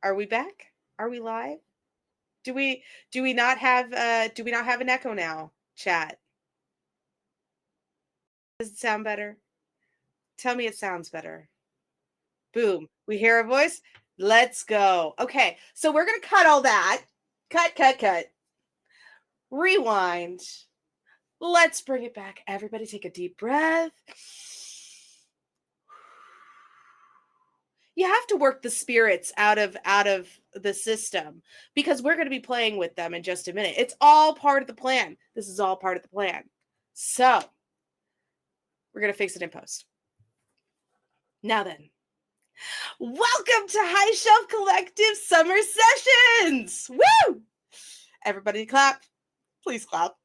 Are we back? Are we live? Do we not have an echo now, chat? Does it sound better? Tell me it sounds better. Boom. We hear a voice. Let's go. Okay, so we're gonna cut all that. Cut. Rewind. Let's bring it back. Everybody take a deep breath. You have to work the spirits out of the system because we're going to be playing with them in just a minute. It's all part of the plan. This is all part of the plan. So, we're going to fix it in post. Now then, welcome to High Shelf Collective Summer Sessions. Woo! Everybody clap. Please clap.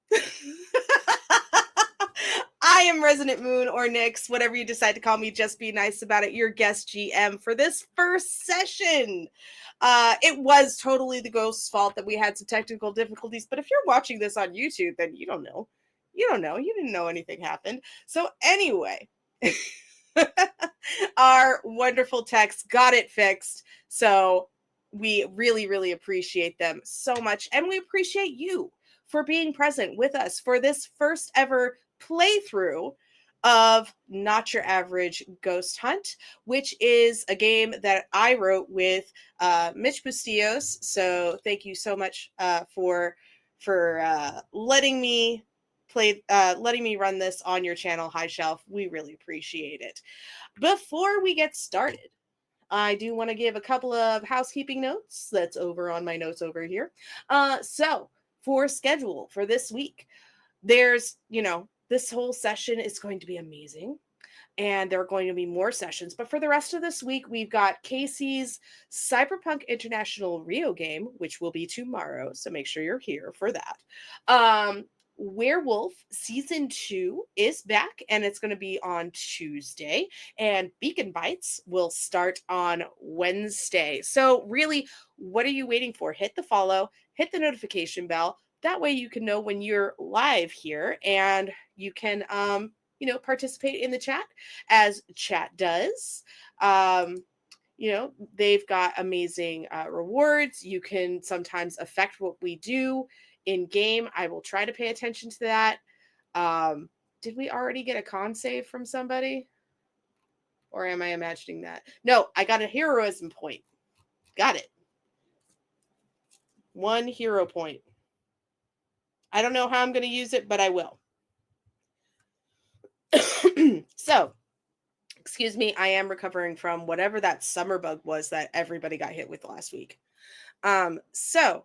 I am Resonant Moon or Nyx, whatever you decide to call me, just be nice about it. Your guest GM for this first session. It was totally the ghost's fault that we had some technical difficulties, but if you're watching this on YouTube, then you don't know. You don't know. You didn't know anything happened. So anyway, our wonderful techs got it fixed. So we really, really appreciate them so much. And we appreciate you for being present with us for this first ever playthrough of Not Your Average Ghost Hunt, which is a game that I wrote with Mitch Bustillos. So thank you so much for letting me run this on your channel, High Shelf. We really appreciate it. Before we get started, I do want to give a couple of housekeeping notes. That's over on my notes over here. So for schedule for this week, there's, this whole session is going to be amazing. And there are going to be more sessions. But for the rest of this week, we've got Casey's Cyberpunk International Rio game, which will be tomorrow. So make sure you're here for that. Werewolf Season 2 is back, and it's going to be on Tuesday. And Beacon Bites will start on Wednesday. So really, what are you waiting for? Hit the follow, hit the notification bell. That way you can know when you're live here, and you can participate in the chat as chat does. They've got amazing rewards. You can sometimes affect what we do in game. I will try to pay attention to that. Did we already get a con save from somebody? Or am I imagining that? No, I got a heroism point. Got it. 1 hero point. I don't know how I'm going to use it, but I will. So, excuse me, I am recovering from whatever that summer bug was that everybody got hit with last week. So,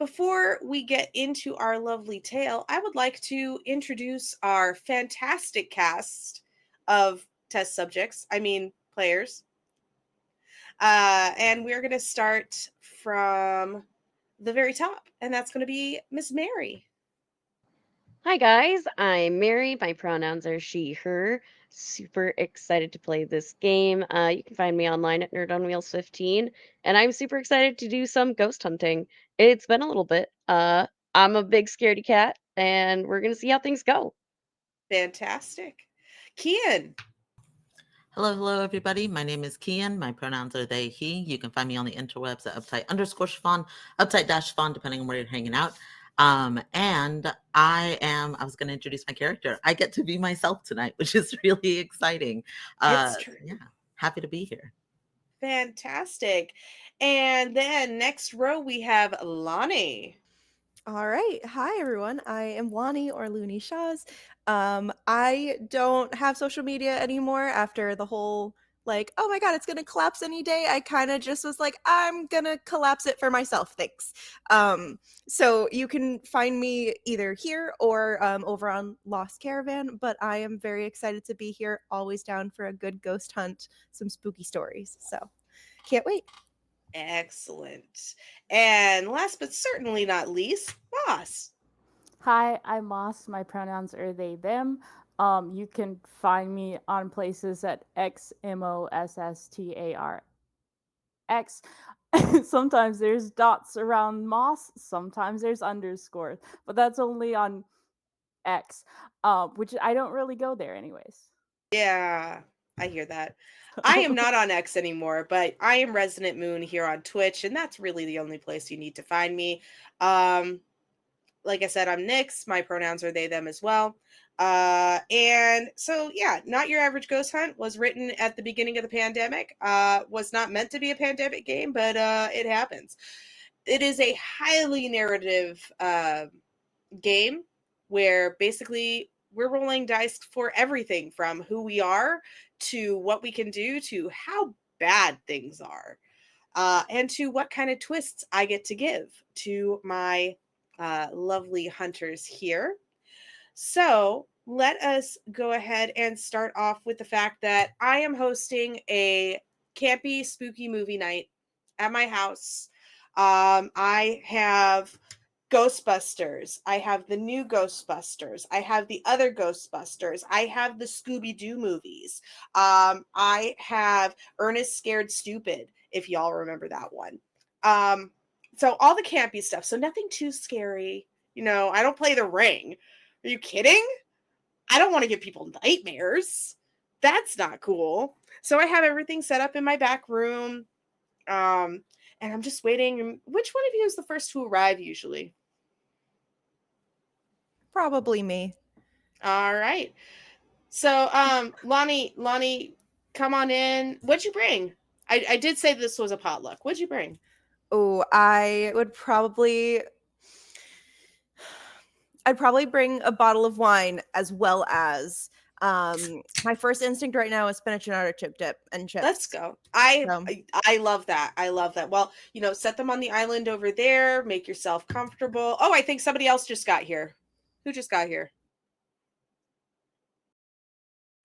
before we get into our lovely tale, I would like to introduce our fantastic cast of test subjects, players. And we're going to start from the very top, and that's going to be Miss Mary. Hi guys, I'm Mary. My pronouns are she, her. Super excited to play this game. You can find me online at Nerd on Wheels 15, and I'm super excited to do some ghost hunting. It's been a little bit. I'm a big scaredy cat, and we're gonna see how things go. Fantastic. Kian. Hello, everybody. My name is Kian. My pronouns are they, he. You can find me on the interwebs at uptight_Siobhan, uptight-Siobhan, depending on where you're hanging out. And I was going to introduce my character. I get to be myself tonight, which is really exciting. It's true. Yeah, happy to be here. Fantastic. And then next row, we have Lonnie. All right. Hi, everyone. I am Lonnie or Looney Shaws. I don't have social media anymore after the whole, oh my God, it's going to collapse any day. I kind of just was like, I'm going to collapse it for myself. Thanks. So you can find me either here or over on Lost Caravan, but I am very excited to be here, always down for a good ghost hunt, some spooky stories. So can't wait. Excellent. And last but certainly not least, Moss. Hi, I'm Moss. My pronouns are they, them. You can find me on places at XMOSSTARX. Sometimes there's dots around Moss, sometimes there's underscores, but that's only on X, which I don't really go there anyways. Yeah, I hear that. I am not on X anymore, but I am Resident Moon here on Twitch, and that's really the only place you need to find me. Like I said, I'm Nyx. My pronouns are they, them as well. And so, yeah, Not Your Average Ghost Hunt was written at the beginning of the pandemic. Was not meant to be a pandemic game, but it happens. It is a highly narrative game where basically we're rolling dice for everything from who we are to what we can do to how bad things are, and to what kind of twists I get to give to my lovely hunters here. So let us go ahead and start off with the fact that I am hosting a campy, spooky movie night at my house. I have Ghostbusters. I have the new Ghostbusters. I have the other Ghostbusters. I have the Scooby-Doo movies. I have Ernest Scared Stupid, if y'all remember that one. So all the campy stuff. So nothing too scary. You know, I don't play The Ring. Are you kidding? I don't want to give people nightmares. That's not cool. So I have everything set up in my back room. And I'm just waiting. Which one of you is the first to arrive usually? Probably me. All right. So, Lonnie, come on in. What'd you bring? I did say this was a potluck. What'd you bring? Oh, I'd probably bring a bottle of wine as well as my first instinct right now is spinach and artichoke dip and chips. Let's go. So- I love that. I love that. Well, you know, set them on the island over there. Make yourself comfortable. Oh, I think somebody else just got here. Who just got here?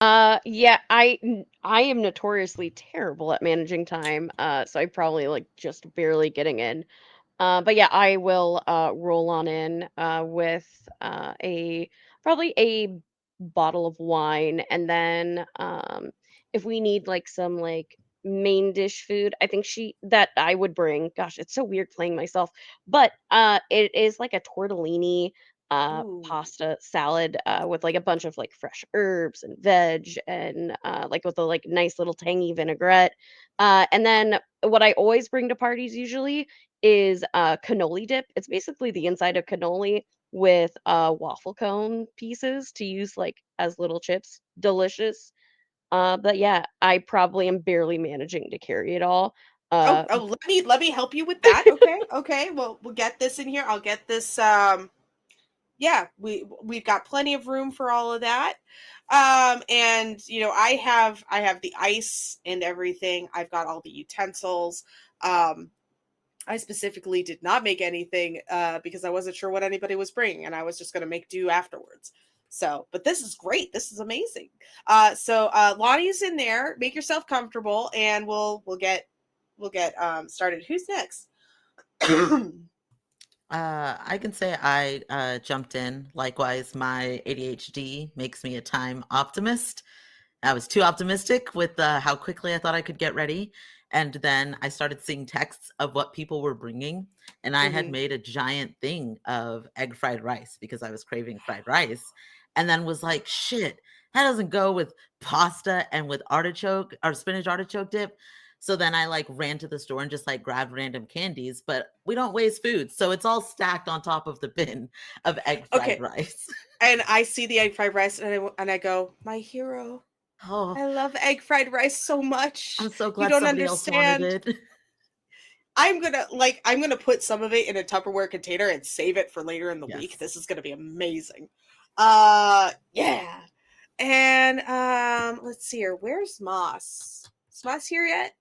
Yeah, I am notoriously terrible at managing time, so I probably like just barely getting in. But yeah, I will roll on in with a probably a bottle of wine, and then if we need like some like main dish food, I think she that I would bring. Gosh, it's so weird playing myself, but it is like a tortellini Ooh. pasta salad with like a bunch of like fresh herbs and veg and like with a like nice little tangy vinaigrette. And then what I always bring to parties usually is cannoli dip. It's basically the inside of cannoli with waffle cone pieces to use like as little chips. Delicious. But yeah, I probably am barely managing to carry it all. Let me help you with that. Okay, okay. Well, we'll get this in here. I'll get this. Yeah, we've got plenty of room for all of that. And you know, I have the ice and everything. I've got all the utensils. I specifically did not make anything because I wasn't sure what anybody was bringing, and I was just going to make do afterwards. So, but this is great. This is amazing. So Lonnie's in there. Make yourself comfortable, and we'll get started. Who's next? I can say I jumped in. Likewise, my ADHD makes me a time optimist. I was too optimistic with how quickly I thought I could get ready. And then I started seeing texts of what people were bringing. And I had Mhm. made a giant thing of egg fried rice because I was craving fried rice. And then was like, shit, that doesn't go with pasta and with artichoke or spinach artichoke dip. So then I like ran to the store and just like grabbed random candies, but we don't waste food. So it's all stacked on top of the bin of egg fried Okay, rice. and I see the egg fried rice, and I go, my hero. Oh, I love egg fried rice so much. I'm so You glad don't somebody else wanted understand. it. I'm gonna put some of it in a Tupperware container and save it for later in the week. Yes. This is gonna be amazing. Yeah. And let's see here. Where's Moss? Is Moss here yet?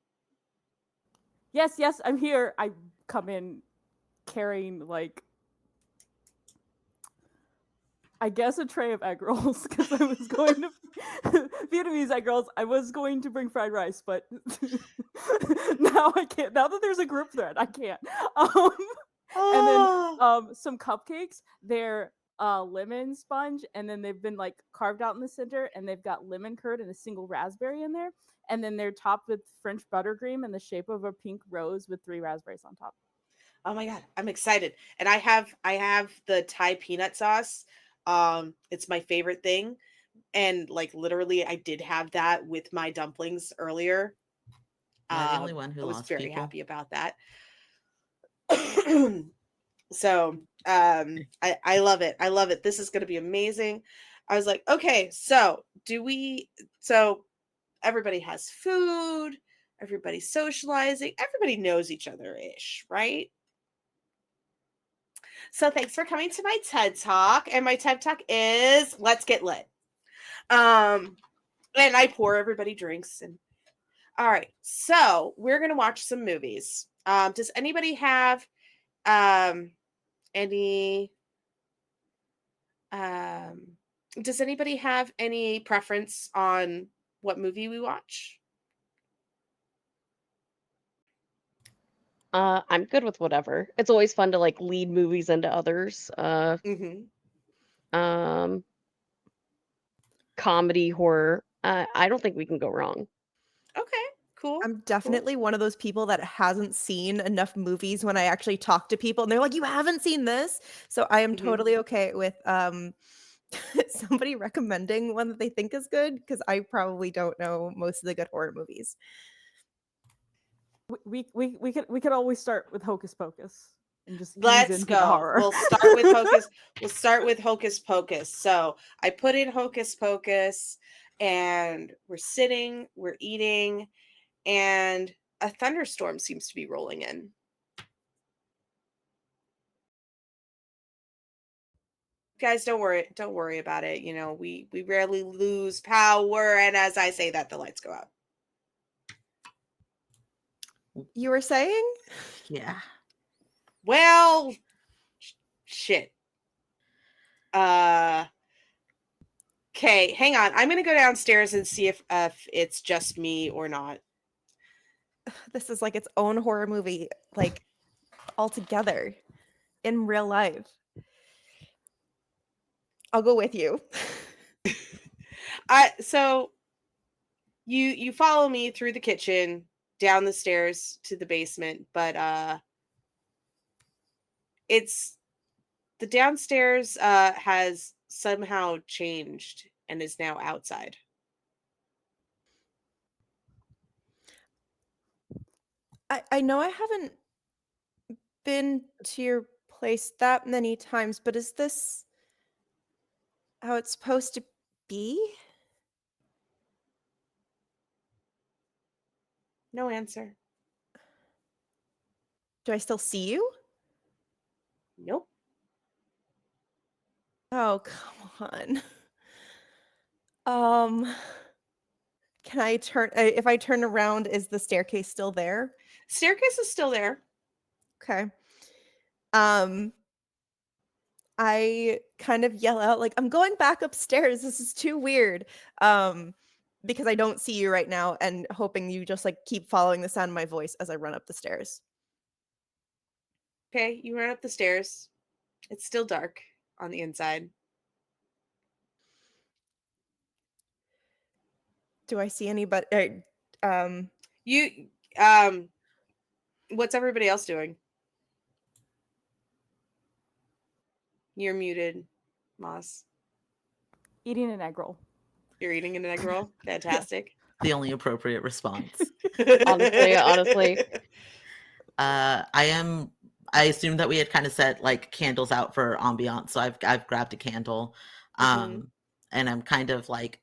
Yes, I'm here. I come in carrying like I guess a tray of egg rolls because I was going to Vietnamese egg rolls. I was going to bring fried rice, but now I can't. Now that there's a group thread, I can't. And then some cupcakes. They're lemon sponge, and then they've been like carved out in the center, and they've got lemon curd and a single raspberry in there, and then they're topped with French buttercream in the shape of a pink rose with 3 raspberries on top. Oh my god, I'm excited. And I have the Thai peanut sauce. It's my favorite thing. And like literally I did have that with my dumplings earlier. Yeah, the only one I who was lost very people. happy about that. So I love it. I love it. This is going to be amazing. I was like, okay, so everybody has food, everybody's socializing, everybody knows each other ish, right? So thanks for coming to my TED Talk. And my TED Talk is Let's Get Lit. And I pour everybody drinks. And all right, so we're gonna watch some movies. Does anybody have any does anybody have any preference on what movie we watch? I'm good with whatever. It's always fun to like lead movies into others. Um, comedy, horror. I don't think we can go wrong. Okay, cool. I'm definitely one of those people that hasn't seen enough movies when I actually talk to people and they're like, you haven't seen this? So I am totally okay with somebody recommending one that they think is good, because I probably don't know most of the good horror movies. We could always start with Hocus Pocus and just ease Let's into the go. horror. We'll start with Hocus. We'll start with Hocus Pocus. So I put in Hocus Pocus, and we're sitting, we're eating, and a thunderstorm seems to be rolling in. Guys, don't worry about it. You know, we rarely lose power, and as I say that, the lights go out. You were saying? Yeah. Well, shit. Okay, hang on. I'm gonna go downstairs and see if it's just me or not. This is like its own horror movie, like altogether in real life. I'll go with you. So you follow me through the kitchen, down the stairs to the basement, but it's the downstairs has somehow changed and is now outside. I know I haven't been to your place that many times, but is this how it's supposed to be? No answer. Do I still see you? Nope. Oh, come on. Can I turn if I turn around, is the staircase still there? Staircase is still there. Okay. I kind of yell out like, I'm going back upstairs. This is too weird. Because I don't see you right now, and hoping you just like keep following the sound of my voice as I run up the stairs. Okay, you run up the stairs. It's still dark on the inside. Do I see anybody? You what's everybody else doing? You're muted, Moss. Eating an egg roll. You're eating an egg roll? Fantastic. The only appropriate response. Honestly. I assumed that we had kind of set like candles out for ambiance, so I've grabbed a candle. And I'm kind of like,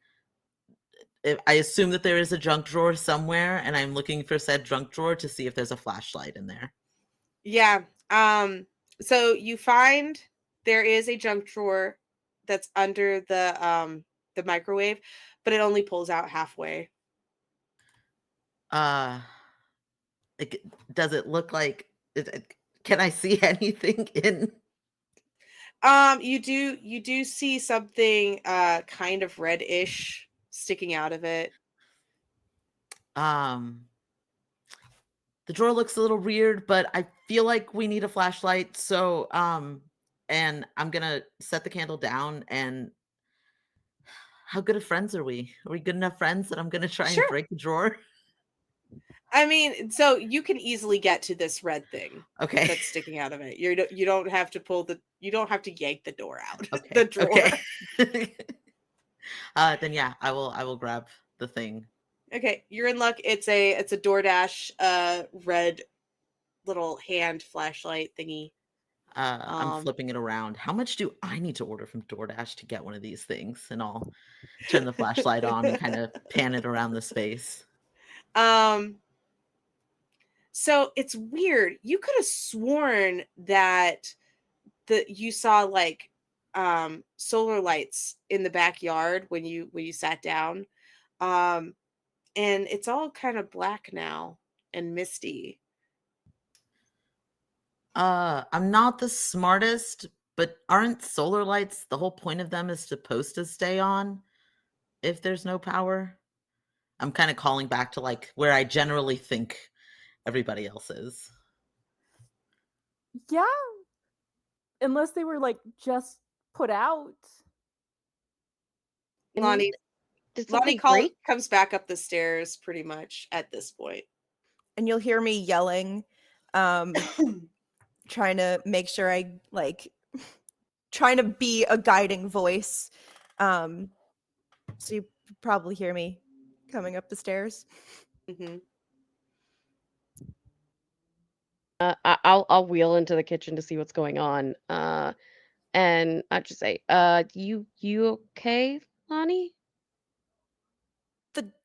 I assume that there is a junk drawer somewhere, and I'm looking for said junk drawer to see if there's a flashlight in there. Yeah. So you find there is a junk drawer that's under the microwave, but it only pulls out halfway. Does it look like can I see anything in? You do see something kind of reddish sticking out of it. The drawer looks a little weird, but I feel like we need a flashlight. So, and I'm gonna set the candle down. And how good of friends are we? Are we good enough friends that I'm gonna try and break the drawer? I mean, so you can easily get to this red thing. Okay. That's sticking out of it. You don't have to yank the door out. Okay. The drawer. Okay. Then yeah, I will grab the thing. Okay, you're in luck. It's a DoorDash red little hand flashlight thingy. I'm Um, flipping it around. How much do I need to order from DoorDash to get one of these things? And I'll turn the flashlight on and kind of pan it around the space. So it's weird. You could have sworn that you saw like solar lights in the backyard when you sat down. And it's all kind of black now and misty. I'm not the smartest, but aren't solar lights, the whole point of them is supposed to stay on if there's no power? I'm kind of calling back to like where I generally think everybody else is. Yeah. Unless they were like just put out. I mean, Lonnie did something break? comes back up the stairs pretty much at this point. And you'll hear me yelling, trying to make sure I like trying to be a guiding voice. So you probably hear me coming up the stairs. Mm-hmm. I'll wheel into the kitchen to see what's going on. And I just say, you okay, Lonnie?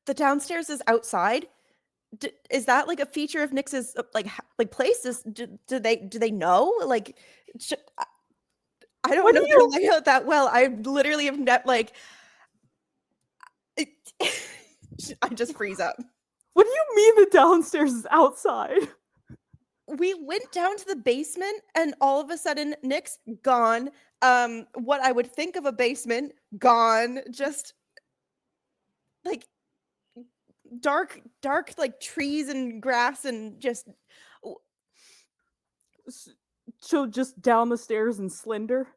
The downstairs is outside. Is that like a feature of Nyx's like place? Do they know? Like, I don't What know do their you layout that well. I literally have like. I just freeze up. What do you mean the downstairs is outside? We went down to the basement and all of a sudden Nyx gone. What I would think of a basement gone. Just like dark like trees and grass and just So just down the stairs and slender?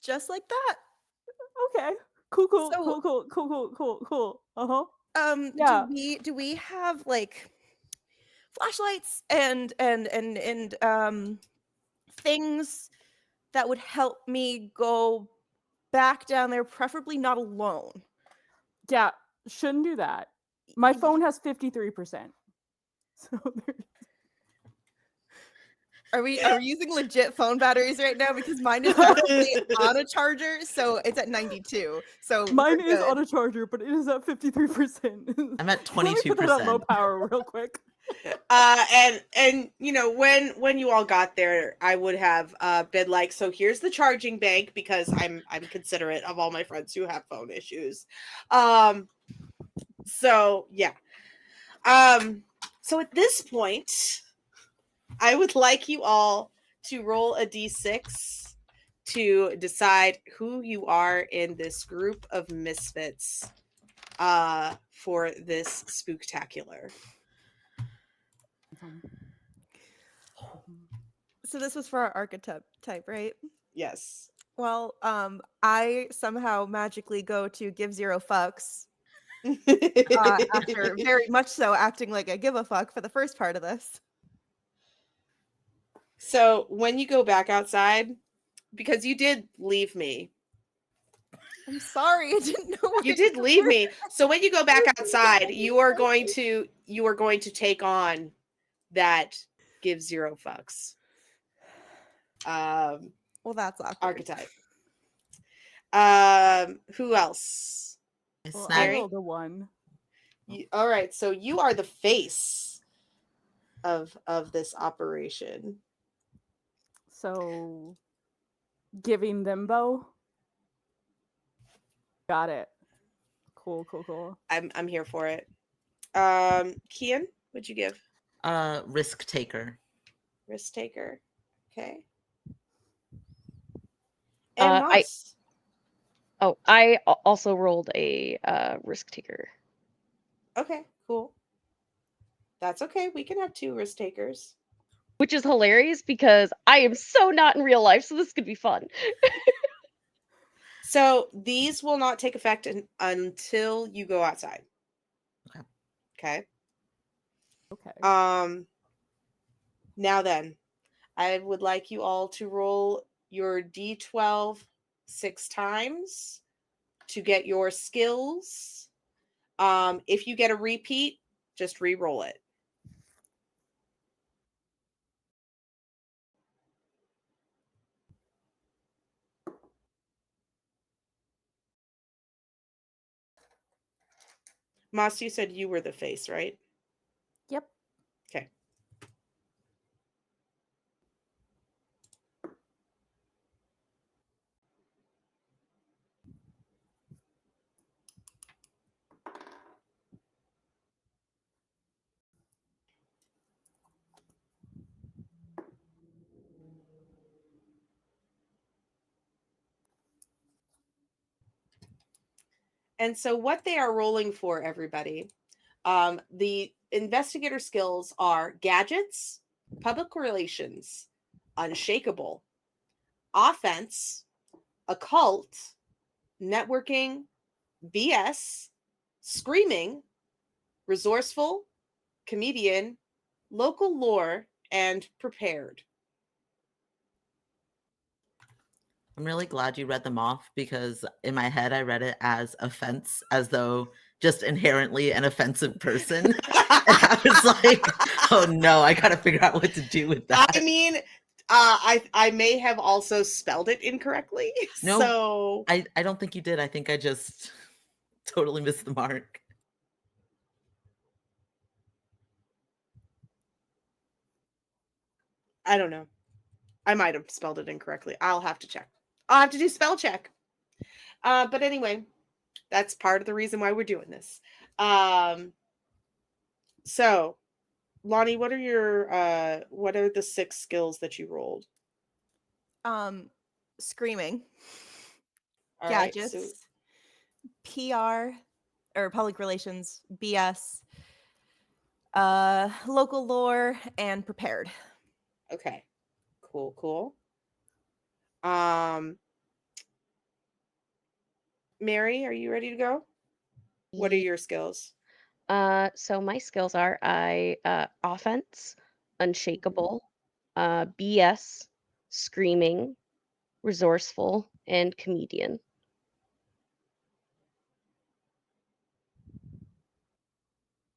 just like that. Okay. Cool. So Cool. Uh-huh. do Yeah. we have like flashlights and things that would help me go back down there, preferably not alone? Yeah. Shouldn't do that. My phone has 53%. So Are we using legit phone batteries right now? Because mine is actually on a charger, so it's at 92. So mine we're is good. on a charger, but it is at 53%. I'm at Let me put that on low 22%. power real quick. And you know, when you all got there, I would have been like, so here's the charging bank, because I'm considerate of all my friends who have phone issues. So yeah. So at this point, I would like you all to roll a d6 to decide who you are in this group of misfits for this spooktacular. So this was for our archetype type, right? Yes. Well, I somehow magically go to give zero fucks after very much so acting like I give a fuck for the first part of this. So when you go back outside, because you did leave me. I'm sorry, I didn't know where You did leave me. So when you go back outside, you are going to take on that give zero fucks. Well, that's awkward. Archetype. Who else? Well, Snag. I rolled a 1. All right, so you are the face of this operation. So giving them bow. Got it. Cool. I'm here for it. Kian, what'd you give? Risk taker. Risk taker. Okay. And I also rolled a risk taker. Okay, cool. That's okay. We can have 2 risk takers. Which is hilarious because I am so not in real life, so this could be fun. So these will not take effect until you go outside. Okay. Now then, I would like you all to roll your D12 6 times to get your skills. If you get a repeat, just re-roll it. Moss, you said you were the face, right? Yep. Okay. And so what they are rolling for, everybody, the investigator skills are gadgets, public relations, unshakable, offense, occult, networking, BS, screaming, resourceful, comedian, local lore, and prepared. I'm really glad you read them off because in my head I read it as offense, as though just inherently an offensive person. And I was like, oh no, I gotta figure out what to do with that. I mean, I may have also spelled it incorrectly. No, so I don't think you did. I think I just totally missed the mark. I don't know. I might have spelled it incorrectly. I'll have to check. I'll have to do spell check. But anyway, that's part of the reason why we're doing this. So, Lonnie, what are the 6 skills that you rolled? Screaming, All right, gadgets, PR or public relations, BS, local lore, and prepared. Okay. Cool. Mary, are you ready to go? What are your skills? So my skills are offense, unshakable, BS, screaming, resourceful, and comedian.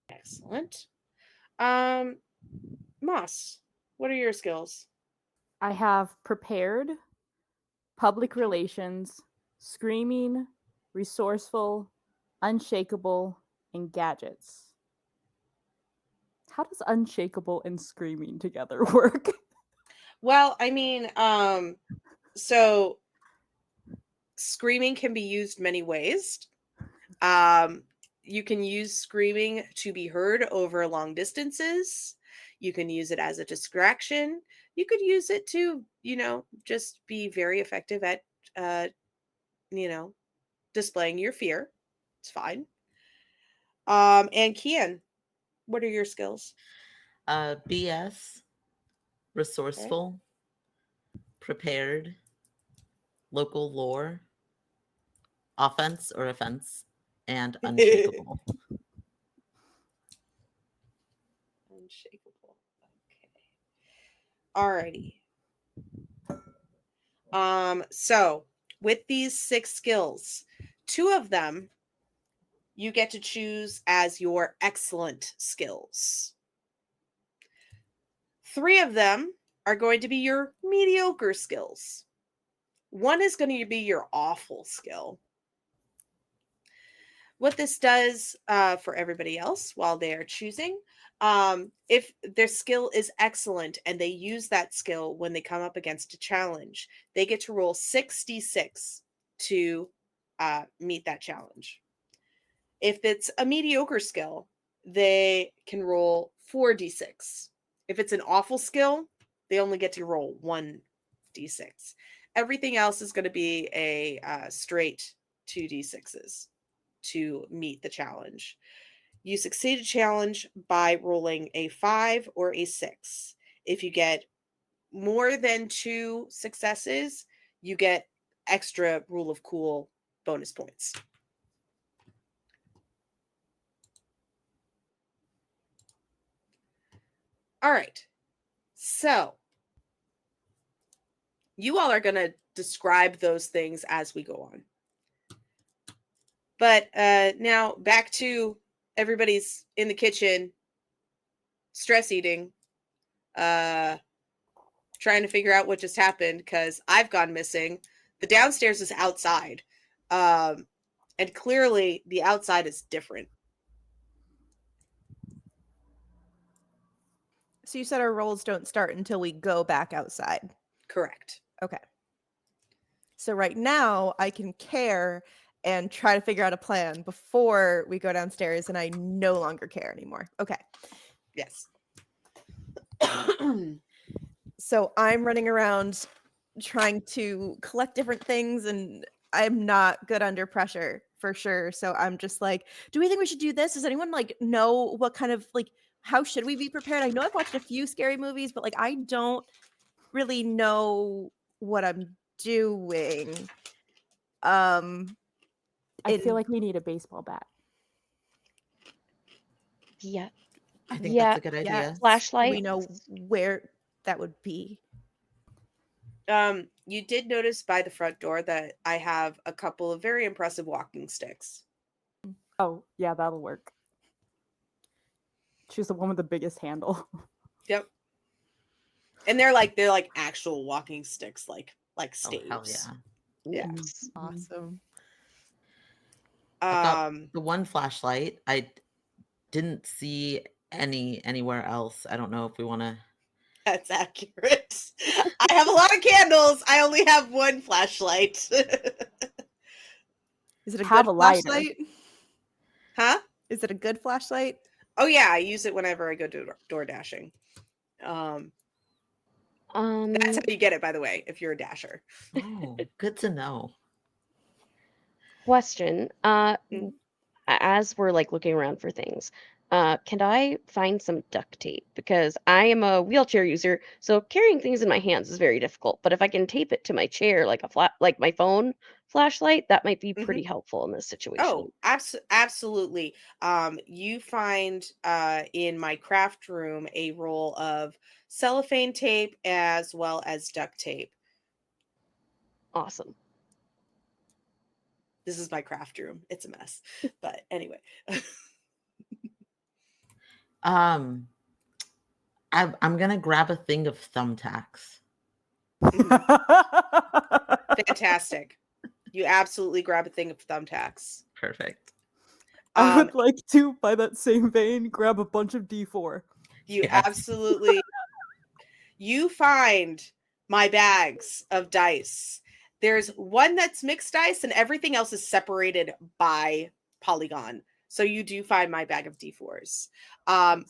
Excellent. Moss, what are your skills? I have prepared, public relations, screaming, resourceful, unshakable, and gadgets. How does unshakable and screaming together work? Well, I mean, so screaming can be used many ways. You can use screaming to be heard over long distances. You can use it as a distraction. You could use it to, just be very effective at, displaying your fear. It's fine. And Kian, what are your skills? BS, resourceful, prepared, local lore, offense or offense, and unshakable. Unshakable. Okay. Alrighty. So with these 6 skills, 2 of them you get to choose as your excellent skills. 3 of them are going to be your mediocre skills. 1 is going to be your awful skill. What this does for everybody else while they are choosing, if their skill is excellent and they use that skill when they come up against a challenge, they get to roll 6d6 to meet that challenge. If it's a mediocre skill, they can roll 4d6. If it's an awful skill, they only get to roll 1d6. Everything else is going to be a straight 2d6s to meet the challenge. You succeed a challenge by rolling a 5 or a 6. If you get more than 2 successes, you get extra Rule of Cool bonus points. All right. So, you all are going to describe those things as we go on. But now back to everybody's in the kitchen, stress eating, trying to figure out what just happened because I've gone missing. The downstairs is outside. And clearly the outside is different. So you said our rolls don't start until we go back outside. Correct. Okay. So right now I can care and try to figure out a plan before we go downstairs, and I no longer care anymore. Okay. Yes. So I'm running around trying to collect different things, and I'm not good under pressure for sure. So I'm just like, do we think we should do this? Does anyone like know what kind of like how should we be prepared? I know I've watched a few scary movies, but like I don't really know what I'm doing. I feel like we need a baseball bat. Yeah. I think Yeah. that's a good idea. yes, Flashlight. we know where that would be. You did notice by the front door that I have a couple of very impressive walking sticks. Oh, yeah, that'll work. She's the one with the biggest handle. Yep. And they're like actual walking sticks, like Oh, staves. hell yeah. Yeah. Yes. Awesome. I got the one flashlight. I didn't see anywhere else. I don't know if we want to. That's accurate. I have a lot of candles. I only have one flashlight. Is it a Have good a lighter. flashlight? Huh? Is it a good flashlight? Oh yeah, I use it whenever I go door dashing. That's how you get it, by the way, if you're a dasher. Oh, good to know. Question. Mm. As we're like looking around for things, can I find some duct tape? Because I am a wheelchair user, so carrying things in my hands is very difficult. But if I can tape it to my chair, like like my phone flashlight, that might be pretty helpful in this situation. Oh, absolutely. You find in my craft room a roll of cellophane tape as well as duct tape. Awesome. This is my craft room. It's a mess. But anyway. I'm gonna grab a thing of thumbtacks. Fantastic. You absolutely grab a thing of thumbtacks. Perfect. I would like to, by that same vein, grab a bunch of D4. You Yes. absolutely. You find my bags of dice. There's one that's mixed dice, and everything else is separated by polygon. So you do find my bag of D4s.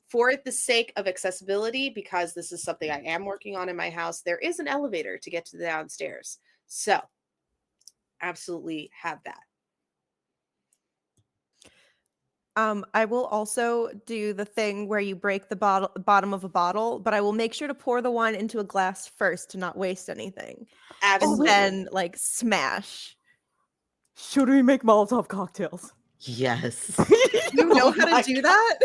For the sake of accessibility, because this is something I am working on in my house, there is an elevator to get to the downstairs. So absolutely have that. I will also do the thing where you break the bottom of a bottle, but I will make sure to pour the wine into a glass first to not waste anything. Absolutely. And then like smash. Should we make Molotov cocktails? Yes. You know Oh how my to do that?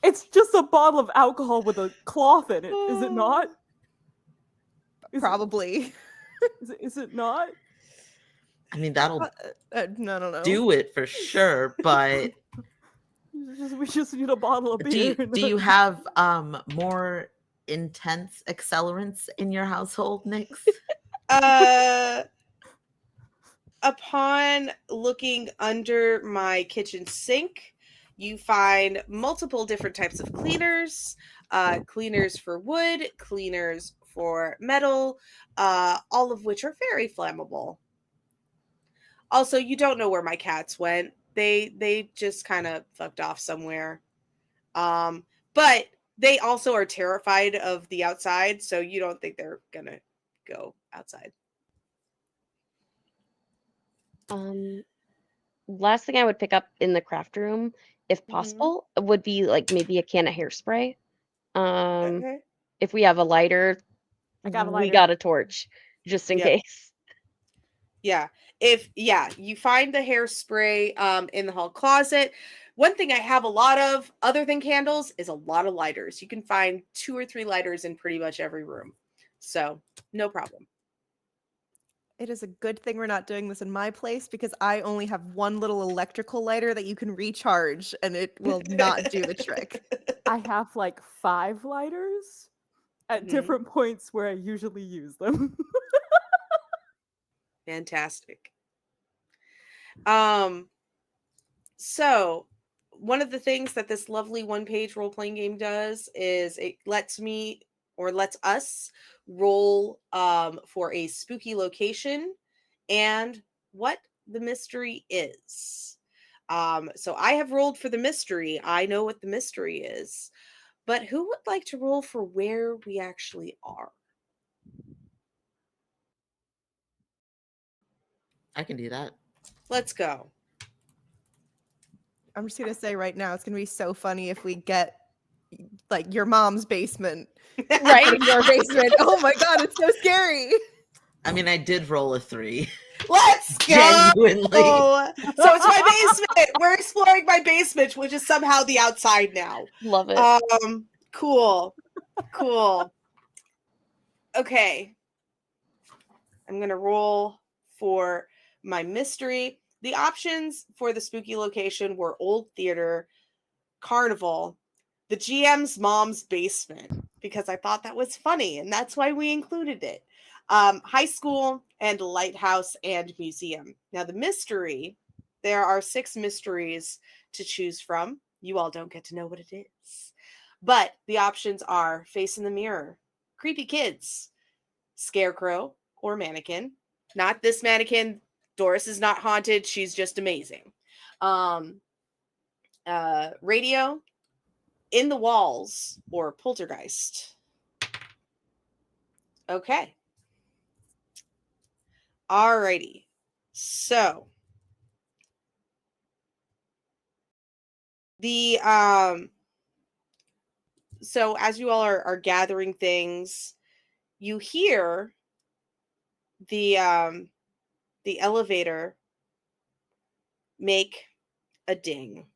It's just a bottle of alcohol with a cloth in it, is it not? Probably. Is it not? I mean, that'll No. do it for sure, but We just need a bottle of beer. do you have more intense accelerants in your household, Nix? Upon looking under my kitchen sink, you find multiple different types of cleaners, cleaners for wood, cleaners for metal, all of which are very flammable. Also, you don't know where my cats went. They just kind of fucked off somewhere. But they also are terrified of the outside, so you don't think they're gonna go outside. Last thing I would pick up in the craft room, if possible, would be like maybe a can of hairspray. Okay. If we have a lighter, I got a we lighter. got a torch just in Yep. case. Yeah. You find the hairspray in the hall closet. One thing I have a lot of, other than candles, is a lot of lighters. You can find 2 or 3 lighters in pretty much every room. So, no problem. It is a good thing we're not doing this in my place because I only have one little electrical lighter that you can recharge and it will not do the trick. I have like 5 lighters at Mhm. different points where I usually use them. Fantastic. So one of the things that this lovely one-page role-playing game does is it lets me or lets us roll for a spooky location and what the mystery is. So I have rolled for the mystery. I know what the mystery is. But who would like to roll for where we actually are? I can do that. Let's go. I'm just gonna say right now, it's gonna be so funny if we get like your mom's basement, Right? in your basement. Oh my god, it's so scary. I mean, I did roll a 3. Let's go. Genuinely. So it's my basement. We're exploring my basement, which is somehow the outside now. Love it. Cool. Okay. I'm gonna roll for my mystery. The options for the spooky location were Old Theater, Carnival, the GM's mom's basement, because I thought that was funny, and that's why we included it. High school and lighthouse and museum. Now, the mystery, there are 6 mysteries to choose from. You all don't get to know what it is. But the options are Face in the Mirror, Creepy Kids, Scarecrow, or Mannequin. Not this mannequin. Doris is not haunted. She's just amazing. Radio, In the Walls, or Poltergeist. Okay. Alrighty. So the so as you all are gathering things, you hear the elevator make a ding.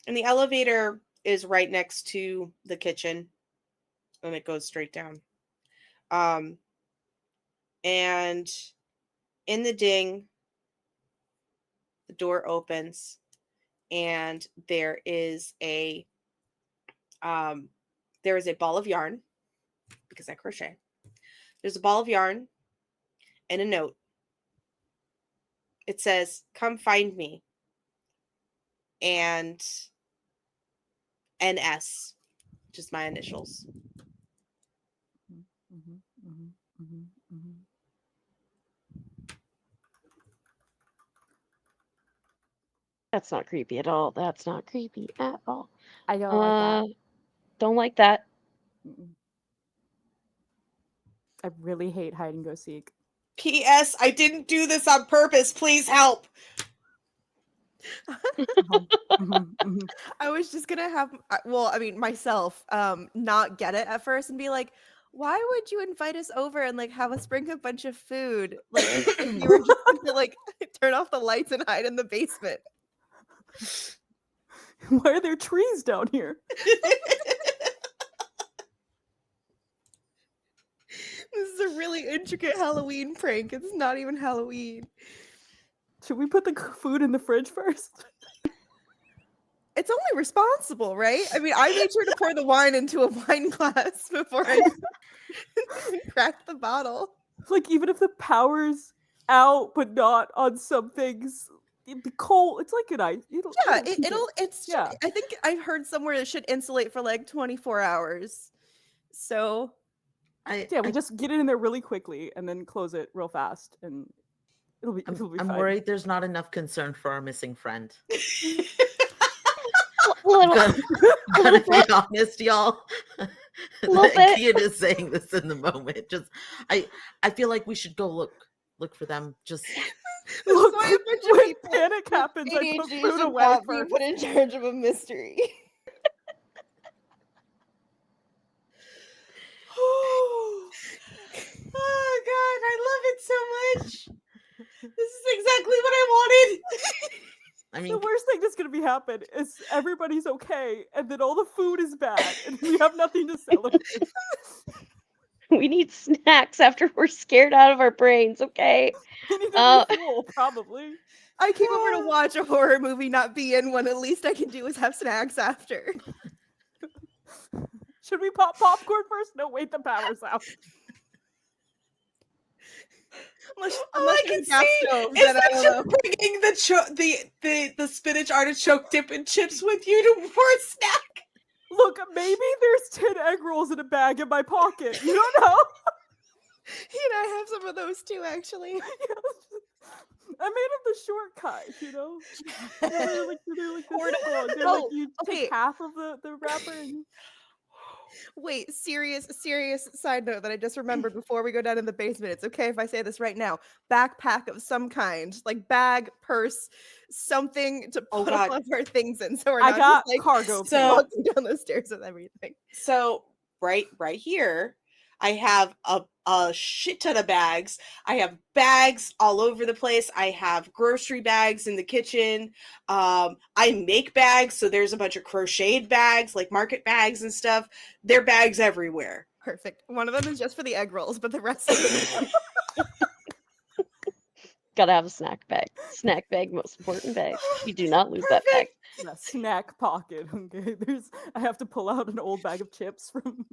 And the elevator is right next to the kitchen, and it goes straight down. And in the ding, the door opens, and there is a ball of yarn, because I crochet. There's a ball of yarn and a note. It says, "Come find me," and NS, which is my initials. That's not creepy at all. That's not creepy at all. I don't like that. Don't like that. Mm-mm. I really hate hide and go seek. P.S. I didn't do this on purpose. Please help. I was just gonna have, well, I mean, myself, not get it at first and be like, why would you invite us over and like have us bring a bunch of food? Like, if you were just gonna like turn off the lights and hide in the basement. Why are there trees down here? This is a really intricate Halloween prank. It's not even Halloween. Should we put the food in the fridge first? It's only responsible, right? I mean, I made sure to pour the wine into a wine glass before I cracked the bottle. Like, even if the power's out, but not on some things, it'd be cold. It's like an ice. Yeah, keep it. it's. Yeah. I think I've heard somewhere it should insulate for like 24 hours. So Yeah, we just get it in there really quickly and then close it real fast, and it'll be I'm fine. worried there's not enough concern for our missing friend. Little, Gotta be honest, y'all. Little bit. Kian is saying this in the moment. Just, I feel like we should go look for them. Just Look, why a bunch of when people panic happens, I put ADHD food should away not be first. put in charge of a mystery. Oh God, I love it so much. This is exactly what I wanted. I mean, The worst thing that's gonna be happen is everybody's okay, and then all the food is bad, and we have nothing to celebrate. We need snacks after we're scared out of our brains, okay? We need Uh, a refuel, probably. I came over to watch a horror movie, not be in one. At least I can do is have snacks after. Should we pop popcorn first? No, wait, the power's out. Unless All I you're can gas see stove, is then I that don't you're know. bringing the spinach artichoke dip and chips with you to for a snack. Look, maybe there's 10 egg rolls in a bag in my pocket. You don't know. I have some of those too, actually. I made them the shortcut, you know? They're like this long. They're like Oh, you okay. take half of the wrapper and Wait, serious side note that I just remembered before we go down in the basement. It's okay if I say this right now. Backpack of some kind, like bag, purse, something to Oh, put all God. of our things in, so we're I not got just like cargo So- pants. walking down the stairs with everything. So right here, I have a shit ton of bags. I have bags all over the place. I have grocery bags in the kitchen. I make bags, so there's a bunch of crocheted bags, like market bags and stuff. There are bags everywhere. Perfect. One of them is just for the egg rolls, but the rest of them. gotta have a snack bag. Snack bag, most important bag. You do not lose that bag. Yeah, snack pocket. Okay, I have to pull out an old bag of chips from.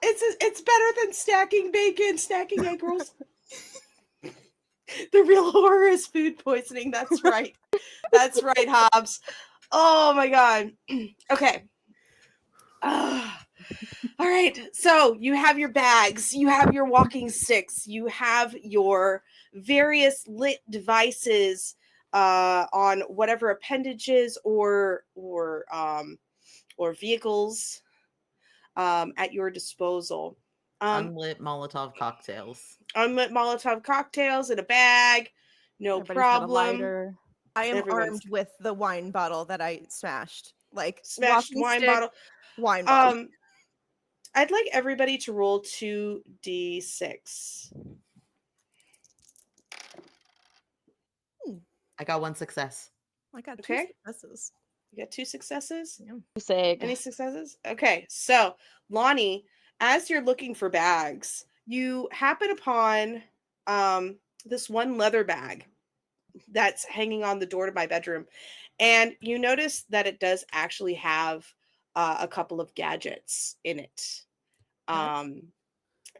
It's better than stacking bacon, stacking egg rolls. The real horror is food poisoning. That's right. That's right, Hobbs. Oh my god. Okay. All right. So you have your bags, you have your walking sticks, you have your various lit devices on whatever appendages or vehicles at your disposal. Unlit Molotov cocktails. Unlit Molotov cocktails in a bag, no Everybody's got a problem. lighter. I am Everyone's- armed with the wine bottle that I smashed. Like Smashed walking wine stick, bottle. wine bottle. I'd like everybody to roll 2d6. I got one success. I got Okay. 2 successes. You got 2 successes? Say Any successes? Okay, so Lonnie, as you're looking for bags, you happen upon this one leather bag that's hanging on the door to my bedroom, and you notice that it does actually have a couple of gadgets in it.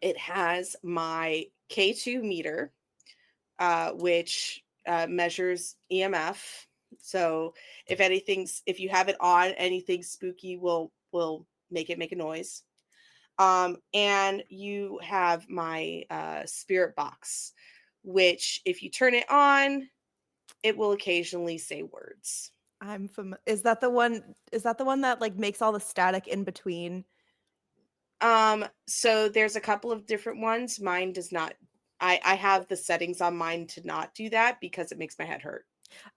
It has my K2 meter, which measures EMF. So if you have it on, anything spooky will make it make a noise. And you have my spirit box, which if you turn it on, it will occasionally say words. Is that the one that like makes all the static in between? So there's a couple of different ones. Mine does not. I have the settings on mine to not do that because it makes my head hurt.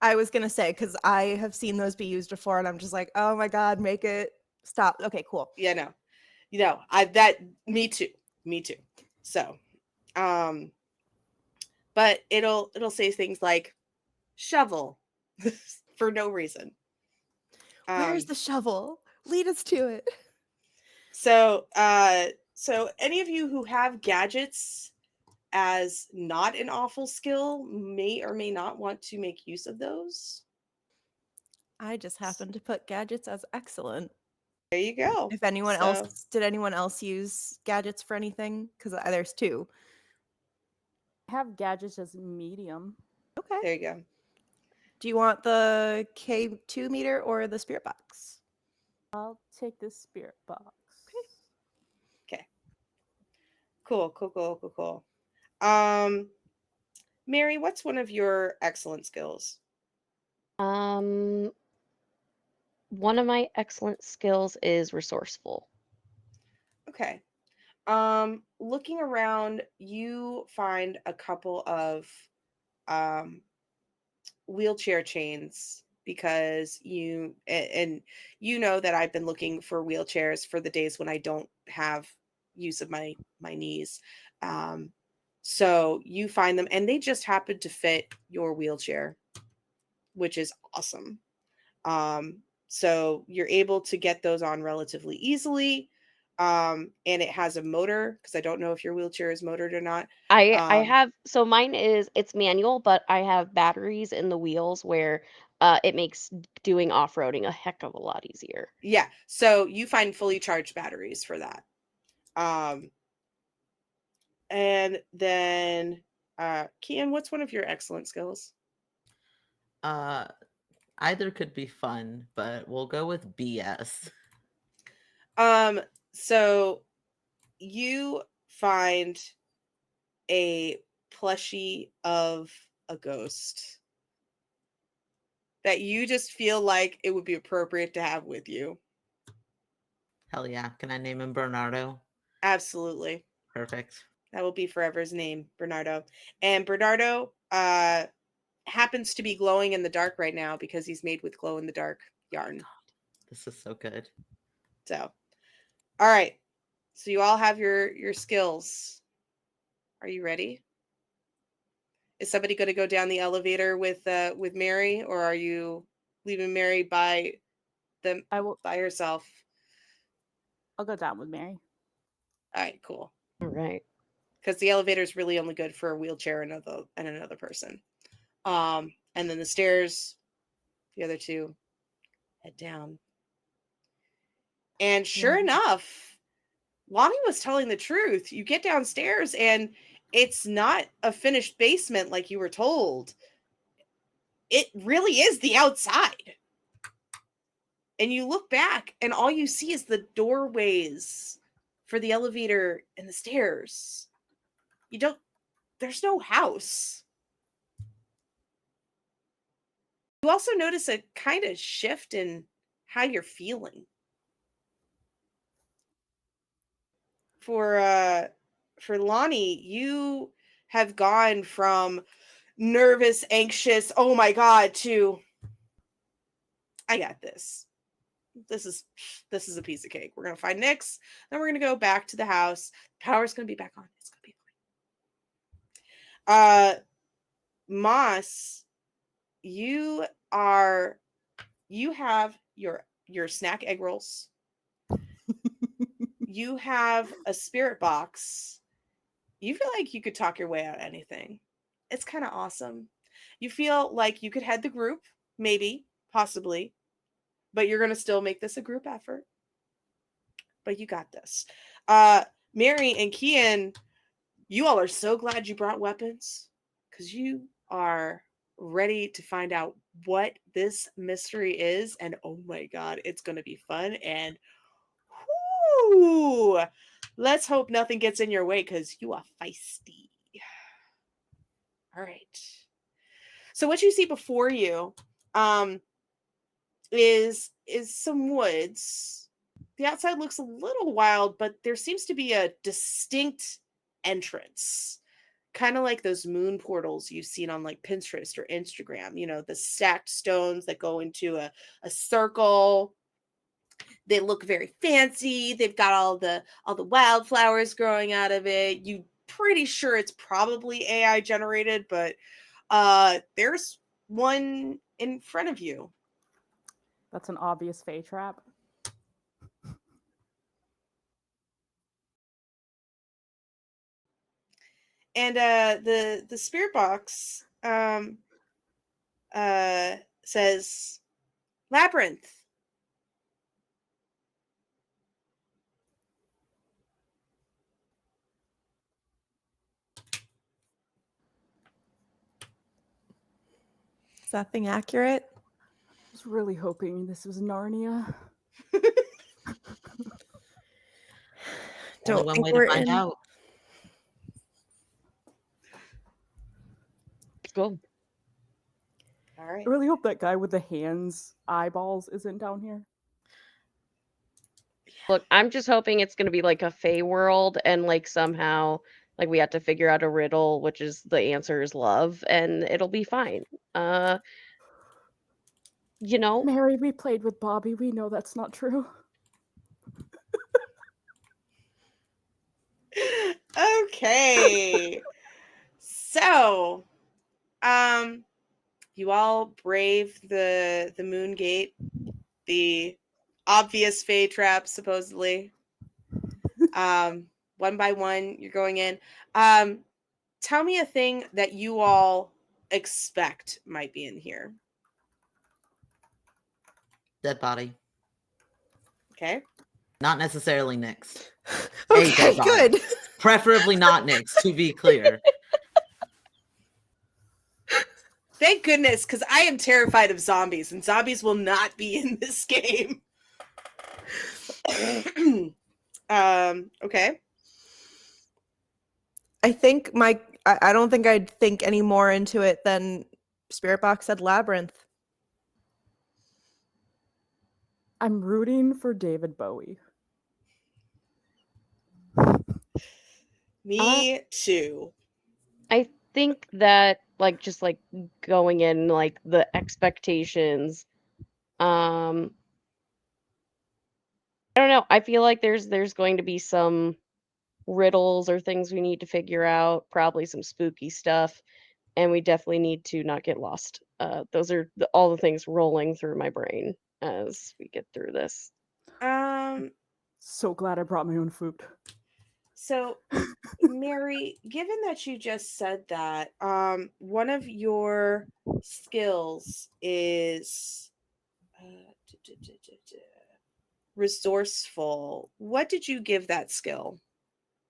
I was gonna say, because I have seen those be used before, and I'm just like, oh my god, make it stop. Okay, cool. Yeah, no. Me too. So, but it'll say things like shovel for no reason. Where's the shovel? Lead us to it. So any of you who have gadgets as not an awful skill may or may not want to make use of those. I just happened to put gadgets as excellent. There you go. If anyone else, did anyone else use gadgets for anything? Because there's 2. I have gadgets as medium. Okay. There you go. Do you want the K2 meter or the spirit box? I'll take this spirit box. Okay. Cool. Mary, what's one of your excellent skills? One of my excellent skills is resourceful. Okay. Looking around, you find a couple of wheelchair chains because you know that I've been looking for wheelchairs for the days when I don't have use of my knees. So you find them and they just happen to fit your wheelchair, which is awesome. So you're able to get those on relatively easily. and it has a motor, because I don't know if your wheelchair is motored or not. I have, so mine it's manual, but I have batteries in the wheels where it makes doing off-roading a heck of a lot easier. Yeah, so you find fully charged batteries for that. And then Kian, what's one of your excellent skills? Either could be fun, but we'll go with BS. So you find a plushie of a ghost that you just feel like it would be appropriate to have with you. Hell yeah. Can I name him Bernardo? Absolutely. Perfect. That will be forever's name, Bernardo. And Bernardo happens to be glowing in the dark right now because he's made with glow in the dark yarn. This is so good. So, all right. So you all have your skills. Are you ready? Is somebody going to go down the elevator with Mary, or are you leaving Mary by herself? I'll go down with Mary. All right, cool. All right. Because the elevator is really only good for a wheelchair and another person. And then the stairs, the other two head down. And sure enough, Lonnie was telling the truth. You get downstairs and it's not a finished basement like you were told. It really is the outside. And you look back and all you see is the doorways for the elevator and the stairs. There's no house. You also notice a kind of shift in how you're feeling. For Lonnie, you have gone from nervous, anxious, oh my god, to I got this. This is a piece of cake. We're gonna find Nyx, then we're gonna go back to the house. Power's gonna be back on. It's gonna be fine. Moss, you have your snack egg rolls. You have a spirit box. You feel like you could talk your way out of anything. It's kind of awesome. You feel like you could head the group, maybe, possibly, but you're going to still make this a group effort. But you got this. Mary and Kian, you all are so glad you brought weapons because you are ready to find out what this mystery is. And oh my God, it's going to be fun. And whoo, let's hope nothing gets in your way because you are feisty. All right. So what you see before you is some woods. The outside looks a little wild, but there seems to be a distinct entrance. Kind of like those moon portals you've seen on like Pinterest or Instagram, you know, the stacked stones that go into a circle. They look very fancy. They've got all the wildflowers growing out of it. You pretty sure it's probably AI generated, but there's one in front of you. That's an obvious Fae trap. And the spirit box says labyrinth. Is that thing accurate? I was really hoping this was Narnia. Only Don't one think way we're to find in. out. Cool. All right. I really hope that guy with the hands eyeballs isn't down here. Look, I'm just hoping it's going to be like a Fey world and like somehow like we have to figure out a riddle, which is the answer is love, and it'll be fine. You know, Mary, we played with Bobby. We know that's not true. Okay. So, you all brave the moon gate, the obvious Fae trap, supposedly. One by one, you're going in. Tell me a thing that you all expect might be in here. Dead body. Okay. Not necessarily Nyx. A Okay, dead body. good. Preferably not Nyx, to be clear. Thank goodness, because I am terrified of zombies, and zombies will not be in this game. Okay. I think I don't think I'd think any more into it than Spirit Box said Labyrinth. I'm rooting for David Bowie. Me too. I think that like just like going in like the expectations I don't know. I feel like there's going to be some riddles or things we need to figure out, probably some spooky stuff, and we definitely need to not get lost. Those are all the things rolling through my brain as we get through this. So glad I brought my own food. So Mary, given that you just said that, one of your skills is resourceful. What did you give that skill?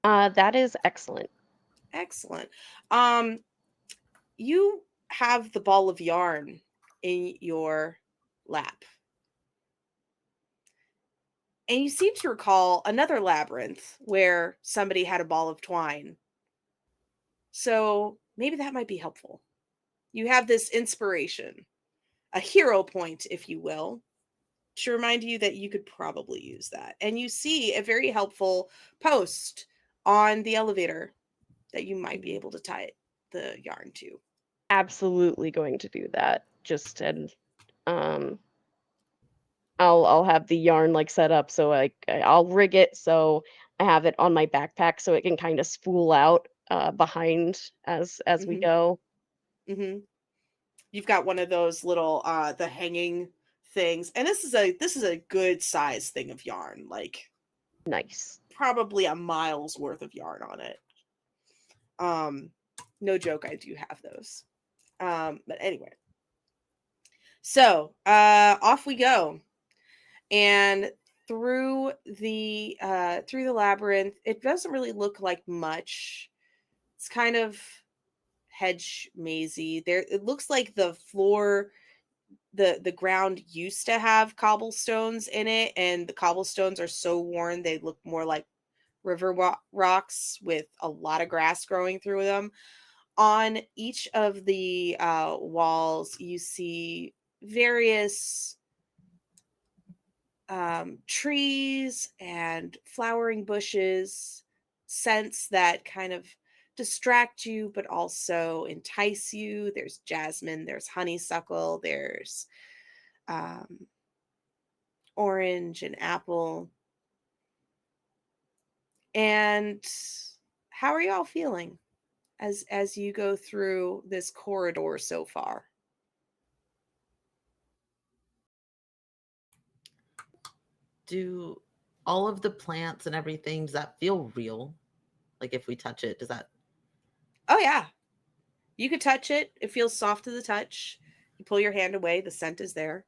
That is excellent. Excellent. You have the ball of yarn in your lap. And you seem to recall another labyrinth where somebody had a ball of twine. So maybe that might be helpful. You have this inspiration, a hero point, if you will, to remind you that you could probably use that. And you see a very helpful post on the elevator that you might be able to tie the yarn to. Absolutely going to do that. Just and um I'll have the yarn like set up so I'll rig it so I have it on my backpack so it can kind of spool out behind as we Mhm. go. Mm-hmm. You've got one of those little the hanging things, and this is a good size thing of yarn, like Nice. probably a mile's worth of yarn on it. No joke, I do have those. But anyway, so off we go, and through the labyrinth. It doesn't really look like much. It's kind of hedge mazy. There, it looks like the floor, the ground used to have cobblestones in it, and the cobblestones are so worn they look more like rocks with a lot of grass growing through them. On each of the walls, you see various trees and flowering bushes, scents that kind of distract you but also entice you. There's jasmine, there's honeysuckle, there's um, orange and apple. And how are you all feeling as you go through this corridor so far? Do all of the plants and everything, does that feel real? Like if we touch it, does that? Oh yeah, you could touch it. It feels soft to the touch. You pull your hand away, the scent is there.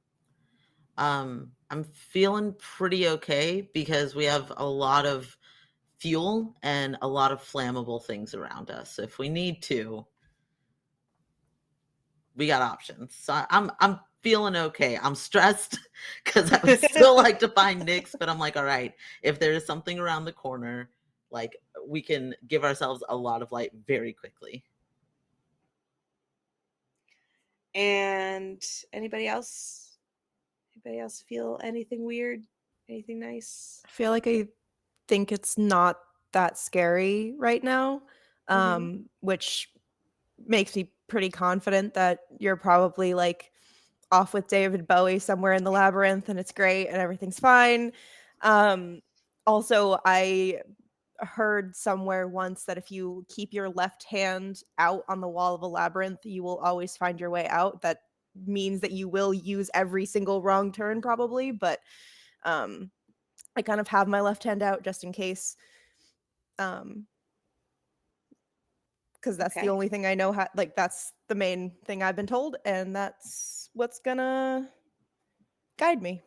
I'm feeling pretty okay because we have a lot of fuel and a lot of flammable things around us. So if we need to, we got options. So I'm feeling okay. I'm stressed because I would still like to find Nyx, but I'm like, all right, if there is something around the corner, like we can give ourselves a lot of light very quickly. And anybody else? Anybody else feel anything weird? Anything nice? I feel like I think it's not that scary right now, which makes me pretty confident that you're probably like off with David Bowie somewhere in the labyrinth and it's great and everything's fine. Also, I heard somewhere once that if you keep your left hand out on the wall of a labyrinth, you will always find your way out. That means that you will use every single wrong turn probably, but I kind of have my left hand out just in case. Because that's the Okay. only thing I know how, like, that's the main thing I've been told, and that's what's gonna guide me.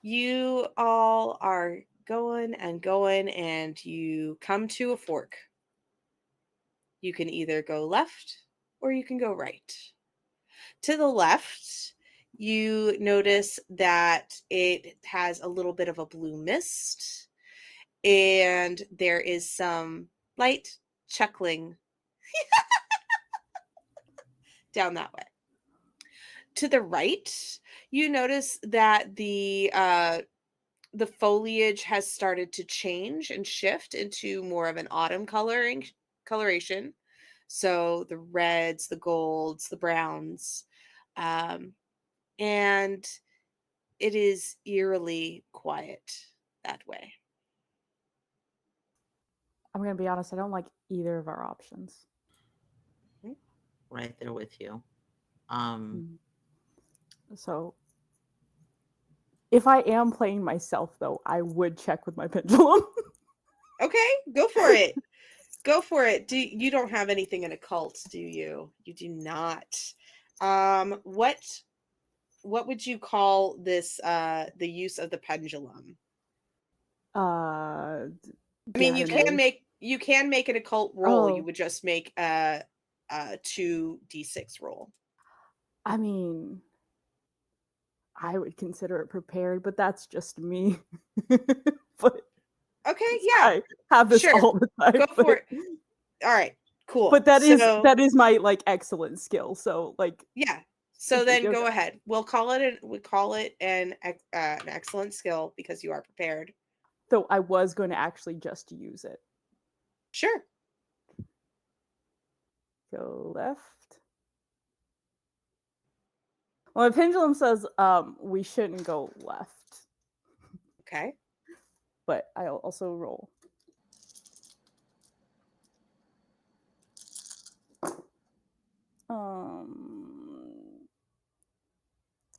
You all are going and going, and you come to a fork. You can either go left or you can go right. To the left, you notice that it has a little bit of a blue mist, and there is some light chuckling down that way. To the right, you notice that the foliage has started to change and shift into more of an autumn coloration. So the reds, the golds, the browns, and it is eerily quiet that way. I'm gonna be honest, I don't like either of our options. Right there with you. So if I am playing myself, though, I would check with my pendulum. Okay, go for it. Go for it. You don't have anything in occult, do you? You do not. What would you call this the use of the pendulum? I mean, you can make an occult roll. You would just make a 2d6 roll. I mean, I would consider it prepared, but that's just me. But okay, yeah, I have this sure. all the time. Go for it. All right, cool. But that is my like excellent skill. So like yeah. So then go ahead. We'll call it an excellent skill because you are prepared. So I was going to actually just use it. Sure. Go left. Well, the pendulum says we shouldn't go left. Okay. But I'll also roll.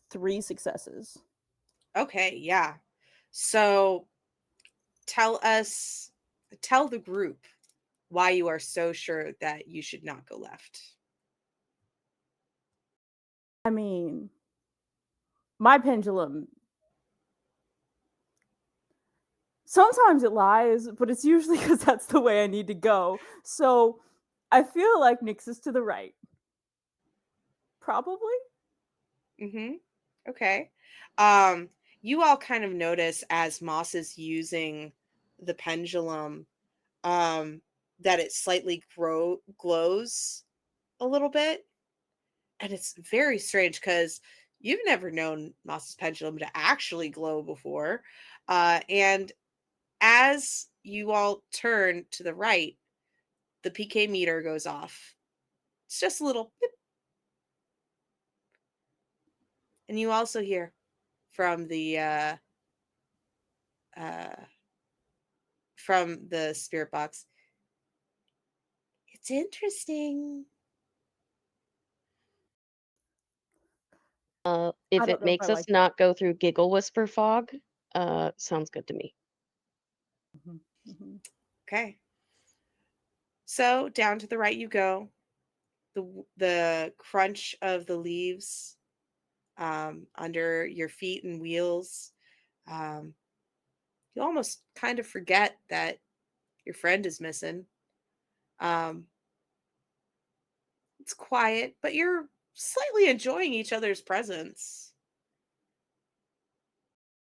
Three successes. Okay, yeah. So tell the group why you are so sure that you should not go left. I mean, my pendulum, sometimes it lies, but it's usually because that's the way I need to go. So I feel like Nyx is to the right. Probably. Okay. You all kind of notice as Moss is using the pendulum, that it slightly glows a little bit. And it's very strange because you've never known Moss's pendulum to actually glow before. And as you all turn to the right, the PK meter goes off. It's just a little beep. And you also hear from the spirit box, it's interesting. If it makes us not go through giggle whisper fog, sounds good to me. Okay. So down to the right you go. The crunch of the leaves under your feet and wheels. You almost kind of forget that your friend is missing. It's quiet, but you're slightly enjoying each other's presence.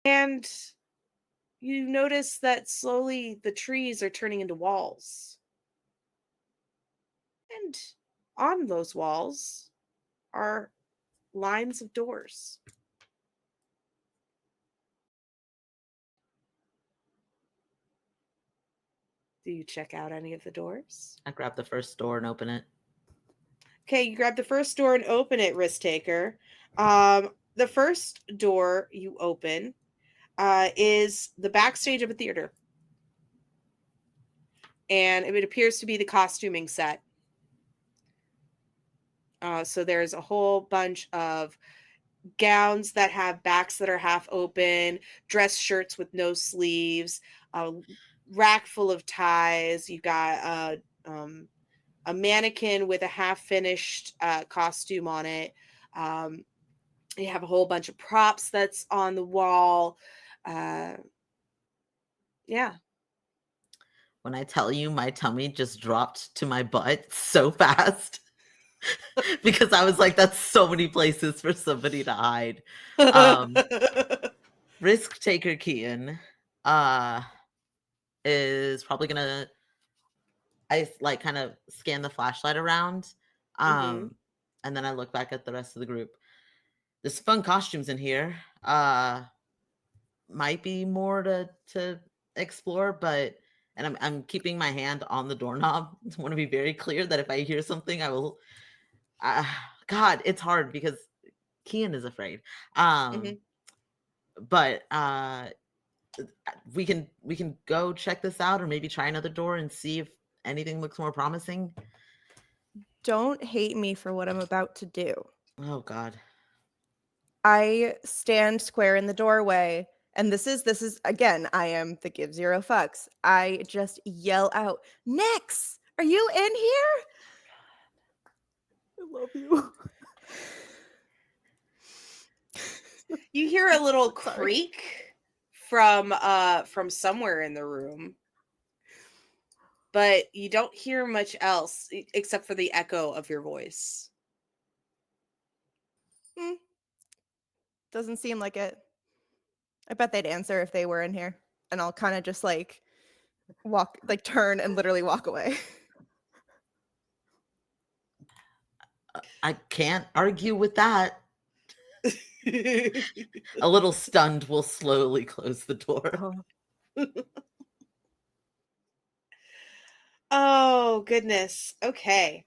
And you notice that slowly the trees are turning into walls. And on those walls are lines of doors. Do you check out any of the doors? I grab the first door and open it. Okay, you grab the first door and open it, risk taker. The first door you open is the backstage of a theater. And it appears to be the costuming set. So there's a whole bunch of gowns that have backs that are half open, dress shirts with no sleeves, rack full of ties. You've got a mannequin with a half-finished costume on it. You have a whole bunch of props that's on the wall. Yeah. When I tell you my tummy just dropped to my butt so fast because I was like, that's so many places for somebody to hide. Risk taker Kian is probably gonna like kind of scan the flashlight around. Mhm. And then I look back at the rest of the group. There's fun costumes in here. Might be more to explore, but and I'm keeping my hand on the doorknob. I want to be very clear that if I hear something, I will. God, it's hard because Kian is afraid. Mhm. But we can go check this out, or maybe try another door and see if anything looks more promising. Don't hate me for what I'm about to do. Oh God. I stand square in the doorway, and this is again, I am the give zero fucks. I just yell out, "Nix, are you in here?" I love you. You hear a little Sorry. creak from somewhere in the room, but you don't hear much else except for the echo of your voice. Doesn't seem like it. I bet they'd answer if they were in here, and I'll kind of just like turn and literally walk away. I can't argue with that. A little stunned, will slowly close the door. Oh goodness. Okay.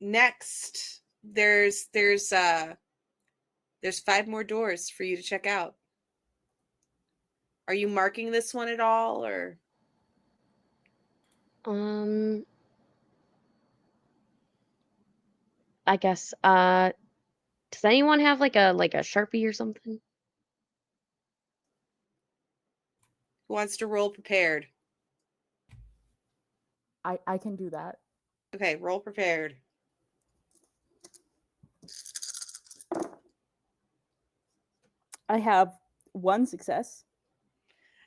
Next, there's 5 more doors for you to check out. Are you marking this one at all, or? I guess. Does anyone have like a Sharpie or something? Who wants to roll prepared? I can do that. Okay, roll prepared. I have 1 success.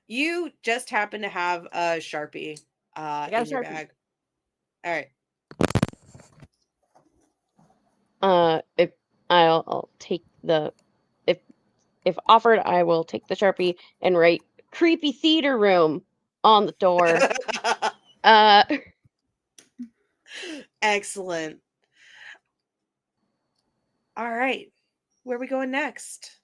You just happen to have a Sharpie got in a your Sharpie. bag. All right. If I'll take the if offered, I will take the Sharpie and write creepy theater room on the door. Excellent. All right. Where are we going next?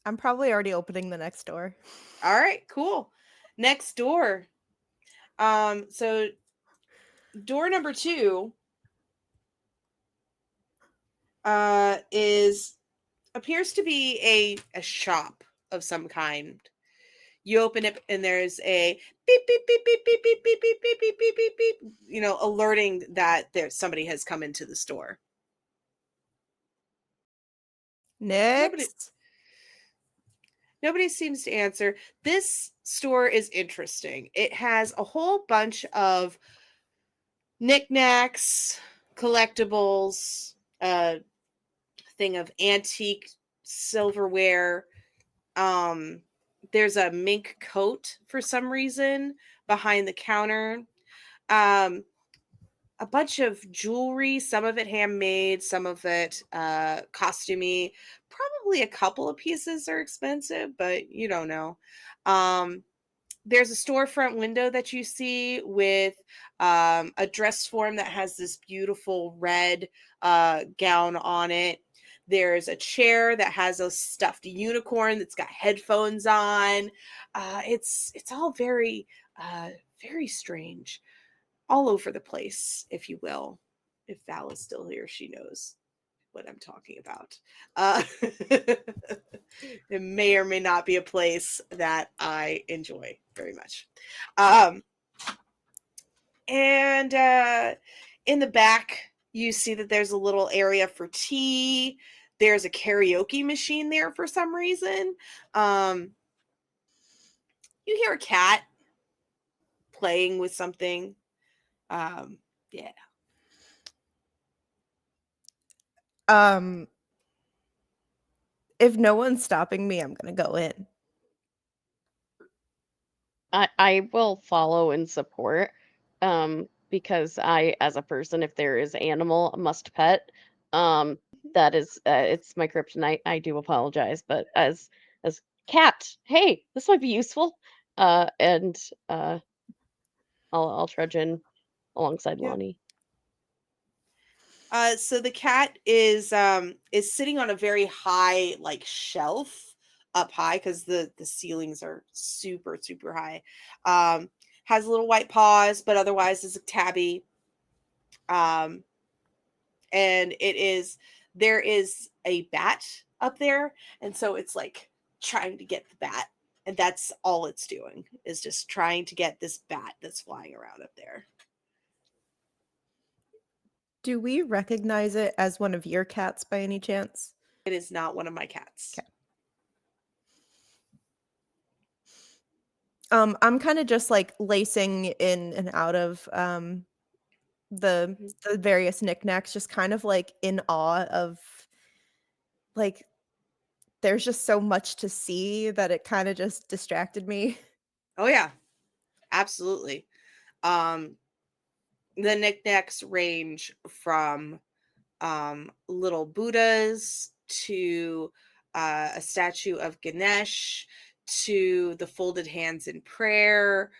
I'm probably already opening the next door. All right, cool. Next door. So door number 2 appears to be a shop of some kind. You open it and there's a beep beep beep beep beep beep beep beep beep beep beep beep beep, you know, alerting that somebody has come into the store. Next. Nobody seems to answer. This store is interesting. It has a whole bunch of knickknacks, collectibles, a thing of antique silverware. There's a mink coat for some reason behind the counter. A bunch of jewelry, some of it handmade, some of it costumey. Probably a couple of pieces are expensive, but you don't know. There's a storefront window that you see with a dress form that has this beautiful red gown on it. There's a chair that has a stuffed unicorn that's got headphones on. It's all very very strange, all over the place, if you will. If Val is still here, she knows what I'm talking about. It may or may not be a place that I enjoy very much. And in the back, you see that there's a little area for tea. There's a karaoke machine there for some reason. You hear a cat playing with something. Yeah. If no one's stopping me, I'm gonna go in. I will follow and support, because I, as a person, if there is animal, a must pet, that is, it's my kryptonite. I do apologize, but as cat, hey, this might be useful. And I'll trudge in alongside Yeah. Lonnie. So the cat is sitting on a very high like shelf up high because the ceilings are super super high. Has little white paws, but otherwise is a tabby. And there is a bat up there, and so it's like trying to get the bat, and that's all it's doing is just trying to get this bat that's flying around up there. Do we recognize it as one of your cats by any chance? It is not one of my cats. Okay. I'm kind of just like lacing in and out of the various knickknacks, just kind of like in awe of like there's just so much to see that it kind of just distracted me. Oh yeah, absolutely. The knickknacks range from little Buddhas to a statue of Ganesh to the folded hands in prayer.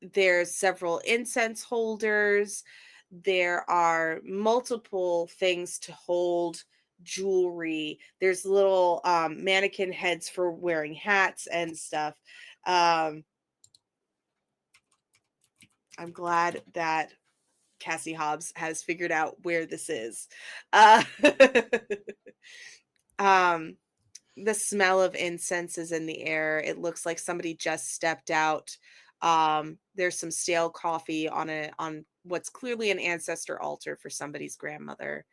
There's several incense holders. There are multiple things to hold jewelry. There's little mannequin heads for wearing hats and stuff. I'm glad that Cassie Hobbs has figured out where this is. The smell of incense is in the air. It looks like somebody just stepped out. There's some stale coffee on what's clearly an ancestor altar for somebody's grandmother.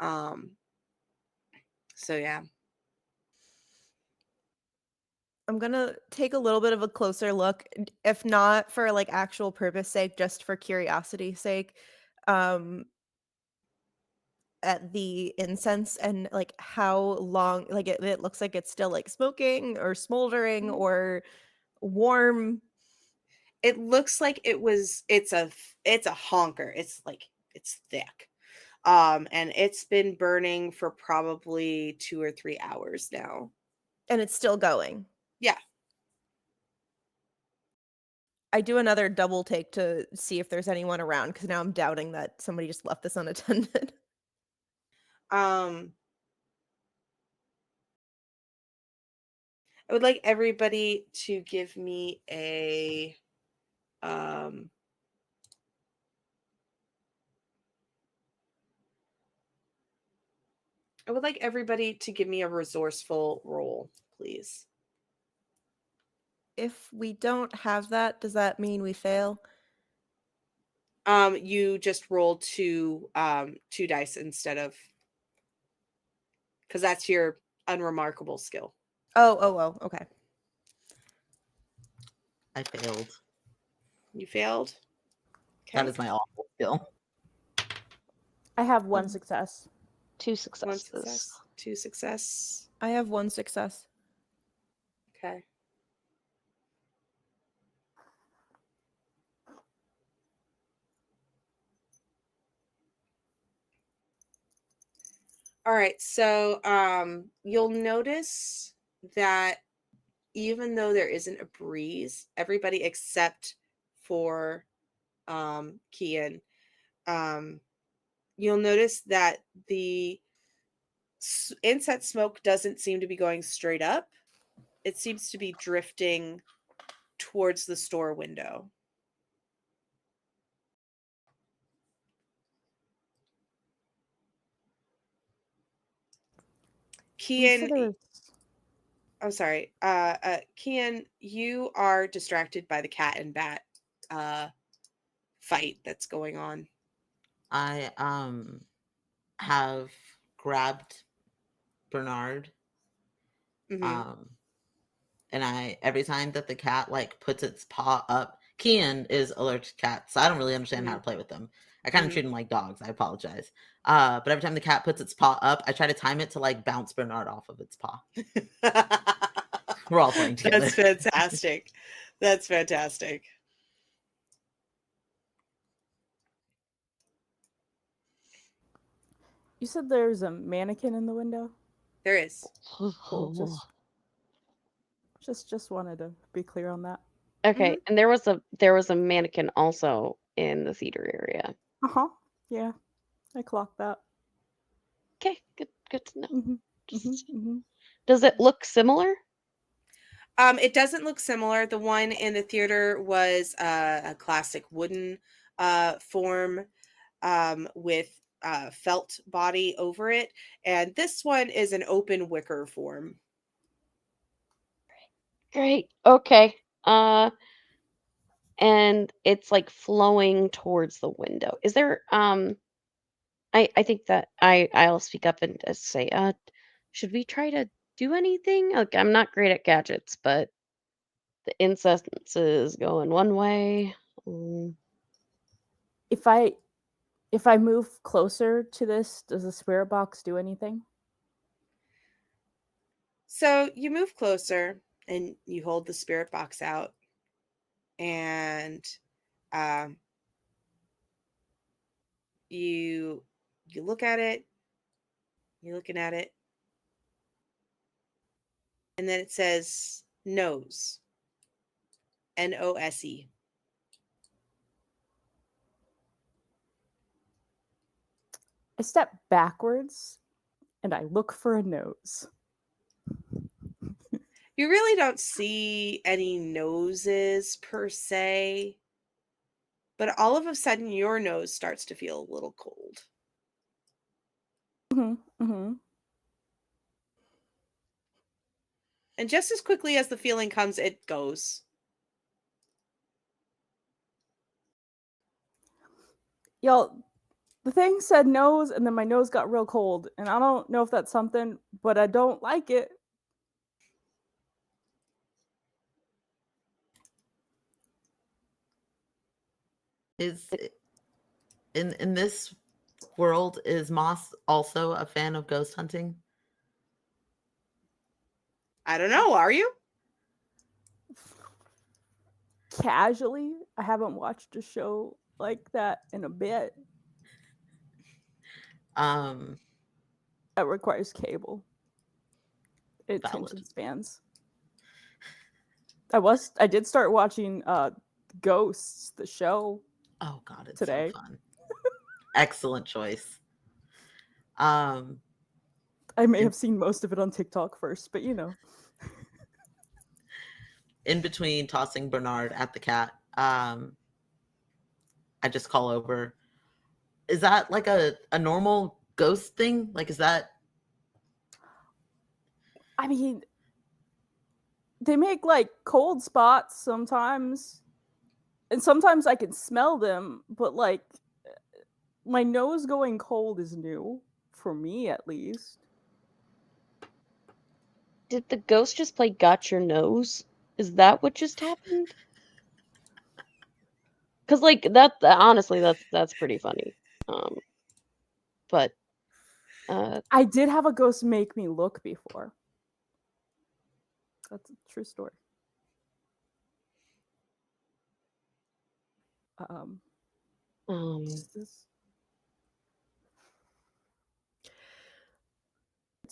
So yeah. I'm gonna take a little bit of a closer look, if not for like actual purpose sake, just for curiosity's sake, um, at the incense and like how long, like it looks like it's still like smoking or smoldering or warm. It looks like it's a honker. It's like it's thick. And it's been burning for probably 2 or 3 hours now. And it's still going. Yeah. I do another double take to see if there's anyone around because now I'm doubting that somebody just left this unattended. I would like everybody to give me a I would like everybody to give me a resourceful roll, please. If we don't have that, does that mean we fail? You just roll two dice instead of, because that's your unremarkable skill. Oh, okay. I failed. You failed. Okay. That is my awful skill. I have one success. 2 One successes. success, 2 success. I have 1 success. Okay. All right, so you'll notice that even though there isn't a breeze, everybody except for Kian, you'll notice that the incense smoke doesn't seem to be going straight up. It seems to be drifting towards the store window. Kian, I'm sorry. Kian, you are distracted by the cat and bat fight that's going on. I have grabbed Bernard. Mhm. And every time that the cat like puts its paw up, Kian is allergic to cats, so I don't really understand how to play with them. I kind of treat them like dogs. I apologize. But every time the cat puts its paw up, I try to time it to like bounce Bernard off of its paw. We're all playing together. That's fantastic. That's fantastic. You said there's a mannequin in the window? There is. Cool. Just wanted to be clear on that. Okay, and there was a mannequin also in the theater area. Uh-huh. Yeah. I clocked that. Okay, good to know. Mm-hmm. Does it look similar? It doesn't look similar. The one in the theater was a classic wooden form with felt body over it, and this one is an open wicker form. Great. Okay. And it's like flowing towards the window. Is there I think that I'll speak up and say, should we try to do anything? Like, I'm not great at gadgets, but the incense is going one way. If I move closer to this, does the spirit box do anything? So you move closer and you hold the spirit box out, and you look at it. You're looking at it, and then it says nose. NOSE. I step backwards and I look for a nose. You really don't see any noses per se, but all of a sudden your nose starts to feel a little cold. Mm-hmm. And just as quickly as the feeling comes, it goes. Y'all, the thing said nose, and then my nose got real cold, and I don't know if that's something, but I don't like it. Is in this world, is Moss also a fan of ghost hunting? I don't know. Are you? Casually, I haven't watched a show like that in a bit. Um, That requires cable. Attention valid. spans. I did start watching Ghosts, the show. Oh God, it's today. so fun. Excellent choice. I may have seen most of it on TikTok first, but you know. In between tossing Bernard at the cat, I just call over. Is that like a normal ghost thing? Like, is that? I mean, they make like cold spots sometimes, and sometimes I can smell them, but like my nose going cold is new for me, at least. Did the ghost just play Got Your Nose? Is that what just happened? Because like that, honestly, that's pretty funny. But I did have a ghost make me look before. That's a true story. What's this?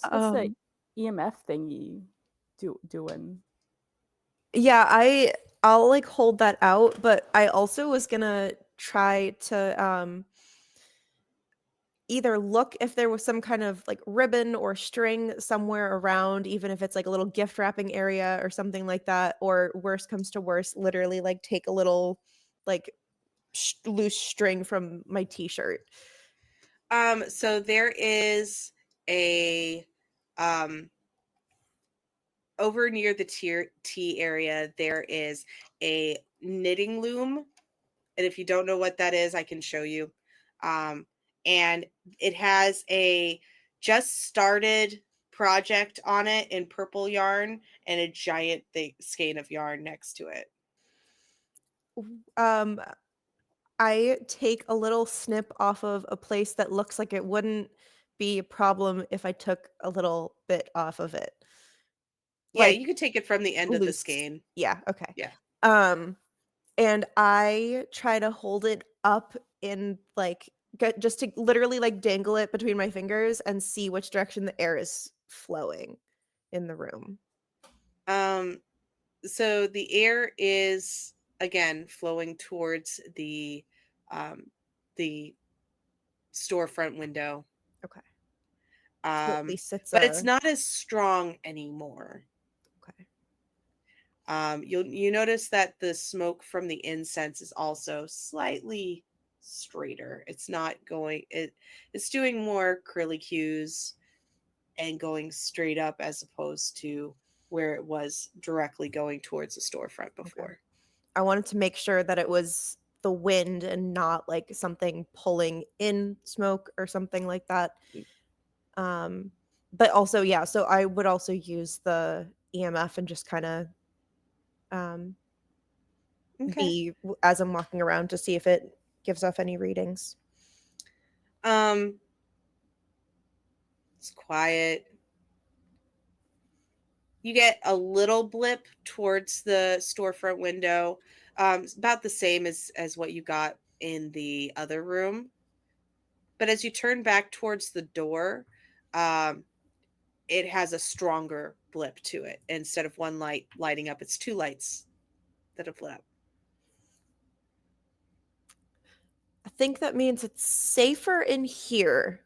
What's that EMF thingy doing? Yeah, I'll like hold that out, but I also was gonna try to either look if there was some kind of like ribbon or string somewhere around, even if it's like a little gift wrapping area or something like that, or worst comes to worst, literally like take a little like loose string from my t-shirt. So there is a over near the T area, there is a knitting loom. And if you don't know what that is, I can show you. And it has a just started project on it in purple yarn and a giant skein of yarn next to it. I take a little snip off of a place that looks like it wouldn't be a problem if I took a little bit off of it. Yeah, Like you could take it from the end of the loose. skein. Yeah, okay. Yeah. And I try to hold it up in like just to literally like dangle it between my fingers and see which direction the air is flowing in the room. So the air is again flowing towards the storefront window. Okay. So at But least it's it's not as strong anymore. okay. You notice that the smoke from the incense is also slightly straighter. It's not going it's doing more curlicues and going straight up as opposed to where it was directly going towards the storefront before. Okay. I wanted to make sure that it was the wind and not like something pulling in smoke or something like that. But also, yeah, so I would also use the EMF and just kind of Okay. as I'm walking around to see if it gives off any readings. It's quiet. You get a little blip towards the storefront window. It's about the same as what you got in the other room. But as you turn back towards the door, it has a stronger blip to it. Instead of one light lighting up, it's two lights that have lit up. I think that means it's safer in here,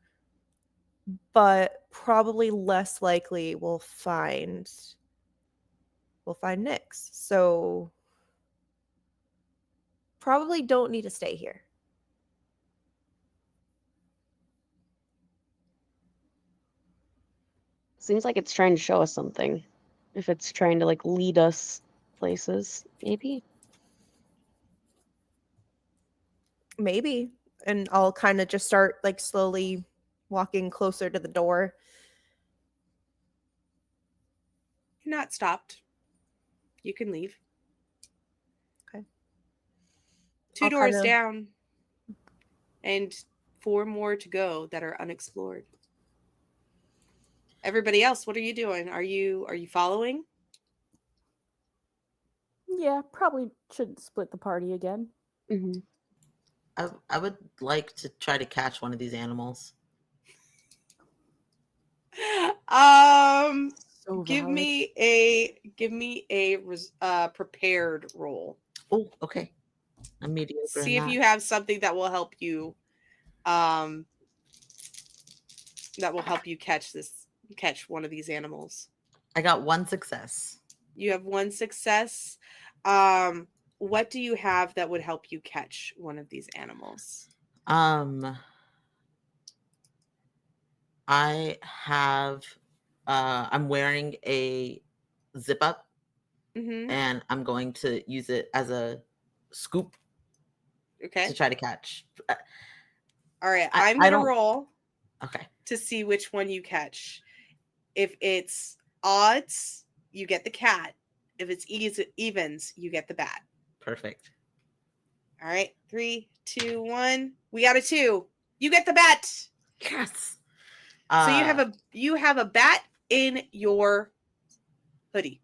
but probably less likely we'll find Nyx. So probably don't need to stay here. Seems like it's trying to show us something. If it's trying to like lead us places, maybe. Maybe. And I'll kind of just start like slowly walking closer to the door. You're not stopped. You can leave. Okay. Two I'll doors kinda- down and 4 more to go that are unexplored. Everybody else, what are you doing? Are you following? Yeah, probably should split the party again. Mm-hmm. I would like to try to catch one of these animals. So Give valid. me a prepared roll. Oh, okay. I'm mediocre See in if that. you have something that will help you catch one of these animals. I got 1 success. You have 1 success. What do you have that would help you catch one of these animals? I have I'm wearing a zip up and I'm going to use it as a scoop to try to catch. All right, I I'm going to don't- roll Okay. to see which one you catch. If it's odds, you get the cat. If it's evens, you get the bat. Perfect. All right, 3, 2, 1. We got a 2. You get the bat. Yes. So you have a bat in your hoodie.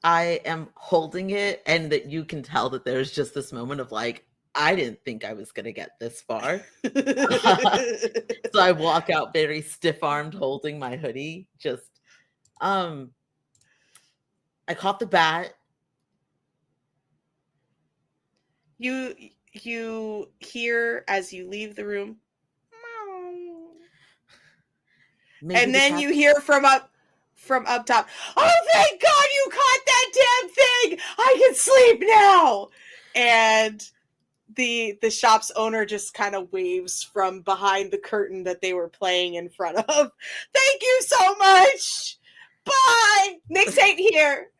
I am holding it, and that you can tell that there's just this moment of like, I didn't think I was going to get this far. So I walk out very stiff-armed holding my hoodie. Just, I caught the bat. You hear as you leave the room. Maybe And the then cat- you hear from up top, "Oh, thank God you caught that damn thing! I can sleep now!" And the shop's owner just kind of waves from behind the curtain that they were playing in front of. "Thank you so much! Bye! Nyx ain't here!"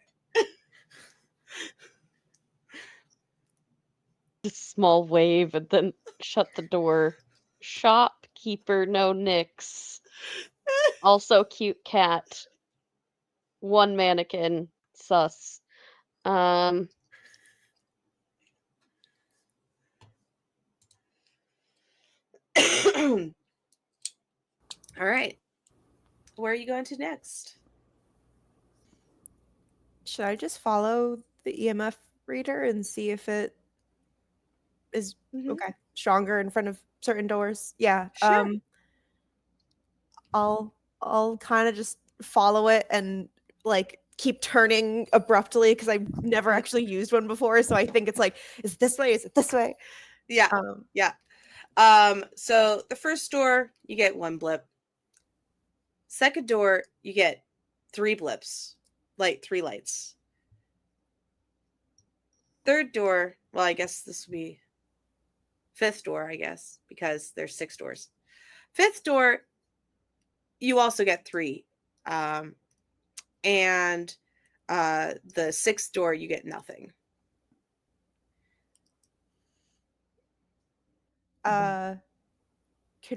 Just small wave and then shut the door. Shopkeeper, no Nyx. Also cute cat. One mannequin. Sus. Um, All right. Where are you going to next? Should I just follow the EMF reader and see if it is Mhm. stronger in front of certain doors? Yeah. Sure. I'll kind of just follow it and like keep turning abruptly because I've never actually used one before. So I think it's like, is it this way? Is it this way? Yeah. Um, Yeah. So the first door, you get 1 blip. Second door, you get 3 blips. Like 3 lights. Third door, well, I guess this would be fifth door, I guess, because there's 6 doors. Fifth door, you also get 3. And the 6th door, you get nothing. Can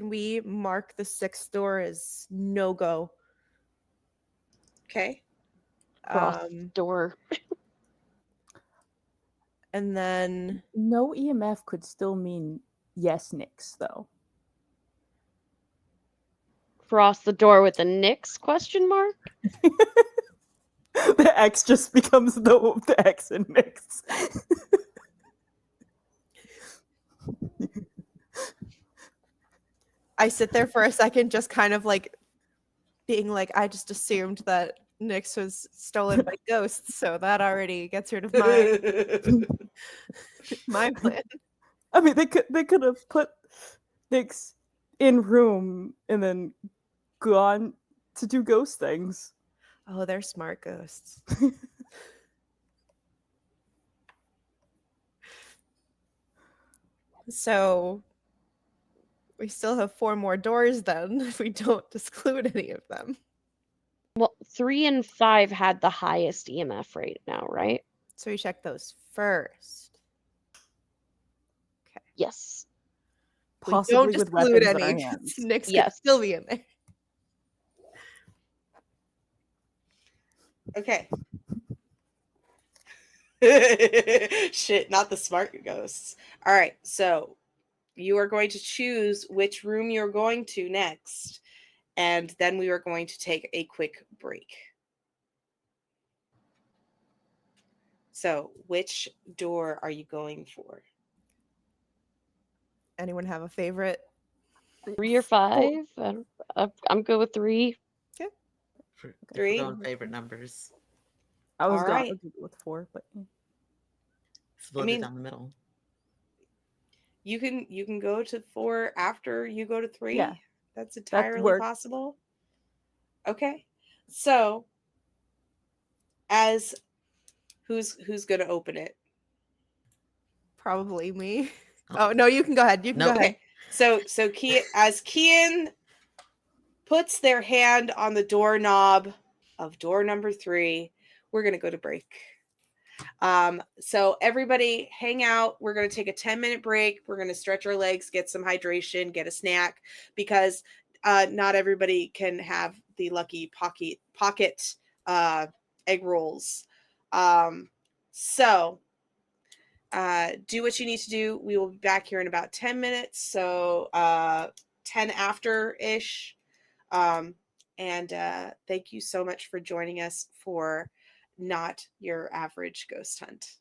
we mark the 6th door as no go? Okay. cross door. And then No EMF could still mean yes, Nix, though. Cross the door with a Nix question mark? The X just becomes the X in Nix. I sit there for a second, just kind of like being like, I just assumed that Nyx was stolen by ghosts, so that already gets rid of my plan. I mean, they could have put Nix in room and then gone to do ghost things. Oh, they're smart ghosts. So we still have 4 more doors then if we don't exclude any of them. Well, 3 and 5 had the highest EMF rate now, right? So we check those first. Okay. Yes. Possibly we don't with exclude weapons in our any. hands. Nyx could Yes. still be in there. Okay. Shit, not the smart ghosts. All right, so you are going to choose which room you're going to next, and then we are going to take a quick break. So, which door are you going for? Anyone have a favorite? 3 or 5? I'm good with 3. For 3? going favorite numbers. I was All going right. with 4, but Split mean- it down the middle. You can go to 4 after you go to 3. Yeah. That's entirely works. possible. Okay. So, as who's going to open it? Probably me. Oh. Oh no, you can go ahead. You can Nope. go ahead. Okay. So as Kian puts their hand on the doorknob of door number 3, we're going to go to break. So everybody hang out. We're going to take a 10-minute break. We're going to stretch our legs, get some hydration, get a snack, because not everybody can have the lucky pocket egg rolls. So do what you need to do. We will be back here in about 10 minutes. So 10 after-ish. And thank you so much for joining us for Not Your Average Ghost Hunt.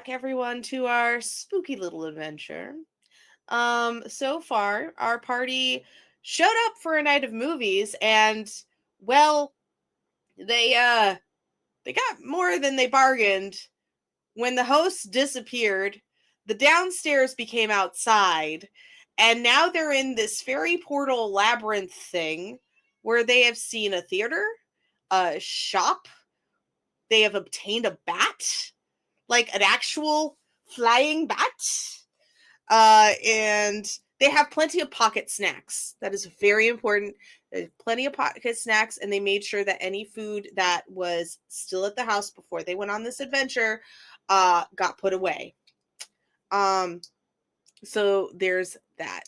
back, everyone, to our spooky little adventure. So far, our party showed up for a night of movies, and well, they got more than they bargained. When the host disappeared, the downstairs became outside, and now they're in this fairy portal labyrinth thing where they have seen a theater, a shop, they have obtained a bat, like an actual flying bat, and they have plenty of pocket snacks. That is very important. There's plenty of pocket snacks, and they made sure that any food that was still at the house before they went on this adventure got put away. So there's that.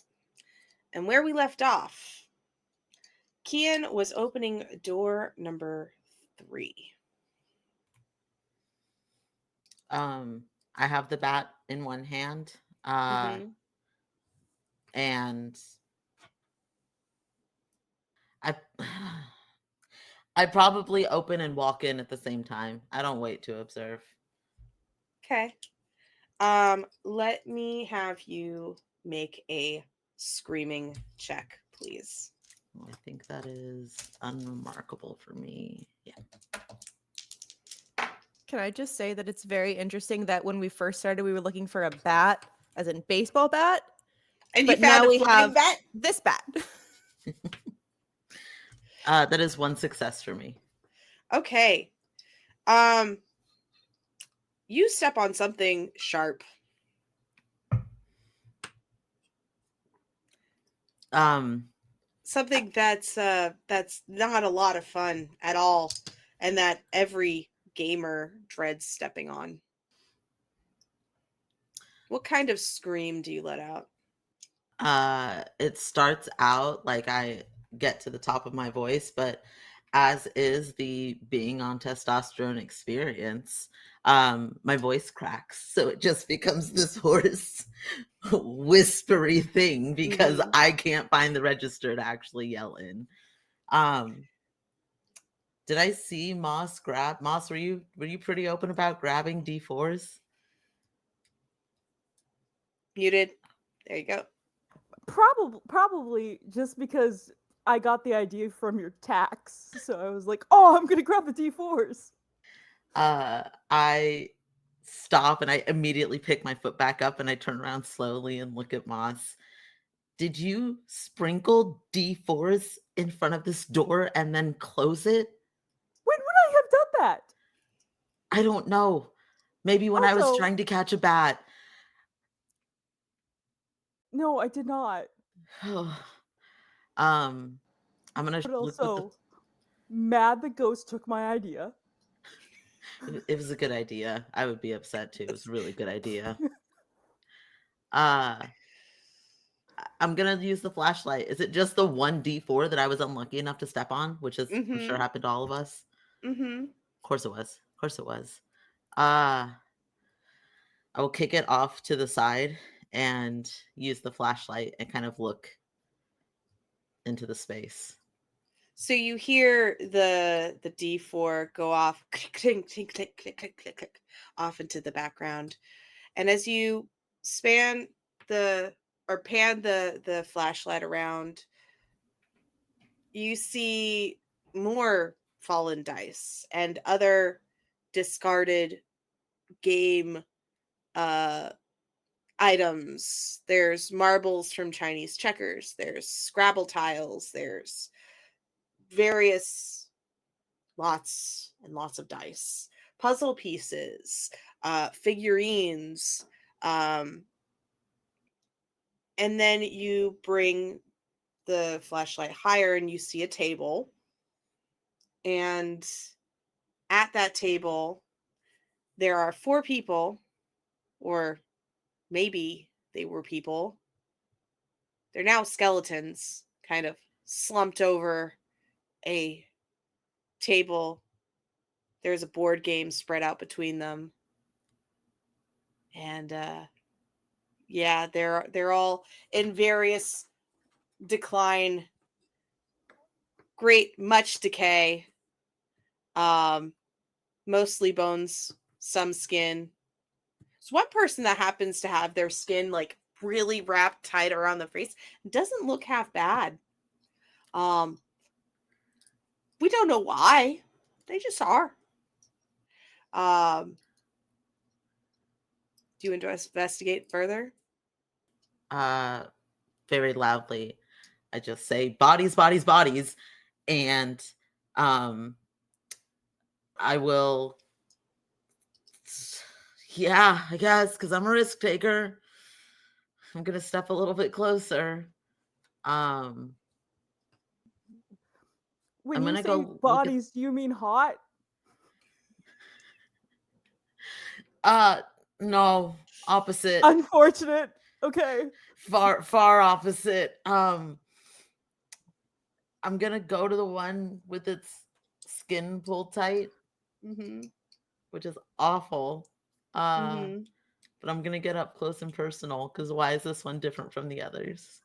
And where we left off, Kian was opening door number 3. I have the bat in one hand, and I probably open and walk in at the same time. I don't wait to observe. Okay. Let me have you make a screaming check, please. Well, I think that is unremarkable for me. Yeah. Can I just say that it's very interesting that when we first started, we were looking for a bat, as in baseball bat, And but you found now a we flying have bat? this bat. That is one success for me. Okay. You step on something sharp. Something that's not a lot of fun at all, and that every gamer dreads stepping on. What kind of scream do you let out? It starts out like I get to the top of my voice, but as is the being on testosterone experience, my voice cracks. So it just becomes this hoarse, whispery thing because I can't find the register to actually yell in. Did I see Moss grab? Moss, were you pretty open about grabbing D4s? Muted. There you go. Probably just because I got the idea from your tax, so I was like, "Oh, I'm gonna grab the D4s." I stop and I immediately pick my foot back up and I turn around slowly and look at Moss. Did you sprinkle D4s in front of this door and then close it? When would I have done that? I don't know. Maybe when I was Also- trying to catch a bat. No, I did not. I'm gonna But look with the. also, mad the ghost took my idea. It was a good idea. I would be upset too. It was a really good idea. I'm gonna use the flashlight. Is it just the one D4 that I was unlucky enough to step on, which is I'm sure happened to all of us? Of course it was. Of course it was. I will kick it off to the side and use the flashlight and kind of look into the space. So you hear the D4 go off, click, click, click, click, click, click, click, click, off into the background, and as you pan the flashlight around, you see more fallen dice and other discarded game items. There's marbles from Chinese checkers, there's Scrabble tiles, there's various lots and lots of dice, puzzle pieces, figurines, and then you bring the flashlight higher and you see a table, and at that table there are 4 people, or maybe they were people. They're now skeletons, kind of slumped over a table. There's a board game spread out between them. And yeah, they're all in various decline, much decay. Mostly bones, some skin. There's one person that happens to have their skin like really wrapped tight around the face. It doesn't look half bad. We don't know why. They just are. Do you want to investigate further? Very loudly, I just say bodies, bodies, bodies, and I will. Yeah, I guess because I'm a risk taker. I'm gonna step a little bit closer. When I'm you gonna say go look at- bodies, do you mean hot? No, opposite. Unfortunate. Okay. Far opposite. I'm gonna go to the one with its skin pulled tight, which is awful. But I'm gonna get up close and personal because why is this one different from the others?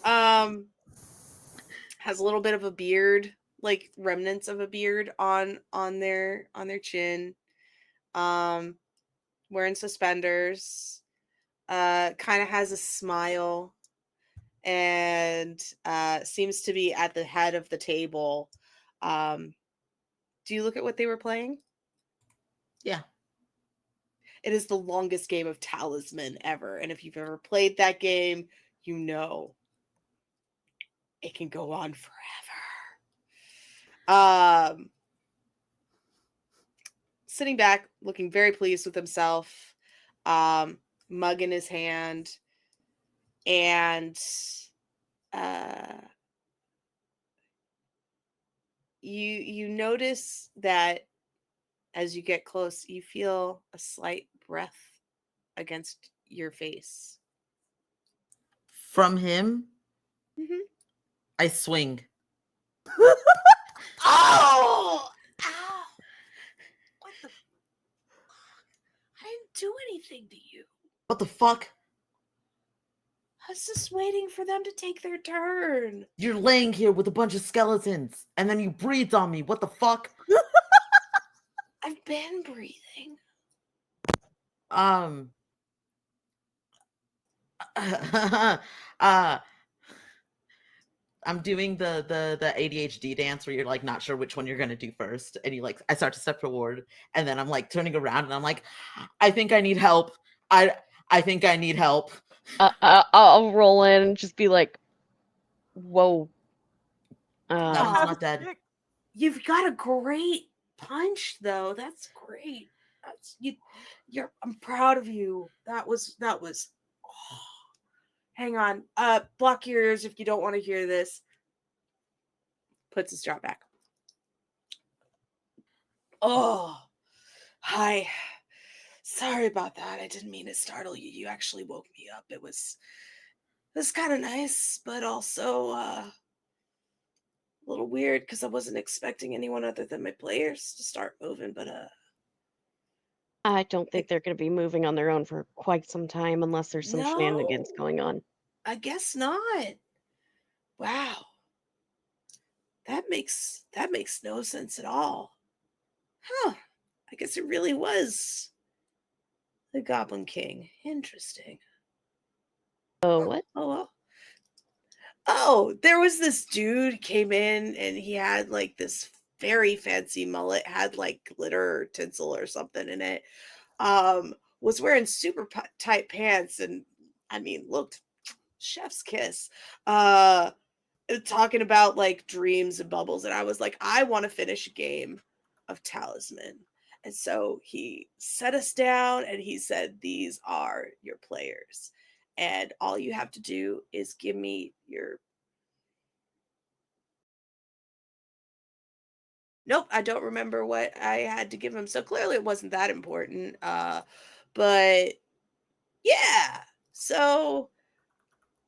Has a little bit of a beard, like remnants of a beard on their chin. Wearing suspenders. Kind of has a smile, and seems to be at the head of the table. Do you look at what they were playing? Yeah. It is the longest game of Talisman ever, and if you've ever played that game, you know it can go on forever. Sitting back, looking very pleased with himself, mug in his hand, and you notice that as you get close, you feel a slight breath against your face. From him, Mm-hmm. I swing. Oh! Ow! What the fuck? I didn't do anything to you. What the fuck? I was just waiting for them to take their turn. You're laying here with a bunch of skeletons, and then you breathed on me. What the fuck? I've been breathing. I'm doing the ADHD dance where you're like not sure which one you're gonna do first, and I start to step forward, and then I'm like turning around, and I'm like, I think I need help. I think I need help. I'll roll in and just be like, "Whoa." That one's not dead. You've got a great punch, though. That's great. That's you're. I'm proud of you. That was. Oh. Hang on. Block your ears if you don't want to hear this. Puts his jaw back. Oh, hi. Sorry about that. I didn't mean to startle you. You actually woke me up. It was kind of nice, but also a little weird because I wasn't expecting anyone other than my players to start moving. But I don't think they're going to be moving on their own for quite some time unless there's some shenanigans going on. I guess not. Wow. That makes no sense at all. Huh. I guess it really was the Goblin King. Interesting. Oh, what? Oh, well. Oh, there was this dude came in and he had like this very fancy mullet, had like glitter or tinsel or something in it. Was wearing super tight pants and I mean looked chef's kiss. Talking about like dreams and bubbles, and I was like, I want to finish a game of Talisman. And so he set us down and he said, these are your players. And all you have to do is give me your. Nope, I don't remember what I had to give him. So clearly it wasn't that important. But yeah. So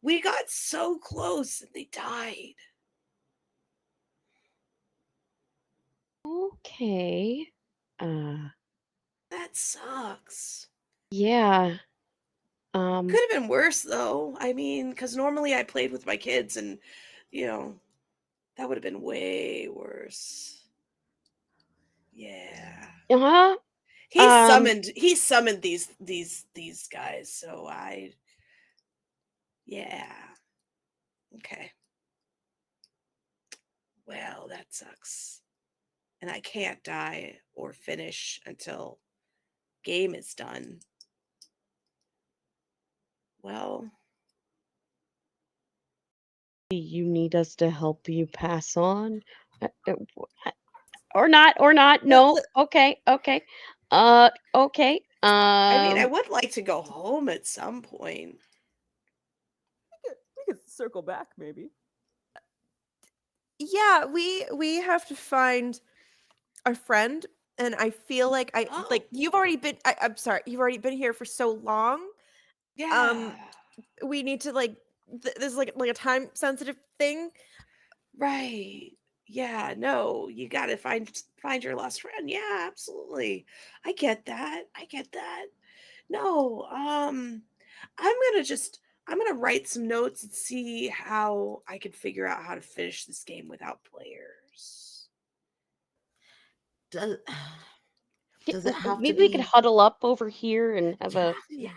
we got so close and they died. Okay. That sucks. Yeah. Could have been worse though. I mean, because normally I played with my kids and, you know, that would have been way worse. Yeah. He summoned these guys, so yeah. Okay. Well, that sucks. And I can't die or finish until game is done. Well, You need us to help you pass on? Or not? No. Okay. Okay. Okay. I mean, I would like to go home at some point. We could circle back, maybe. Yeah, we have to find a friend, and I feel like Oh. you've already been. I'm sorry, you've already been here for so long. Yeah. We need to this is like a time sensitive thing. Right. Yeah, no, you got to find your lost friend. Yeah, absolutely. I get that. No, I'm going to write some notes and see how I can figure out how to finish this game without players. Does it have to maybe we could be? huddle up over here and have a Yeah.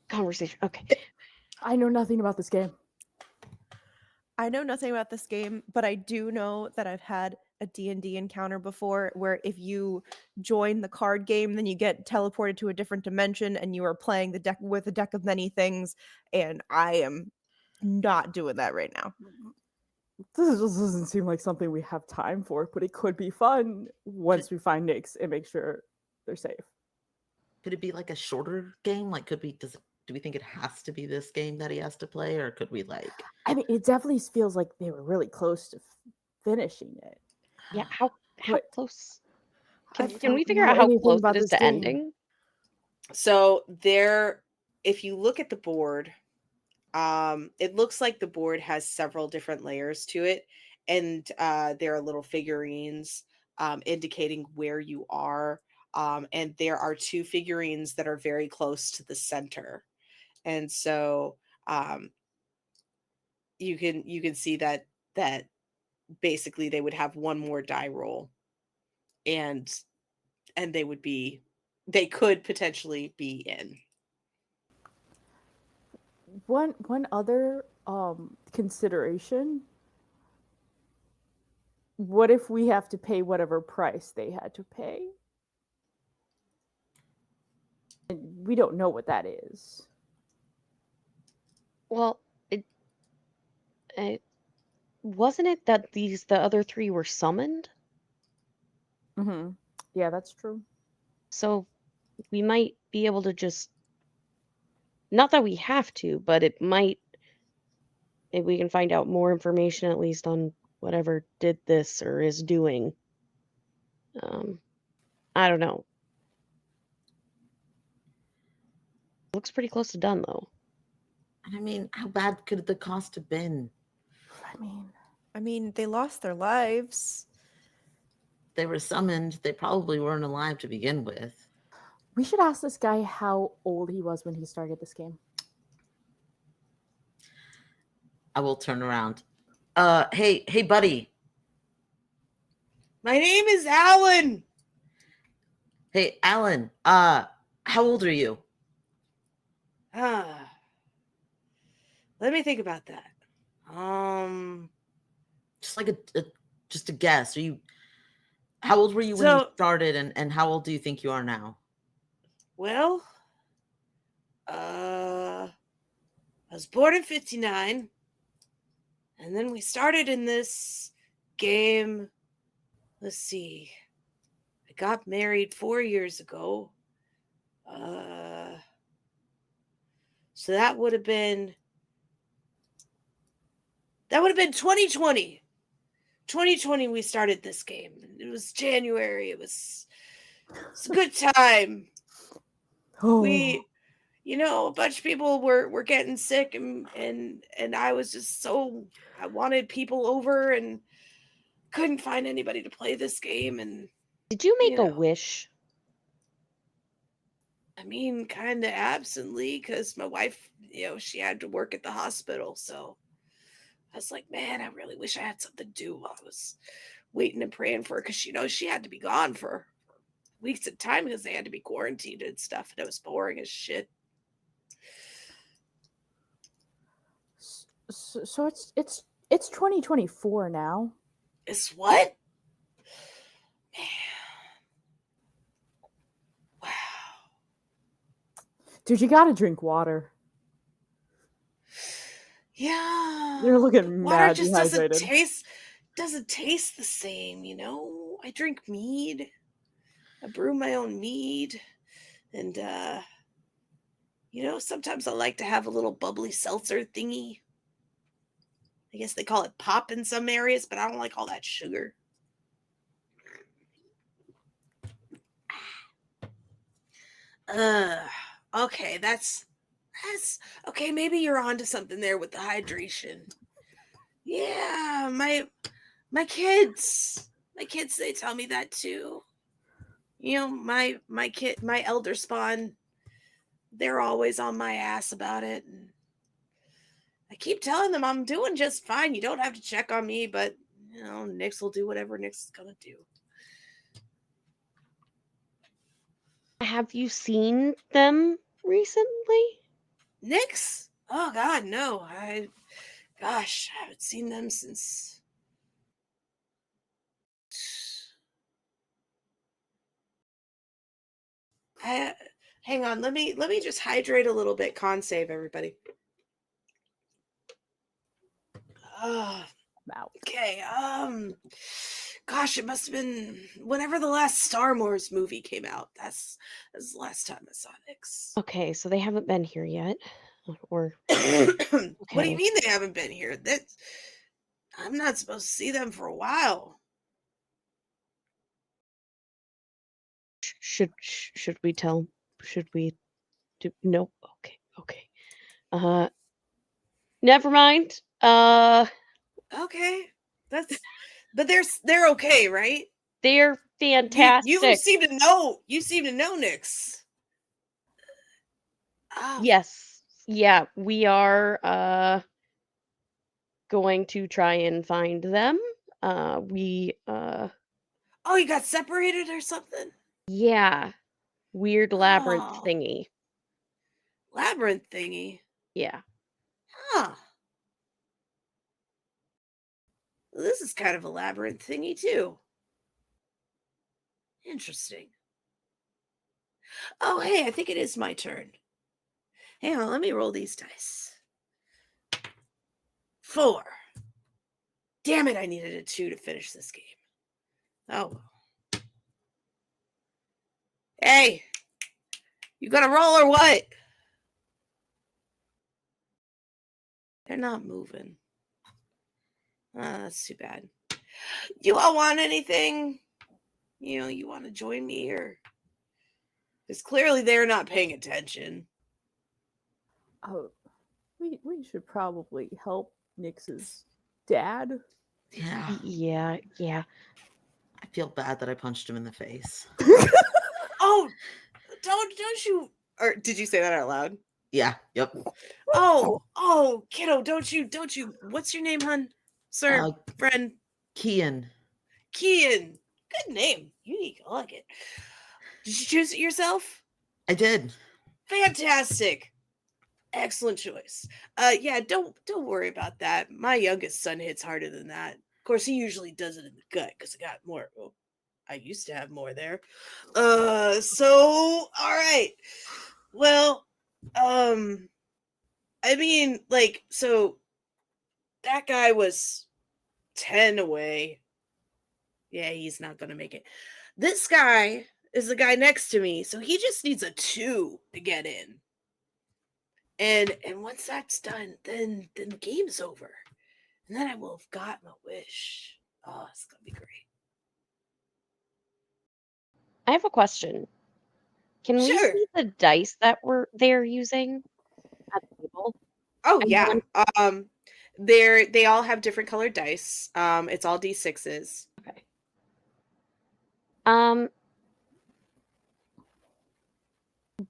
conversation. Okay. I know nothing about this game. I know nothing about this game, but I do know that I've had a D&D encounter before where if you join the card game, then you get teleported to a different dimension and you are playing the deck with a deck of many things, and I am not doing that right now. This just doesn't seem like something we have time for, but it could be fun once we find Nyx and make sure they're safe. Could it be like a shorter game? Like, do we think it has to be this game that he has to play, or could we like? I mean, it definitely feels like they were really close to finishing it. Yeah. How But close? I Can we don't figure know out how anything close about it is this to game. ending? So if you look at the board, it looks like the board has several different layers to it, and there are little figurines indicating where you are. And there are two figurines that are very close to the center, and so you can see that basically they would have one more die roll, and they could potentially be in. One other consideration. What if we have to pay whatever price they had to pay? And we don't know what that is. Well, it wasn't it that the other three were summoned? Mm-hmm. Yeah, that's true. So we might be able to just, not that we have to, but it might, if we can find out more information at least on whatever did this or is doing. I don't know. Looks pretty close to done though. I mean, how bad could the cost have been? I mean, they lost their lives. They were summoned. They probably weren't alive to begin with. We should ask this guy how old he was when he started this game. I will turn around. Hey, buddy. My name is Alan. Hey, Alan. How old are you? Let me think about that. Just like just a guess. How old were you when you started, and how old do you think you are now? Well, I was born in 59, and then we started in this game. Let's see. I got married 4 years ago. So that would have been 2020. 2020 we started this game. It was January. It's a good time. We, a bunch of people were getting sick, and I was just I wanted people over and couldn't find anybody to play this game. And did you make a wish? I mean, kind of absently, because my wife, she had to work at the hospital. So I was like, man, I really wish I had something to do while I was waiting and praying for her, because, she had to be gone for weeks at a time because they had to be quarantined and stuff, and it was boring as shit. So it's 2024 now. It's what? Man. Wow. Dude, you gotta drink water. Yeah. You're looking Water mad just dehydrated. doesn't taste the same, you know? I drink mead. I brew my own mead. And you know, sometimes I like to have a little bubbly seltzer thingy. I guess they call it pop in some areas, but I don't like all that sugar. Okay, that's okay. Maybe you're onto something there with the hydration. Yeah, my kids, they tell me that too. You know, my elder spawn, they're always on my ass about it. And I keep telling them I'm doing just fine. You don't have to check on me, but you know, Nyx will do whatever Nyx is gonna do. Have you seen them recently? Nyx? Oh God, no. I haven't seen them since. Hang on. Let me just hydrate a little bit. Con save, everybody. Okay. Gosh, it must have been whenever the last Star Wars movie came out. That's the last time I saw Nyx. Okay, so they haven't been here yet. Or What do you okay. mean they haven't been here? I'm not supposed to see them for a while. Should we tell? Should we do? No. Okay. Never mind. Okay. But they're okay, right? They're fantastic. You seem to know. You seem to know Nyx. Oh. Yes. Yeah, we are going to try and find them. Oh, you got separated or something? Yeah. Weird labyrinth Oh. thingy. Labyrinth thingy? Yeah. Huh. Well, this is kind of a labyrinth thingy too. Interesting. Oh, hey, I think it is my turn. Hang on, let me roll these dice. 4. Damn it, I needed a 2 to finish this game. Oh. Hey, you gonna roll or what? They're not moving. That's too bad. You all want anything? You know, you want to join me or? Because clearly they're not paying attention. Oh, we should probably help Nyx's dad. Yeah. Yeah. I feel bad that I punched him in the face. Oh, don't you? Or did you say that out loud? Yeah. Yep. Oh, kiddo, don't you? What's your name, hun? Sir, friend. Kian. Good name. Unique. I like it. Did you choose it yourself? I did. Fantastic. Excellent choice. Yeah, don't worry about that. My youngest son hits harder than that. Of course, he usually does it in the gut because I got more. Well, I used to have more there. So all right. Well, I mean, like, so that guy was 10 away. Yeah, he's not gonna make it. This guy is the guy next to me, so he just needs a 2 to get in. And once that's done, then the game's over. And then I will have got my wish. Oh, it's gonna be great. I have a question. Can we Sure. see the dice that they're using at the table? Oh yeah. They all have different colored dice. It's all D6s. Okay.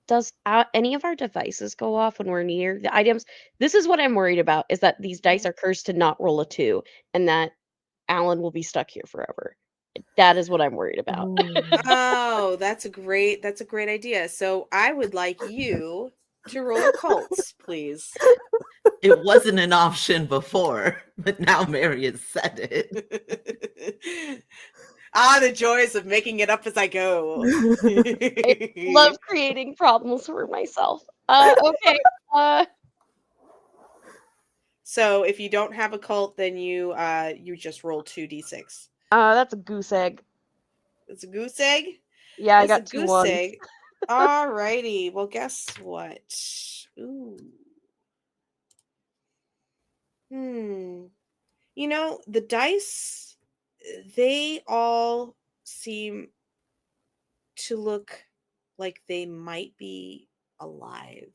Does any of our devices go off when we're near the items? This is what I'm worried about, is that these dice are cursed to not roll a 2 and that Alan will be stuck here forever. That is what I'm worried about. Oh, that's a great idea. So I would like you to roll occults, please. It wasn't an option before, but now Mary has said it. The joys of making it up as I go. I love creating problems for myself. Okay. So if you don't have occult, then you just roll 2d6. That's a goose egg. It's a goose egg? Yeah, I It's a got 2 goose ones. egg. Alrighty. Well, guess what? Ooh. You know, the dice, they all seem to look like they might be alive.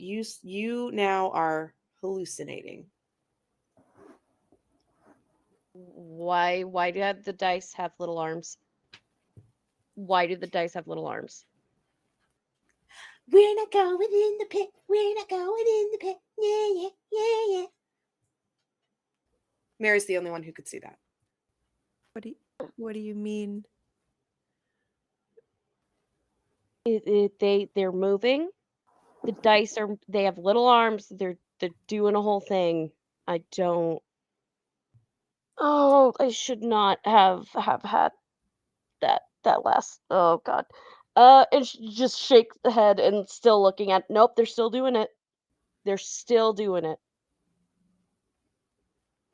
You now are hallucinating. Why do the dice have little arms? Why do the dice have little arms? We're not going in the pit. We're not going in the pit. Yeah. Mary's the only one who could see that. What do you mean? They're moving. The dice they have little arms. They're doing a whole thing. I don't. Oh, I should not have had that last. Oh God. And just shake the head and still looking at. Nope, they're still doing it. They're still doing it.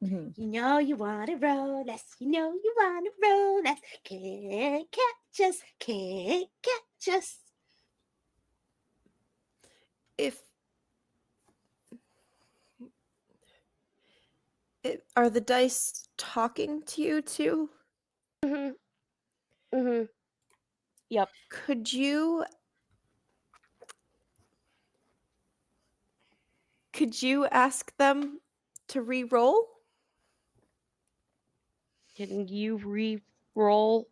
Mhm. You know you want to roll us. You know you want to roll us. Can't catch us. Can't catch us. Are the dice talking to you too? Yep. Could you ask them to re-roll? Can you re-roll,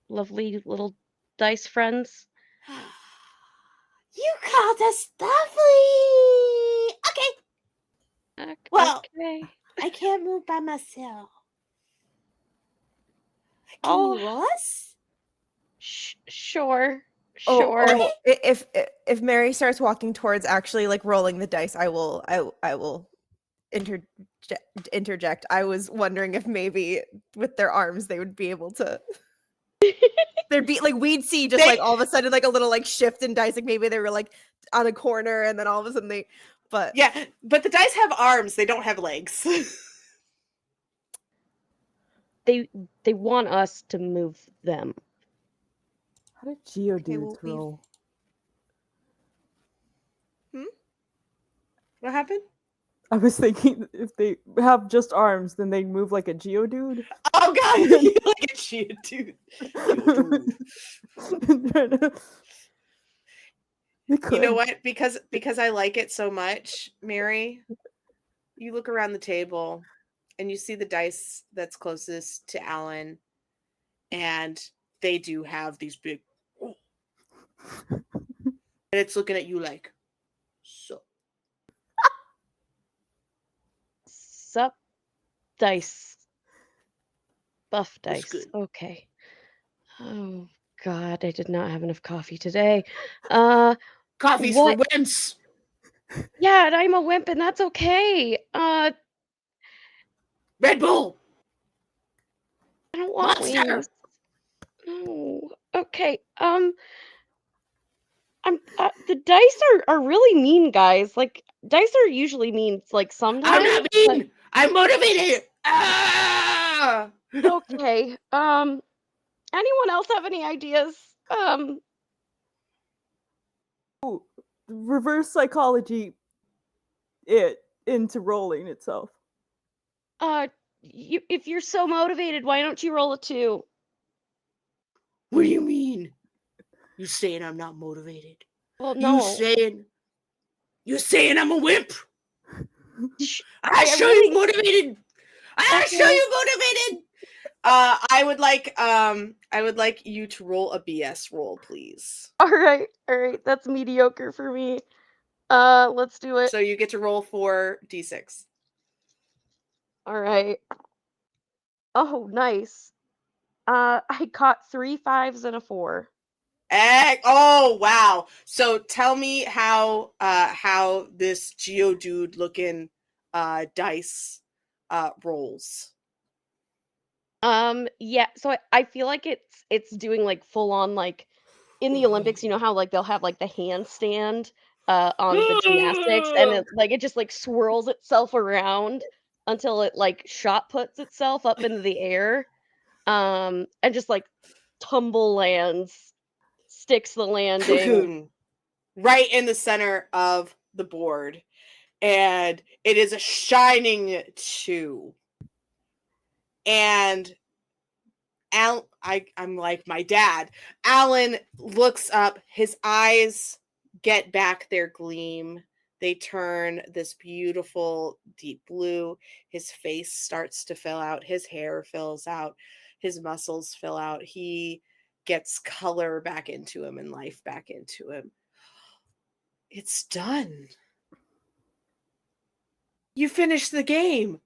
lovely little dice friends? You called us lovely. Okay. Well, Okay. I can't move by myself. Can Oh, you roll us? sure. Oh, Sure. if Mary starts walking towards actually like rolling the dice, I will interject. I was wondering if maybe with their arms they would be able to. There'd be like we'd see just like all of a sudden like a little like shift in dice. Like maybe they were like on a corner and then all of a sudden they. But yeah, but the dice have arms. They don't have legs. They want us to move them. How did Geodudes well, roll? What happened? I was thinking if they have just arms, then they move like a Geodude. Oh God, you like a Geodude. You know what? Because I like it so much, Mary, you look around the table and you see the dice that's closest to Alan, and they do have these big and it's looking at you like so. Sup dice. Buff It's dice. good. Okay. Oh God, I did not have enough coffee today. Coffee's what? for wimps. Yeah, and I'm a wimp, and that's okay. Red Bull. I don't want Monster. wings. No. Okay. The dice are really mean, guys. Like dice are usually mean, like sometimes. I'm not mean. I'm motivated. Ah! Okay. Anyone else have any ideas? Reverse psychology it into rolling itself. If you're so motivated, why don't you roll a 2? What do you mean? You saying I'm not motivated? Well, no. You saying I'm a wimp? I show really- you motivated. I'll show you motivated. I would like you to roll a BS roll, please. All right. That's mediocre for me. Let's do it. So you get to roll 4d6. All right. Oh, nice. I caught 3 5s and a 4. Oh wow! So tell me how this Geodude looking dice rolls. Yeah, so I feel like it's doing like full on like in the Olympics, you know how like they'll have like the handstand on the gymnastics and it just like swirls itself around until it like shot puts itself up into the air. And just like tumble lands, sticks the landing. Cocoon right in the center of the board, and it is a shining 2. And I'm like my dad. Alan looks up, his eyes get back their gleam. They turn this beautiful deep blue. His face starts to fill out, his hair fills out, his muscles fill out. He gets color back into him and life back into him. It's done. You finished the game.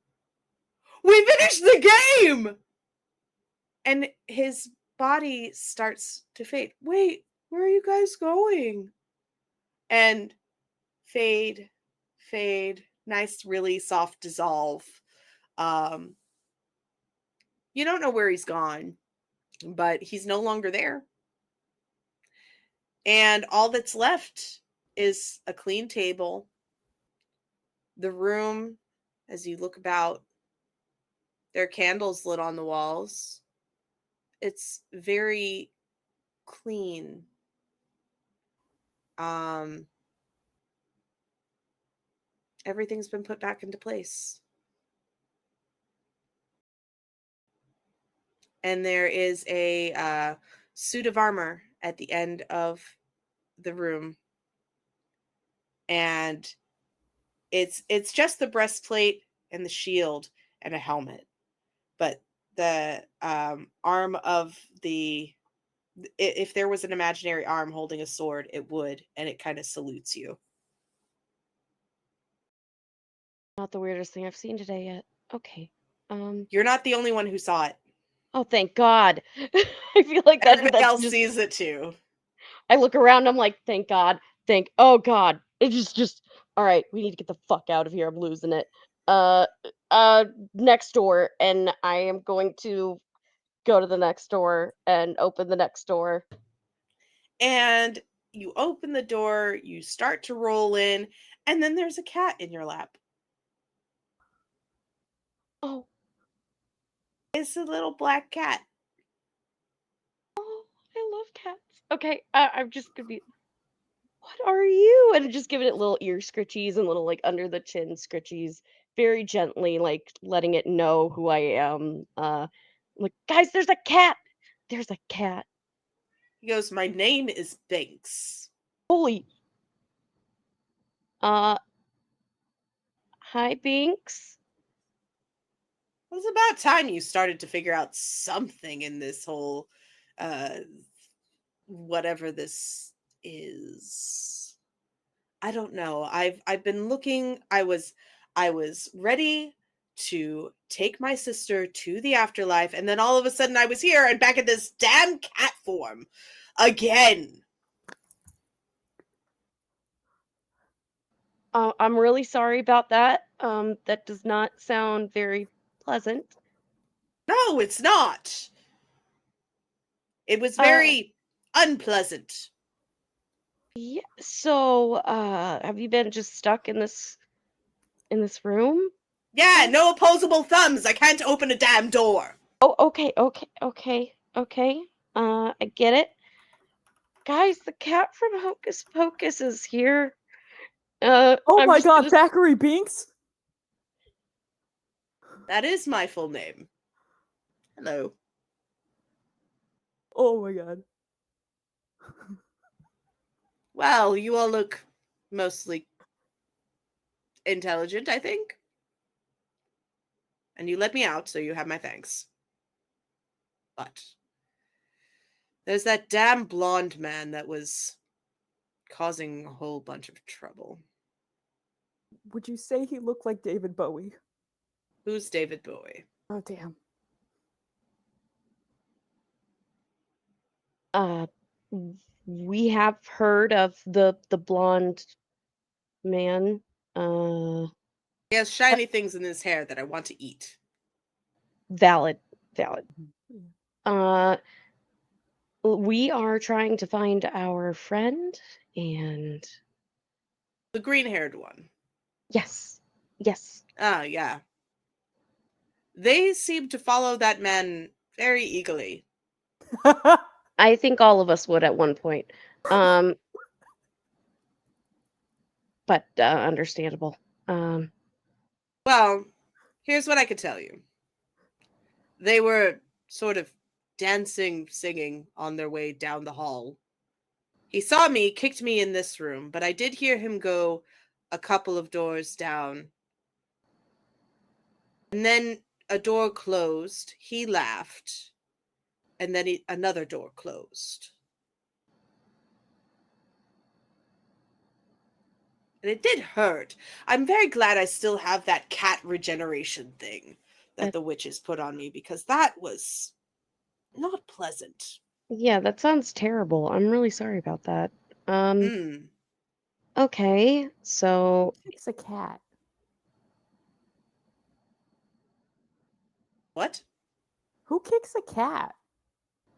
We finished the game! And his body starts to fade. Wait, where are you guys going? And fade, nice, really soft dissolve. You don't know where he's gone, but he's no longer there. And all that's left is a clean table. The room, as you look about, there are candles lit on the walls. It's very clean. Everything's been put back into place. And there is a suit of armor at the end of the room. And it's just the breastplate and the shield and a helmet. But the arm of if there was an imaginary arm holding a sword, it would, and it kind of salutes you. Not the weirdest thing I've seen today yet. Okay. You're not the only one who saw it. Oh, thank God. I feel like Everybody that's else just. sees it too. I look around. I'm like, thank God. Oh God. It's just. All right. We need to get the fuck out of here. I'm losing it. Next door, and I am going to go to the next door and open the next door. And you open the door. You start to roll in, and then there's a cat in your lap. Oh. It's a little black cat. Oh, I love cats. Okay, I'm just gonna be. What are you? And just giving it little ear scritchies and little like under the chin scritchies, very gently, like letting it know who I am. Like, guys, there's a cat. There's a cat. He goes, "My name is Binks." Holy. Hi, Binks. It was about time you started to figure out something in this whole whatever this is. I don't know. I've been looking. I was ready to take my sister to the afterlife, and then all of a sudden I was here and back in this damn cat form again. I'm really sorry about that. That does not sound very pleasant. No, it's not. It was very unpleasant. Yeah. So, have you been just stuck in this room? Yeah, no opposable thumbs. I can't open a damn door. Oh, okay. I get it. Guys, the cat from Hocus Pocus is here. Oh I'm my just God, gonna... Thackeray Binks? That is my full name. Hello. Oh my God. Well, you all look mostly intelligent, I think. And you let me out, so you have my thanks. But there's that damn blonde man that was causing a whole bunch of trouble. Would you say he looked like David Bowie? Who's David Bowie? Oh damn. We have heard of the blonde man. He has shiny things in his hair that I want to eat. Valid. Mhm. We are trying to find our friend, and The green-haired one. yes. Ah, yeah. They seem to follow that man very eagerly. I think all of us would at one point. But understandable. Well, here's what I could tell you. They were sort of dancing, singing on their way down the hall. He saw me, kicked me in this room, but I did hear him go a couple of doors down. And then a door closed. He laughed. And then another door closed. And it did hurt. I'm very glad I still have that cat regeneration thing that the witches put on me, because that was not pleasant. Yeah, that sounds terrible. I'm really sorry about that. Hmm. Okay, so It's a cat. What? Who kicks a cat?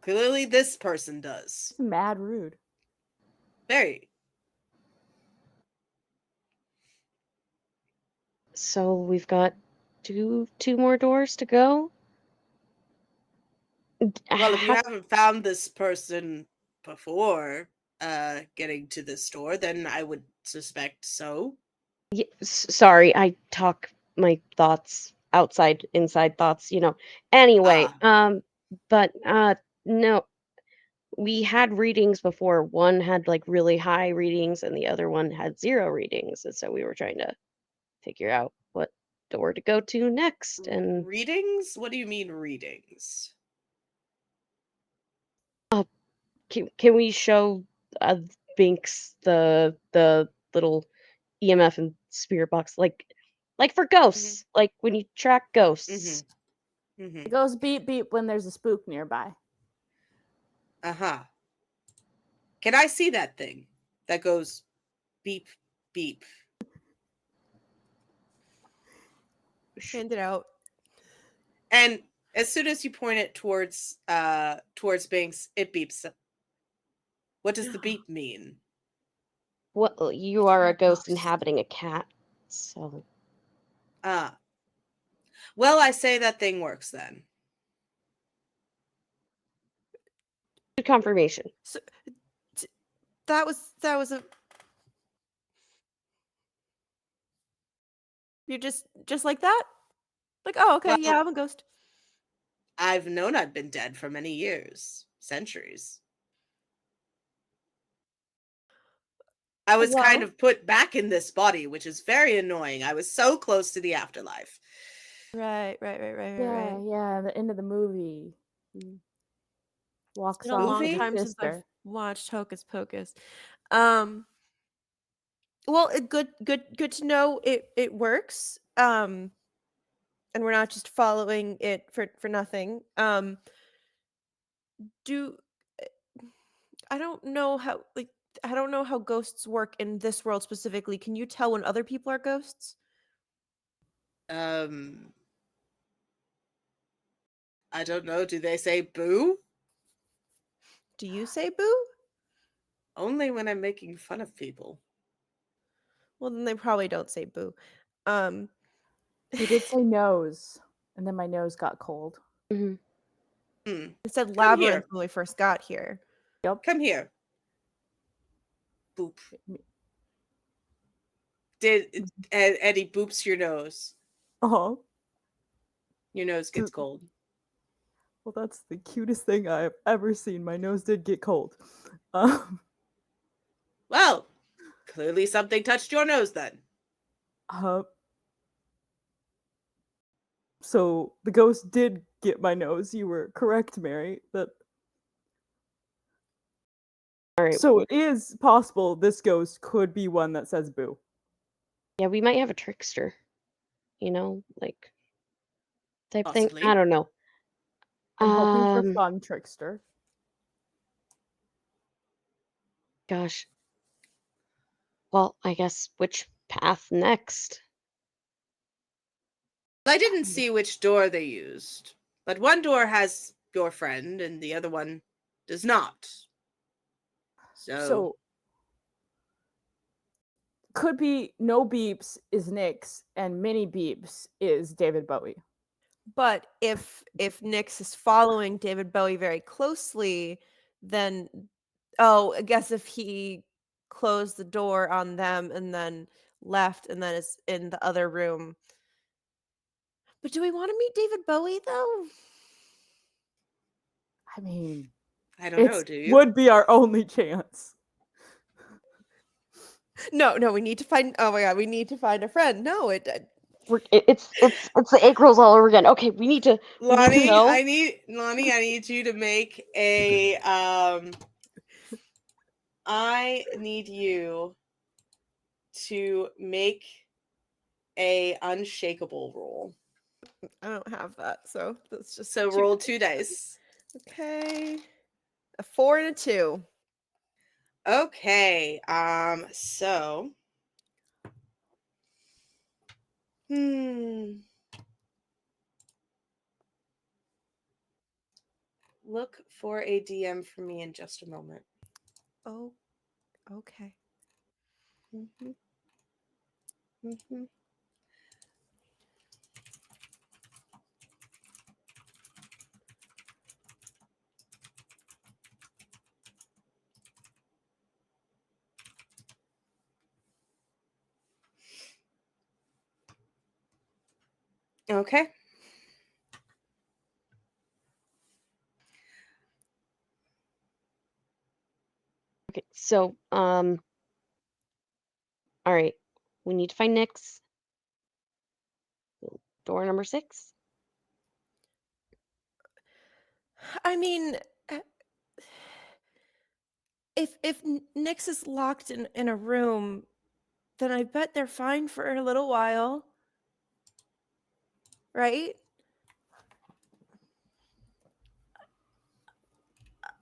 Clearly this person does. It's mad rude. Very. so we've got two more doors to go. Well, if you Ha- haven't found this person before getting to this door, then I would suspect so. Sorry, I talk my thoughts outside, inside thoughts, Anyway, but no, we had readings before. One had like really high readings and the other one had 0 readings. And so we were trying to figure out what door to go to next. And Readings? What do you mean readings? can we show Binks the little EMF and spirit box like for ghosts, like when you track ghosts? It goes beep beep when there's a spook nearby. Uh-huh. Can I see that thing that goes beep beep? Hand it out. And as soon as you point it towards Binks, it beeps. What does the beep mean? Well, you are a ghost inhabiting a cat, so Ah. Well, I say that thing works then. good confirmation. So that was a. You're just like that? Like, oh, okay, Well, yeah, I'm a ghost. I've known I've been dead for many years, centuries. I was kind Well, of put back in this body, which is very annoying. I was so close to the afterlife. right. Yeah, the end of the movie. He It's walks been a off long with his time since I've sister. watched Hocus Pocus. Well, good to know it works. And we're not just following it for nothing. Do I don't know how I don't know how ghosts work in this world specifically. Can you tell when other people are ghosts? I don't know. Do they say boo? Do you say boo? Only when I'm making fun of people. Well, then they probably don't say boo. Um, He did say nose, and then my nose got cold. Mhm. Hmm. it said Come labyrinth here. when we first got here. Yep. Come here. Boop. And he boops your nose. Uh-huh. Your nose gets cold. Well, that's the cutest thing I've ever seen. My nose did get cold. Um, Well, clearly something touched your nose then. uh, so the ghost did get my nose. You were correct, Mary. That All right. so it is possible this ghost could be one that says boo. Yeah, we might have a trickster. Like type Possibly. thing. I don't know. I'm hoping for fun, trickster. Gosh. Well, I guess which path next? I didn't see which door they used, but one door has your friend and the other one does not. So could be no beeps is Nyx and mini beeps is David Bowie. But if Nyx is following David Bowie very closely, then I guess if he closed the door on them and then left and then is in the other room. But do we want to meet David Bowie though? I mean, I don't know, it do you? would be our only chance. No, we need to find. Oh my god, we need to find a friend. No, It's the egg rolls all over again. Okay, we need to Lonnie, know. I need you to make a I need you to make a unshakable roll. I don't have that, so let's just. So roll 2 dice. Okay, a 4 and a 2. Okay. So look for a DM for me in just a moment. Oh, okay. Okay. Okay, so all right, we need to find Nyx. Door number 6. I mean, if Nyx is locked in a room, then I bet they're fine for a little while, right?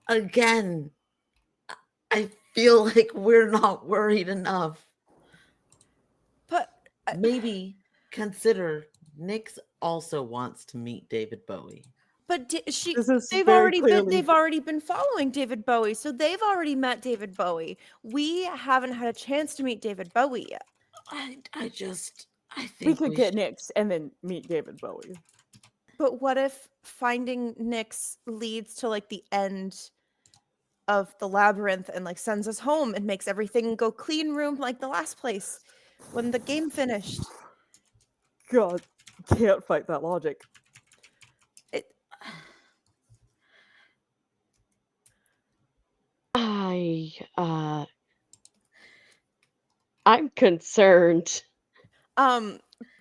Again, I feel like we're not worried enough. But Maybe consider Nyx also wants to meet David Bowie. But This is they've very already clearly been following David Bowie, so they've already met David Bowie. We haven't had a chance to meet David Bowie yet. I we think could we get should. Nyx and then meet David Bowie. But what if finding Nyx leads to like the end of the labyrinth and like sends us home and makes everything go clean room like the last place when the game finished? God, can't fight that logic. It, I'm concerned.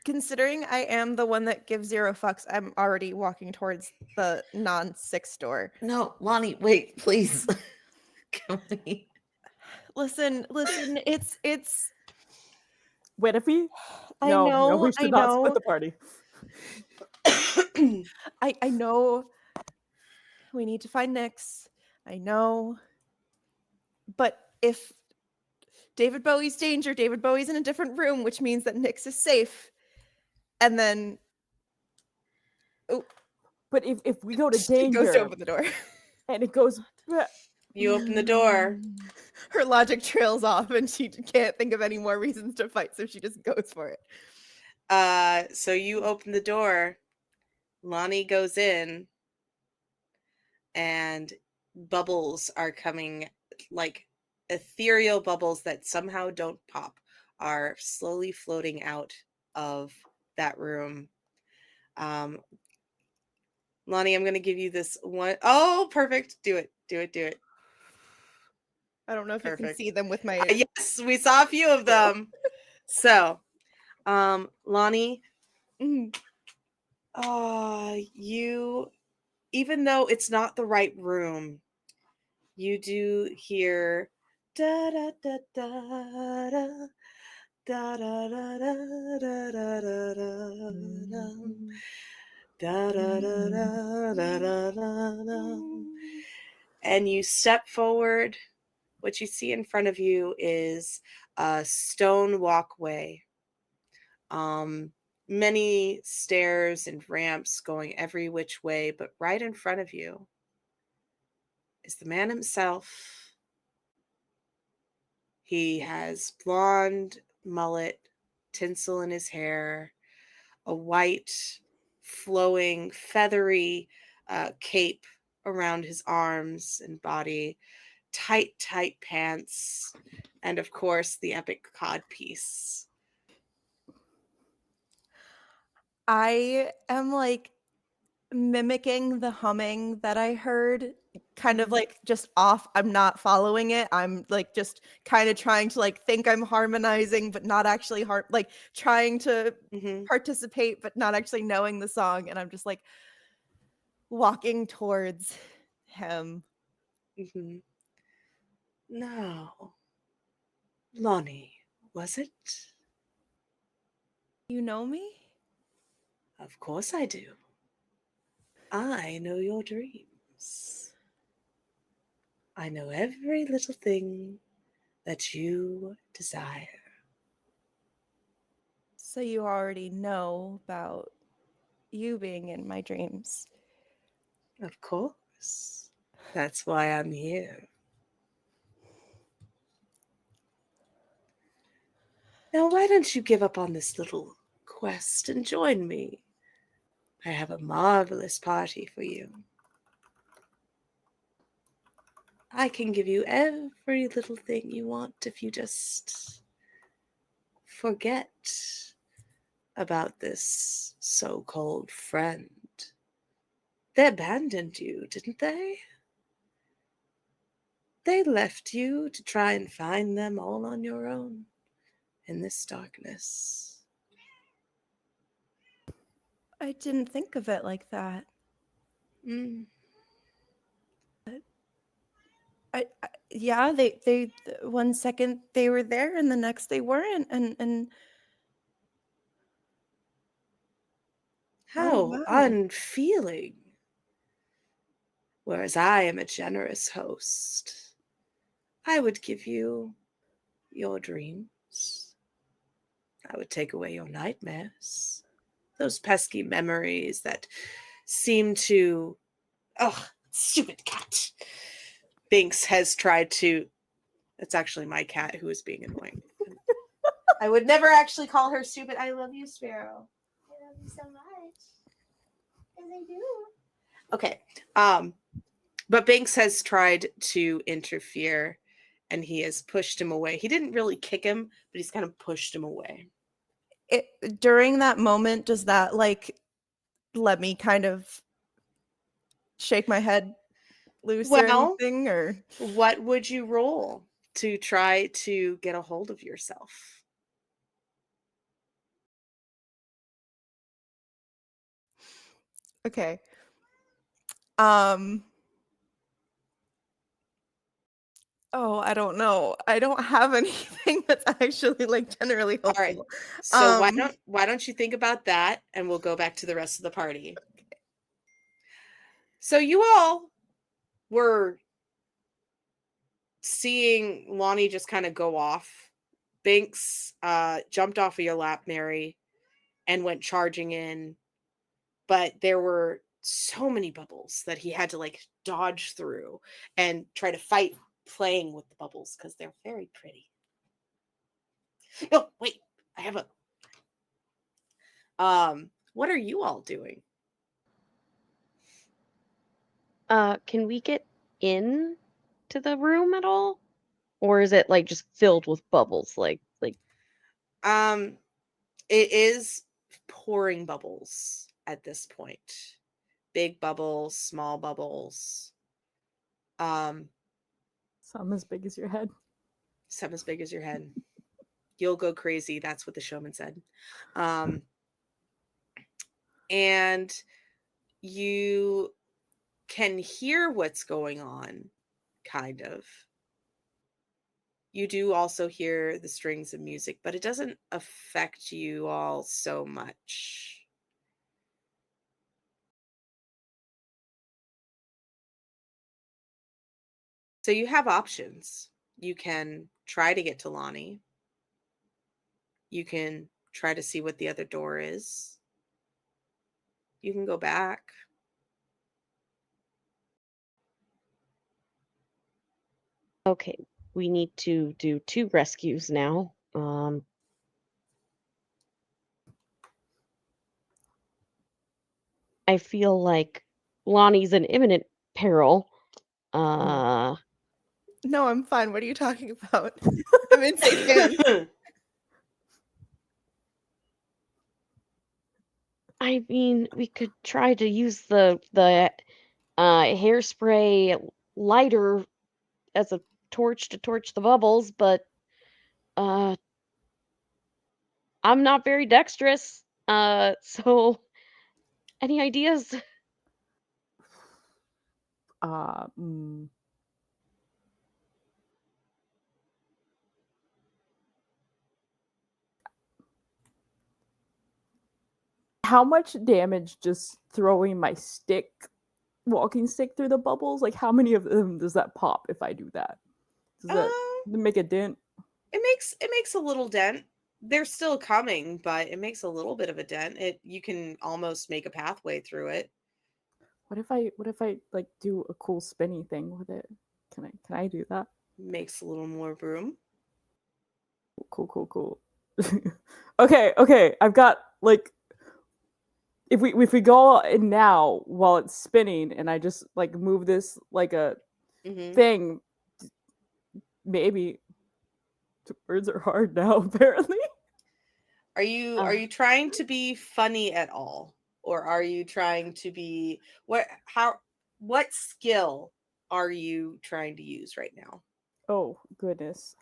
considering I am the one that gives 0 fucks, I'm already walking towards the non-6 door. No, Lonnie, wait, please. Can we? Listen, it's Winifie? I No, know, we should not split the party. I know we need to find Nyx. I know. But if David Bowie's danger, David Bowie's in a different room, which means that Nyx is safe. And then But if we go to she goes to danger open the door. and it goes You open the door. Her logic trails off and she can't think of any more reasons to fight, so she just goes for it. So you open the door. Lonnie goes in, and bubbles are coming, like ethereal bubbles that somehow don't pop, are slowly floating out of that room. Lonnie, I'm going to give you this one. Oh, perfect. Do it. I don't know if you can Perfect. see them with my Yes, we saw a few of them. So, Lonnie, you, even though it's not the right room, you do hear da da da da da da da da da da da da da. Da, da, da, da, da, da, da, da. And you step forward. What you see in front of you is a stone walkway. Many stairs and ramps going every which way, but right in front of you is the man himself. He has blonde mullet, tinsel in his hair, a white, flowing, feathery cape around his arms and body, tight, tight pants, and of course, the epic codpiece. I am like mimicking the humming that I heard, kind of Mhm. like just off. I'm not following it. I'm like just kind of trying to like think I'm harmonizing, but not actually like trying to Mhm. participate, but not actually knowing the song. And I'm just like walking towards him. Mhm. No. Lonnie, was it? You know me? Of course I do. I know your dreams. I know every little thing that you desire. So you already know about you being in my dreams. Of course. That's why I'm here. Now, why don't you give up on this little quest and join me? I have a marvelous party for you. I can give you every little thing you want if you just forget about this so-called friend. They abandoned you, didn't they? They left you to try and find them all on your own in this darkness. I didn't think of it like that. Mm. Yeah, they 1 second they were there and the next they weren't, and oh How wow. unfeeling. Whereas I am a generous host. I would give you your dreams. I would take away your nightmares. Those pesky memories that seem to. Oh, stupid cat. Binks has tried to. It's actually my cat who is being annoying. I would never actually call her stupid. I love you, Sparrow. I love you so much. Because I do. Okay. But Binks has tried to interfere and he has pushed him away. He didn't really kick him, but he's kind of pushed him away. During that moment, does that like let me kind of shake my head loose or Well, anything, or what would you roll to try to get a hold of yourself? okay. Um oh, I don't know. I don't have anything that's actually like generally All right. helpful. So why Um don't you think about that and we'll go back to the rest of the party. So you all were seeing Lonnie just kind of go off. Binks jumped off of your lap, Mary, and went charging in. But there were so many bubbles that he had to like dodge through and try to fight playing with the bubbles because they're very pretty. Oh, wait, I have a what are you all doing? Can we get in to the room at all? Or is it like just filled with bubbles? Like Um it is pouring bubbles at this point. Big bubbles, small bubbles. Um Some as big as your head. some as big as your head. You'll go crazy, that's what the showman said. And you can hear what's going on, kind of. You do also hear the strings of music, but it doesn't affect you all so much. So you have options. You can try to get to Lonnie. You can try to see what the other door is. You can go back. Okay, we need to do 2 rescues now. I feel like Lonnie's in imminent peril. No, I'm fine. What are you talking about? I'm in safe hands. I mean, we could try to use the hairspray lighter as a torch to torch the bubbles, but I'm not very dexterous. So any ideas? Mm. How much damage just throwing my walking stick through the bubbles? Like, how many of them does that pop if I do that? Does that make a dent? It makes a little dent. They're still coming, but it makes a little bit of a dent. You can almost make a pathway through it. What if I like do a cool spinny thing with it? Can I do that? Makes a little more room. Cool. Okay. I've got like if we go in now while it's spinning and I just like move this like a thing, maybe words are hard now apparently. Are you trying to be funny at all, or are you trying to be what skill are you trying to use right now? Oh goodness.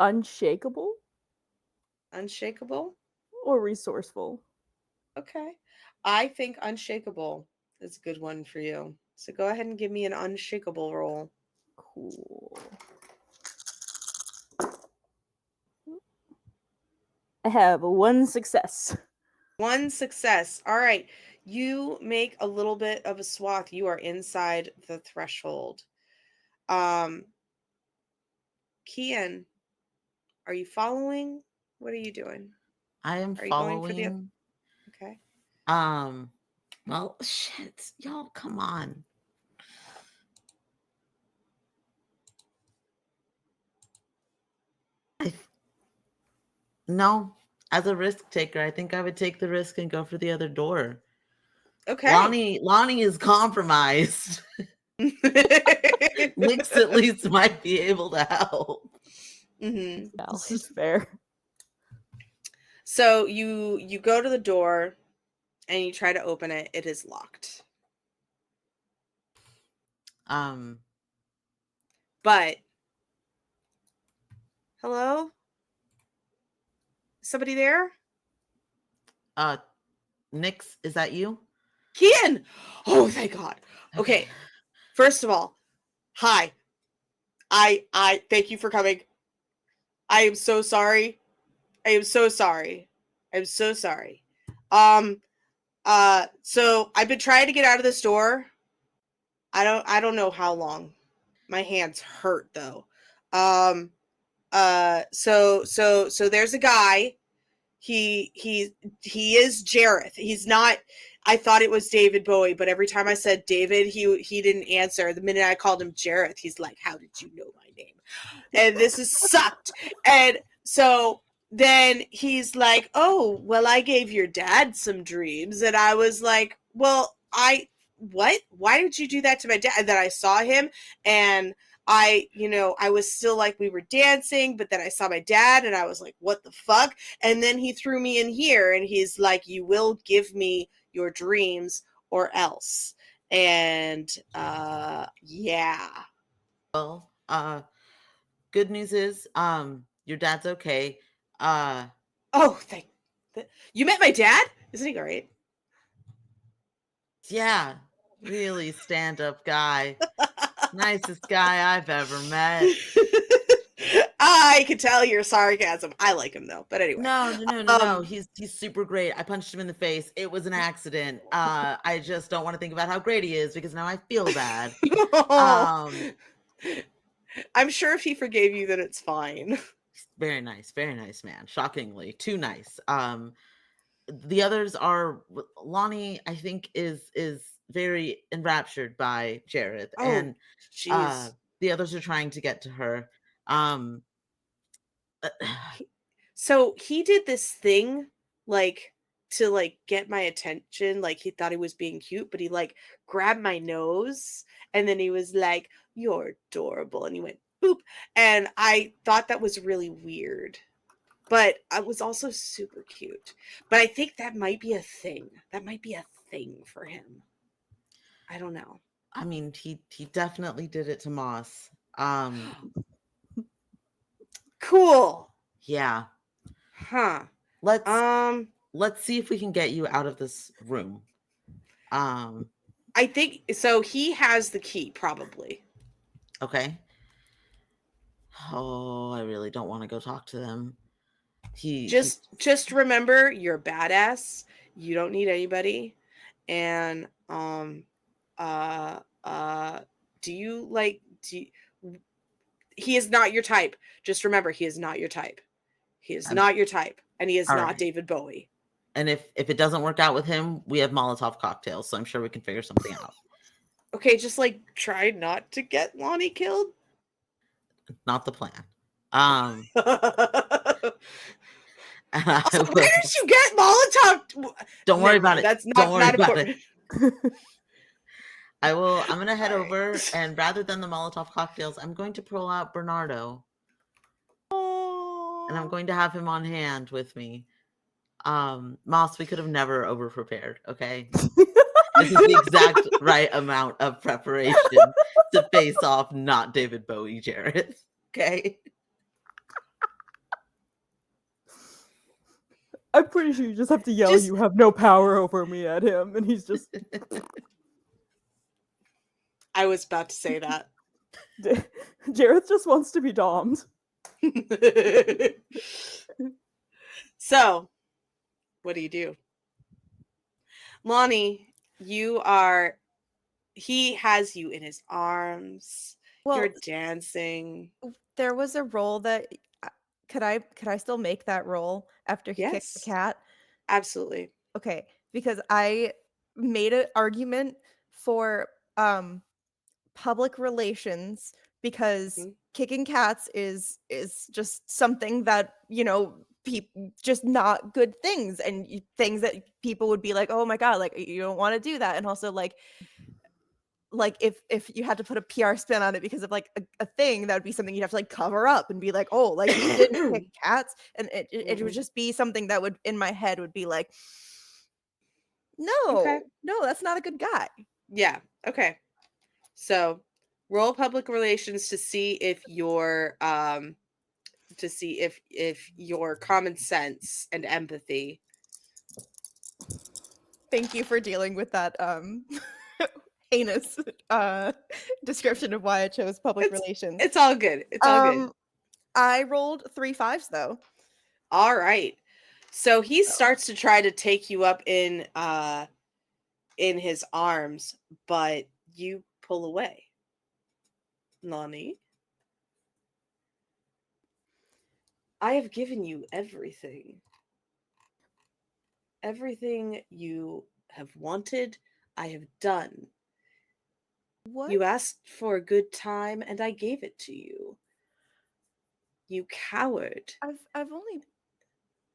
Unshakable Unshakable? or resourceful? Okay. I think unshakable is a good one for you. So go ahead and give me an unshakable roll. Cool. I have 1 success. 1 success. All right. You make a little bit of a swath. You are inside the threshold. Kian, are you following? What are you doing? I am Are you going for following. Okay. Well, shit, y'all, come on. No, as a risk taker, I think I would take the risk and go for the other door. Okay. Lonnie is compromised. Nix at least might be able to help. This is fair. So you go to the door and you try to open it. It is locked. But hello? Somebody there? Nix, is that you? Kian! Oh, thank God. Okay. First of all, hi. I thank you for coming. I am so sorry. I am so sorry. I'm so sorry. So I've been trying to get out of this door. I don't know how long. My hands hurt though. So there's a guy. He is Jareth. He's not. I thought it was David Bowie, but every time I said David, he didn't answer. The minute I called him Jareth, he's like, "How did you know my name?" And this is sucked. And so then he's like, "Oh, well, I gave your dad some dreams," and I was like, "Well, what? Why did you do that to my dad?" And then I saw him, and I was still like, we were dancing, but then I saw my dad and I was like, what the fuck? And then he threw me in here and he's like, you will give me your dreams or else. And yeah. Well, good news is your dad's okay. Oh, you met my dad? Isn't he great? Yeah, really stand-up guy. Nicest guy I've ever met. I could tell your sarcasm. I like him though, but anyway. No. He's super great. I punched him in the face. It was an accident. I just don't want to think about how great he is because now I feel bad. I'm sure if he forgave you, then it's fine. Very nice man. Shockingly, too nice. The others are Lonnie. I think is very enraptured by Jareth, and jeez. the others are trying to get to her. So he did this thing, like, to like get my attention. Like, he thought he was being cute, but he like grabbed my nose, and then he was like, "You're adorable," and he went boop, and I thought that was really weird. But I was also super cute. But I think that might be a thing. That might be a thing for him. I don't know. I mean, he definitely did it to Moss. Cool. Yeah. Huh. Let's see if we can get you out of this room. I think so. He has the key, probably. Okay. Oh, I really don't want to go talk to them. Just remember, you're badass. You don't need anybody. And he is not your type. Just remember, he is not your type. He is not your type, and he is not right. David Bowie. And if it doesn't work out with him, we have Molotov cocktails, so I'm sure we can figure something out. Okay, just like try not to get Lonnie killed. Not the plan. Also, where did you get Molotov? Don't worry about it. That's not important. I'm going to head over, and rather than the Molotov cocktails, I'm going to pull out Bernardo. And I'm going to have him on hand with me. Moss, we could have never over-prepared, okay? This is the exact right amount of preparation to face off not David Bowie Jareth, okay? I'm pretty sure you just have to yell, "You have no power over me" at him, and he's just... I was about to say that. Jareth just wants to be domed. So, what do? Lonnie, he has you in his arms. Well, you're dancing. There was a roll that could I still make that roll after he kicked the cat? Absolutely. Okay, because I made an argument for public relations because kicking cats is just something that, just not good things, and things that people would be like, "Oh my god, like you don't want to do that." And also like if you had to put a PR spin on it because of like a thing, that would be something you'd have to like cover up and be like, "Oh, like you didn't kick cats," and it would just be something that would in my head would be like, no, that's not a good guy. Yeah. Okay. So roll public relations to see if your your common sense and empathy. Thank you for dealing with that heinous description of why I chose public relations. It's all good. It's all good. I rolled 3 5s though. All right. So he starts to try to take you up in his arms, but you pull away. Lonnie, I have given you everything. Everything you have wanted, I have done. What? You asked for a good time, and I gave it to you. You coward. I've only...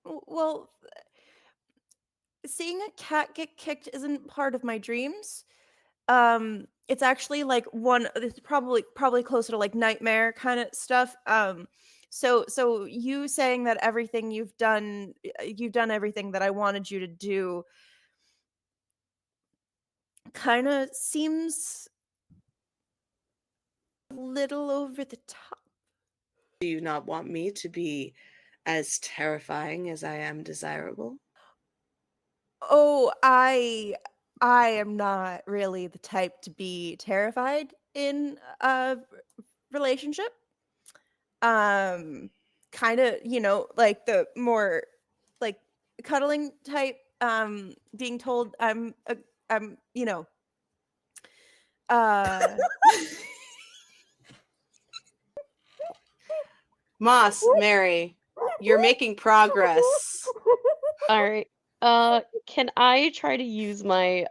Well, seeing a cat get kicked isn't part of my dreams. It's actually like it's probably closer to like nightmare kind of stuff. So you saying that everything you've done everything that I wanted you to do kind of seems a little over the top. Do you not want me to be as terrifying as I am desirable? Oh, I am not really the type to be terrified in a relationship. kind of, like the more like cuddling type, being told I'm, uh Moss, Mary, you're making progress. All right. Can I try to use my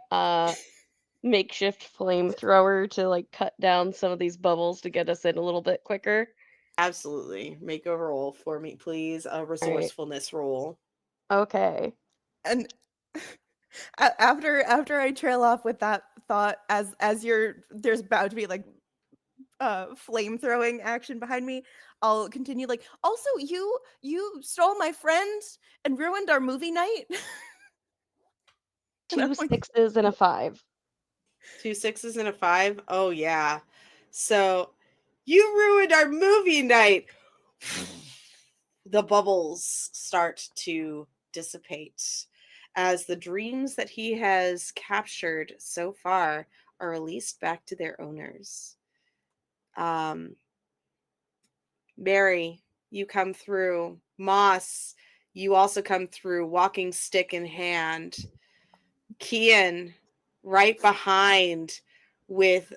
makeshift flamethrower to like cut down some of these bubbles to get us in a little bit quicker? Absolutely. Make a roll for me, please. A resourcefulness roll. Okay. and after I trail off with that thought, as there's about to be like flame throwing action behind me, I'll continue like, also you stole my friend and ruined our movie night. And I'm 2 like, 6s and a 5. 2 6s and a 5. Oh yeah. So you ruined our movie night. The bubbles start to dissipate as the dreams that he has captured so far are released back to their owners. Mary, you come through. Moss, you also come through, walking stick in hand. Kian, right behind with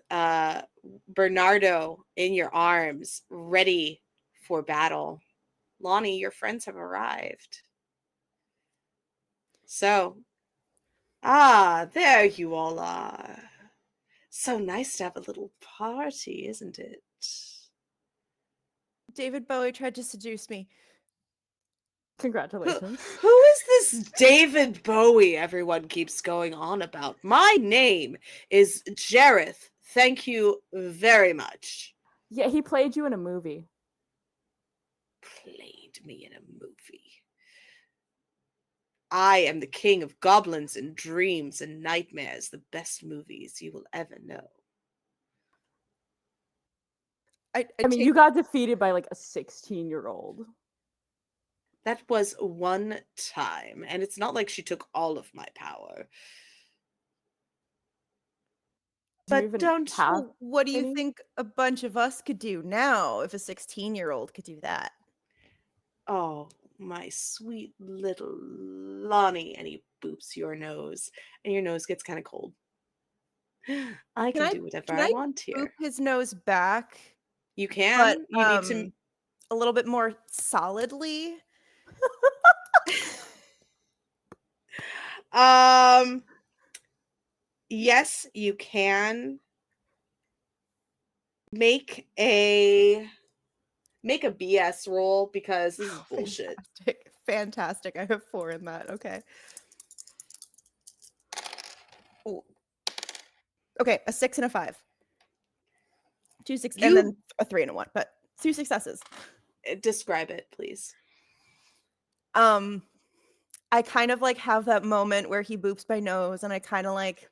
Bernardo in your arms, ready for battle. Lonnie, your friends have arrived. So, there you all are. So nice to have a little party, isn't it? David Bowie tried to seduce me. Congratulations. Who is this David Bowie everyone keeps going on about? My name is Jareth. Thank you very much. Yeah, he played you in a movie. Played me in a movie. I am the king of goblins and dreams and nightmares, the best movies you will ever know. I I mean, you got defeated by like a 16-year-old. That was one time, and it's not like she took all of my power. Do you But even don't. have what do you any? think a bunch of us could do now if a 16-year-old could do that? Oh, my sweet little Lonnie. And he boops your nose, and your nose gets kind of cold. I can do whatever I want Boop here. his nose back, You but can. You need to. a little bit more solidly. Yes, you can. Make a BS roll because this is bullshit. Fantastic. I have 4 in that. Okay. Ooh. Okay, a 6 and a 5. 2 6 and then a 3 and a 1, but 2 successes. Describe it, please. I kind of like have that moment where he boops my nose, and I kind of like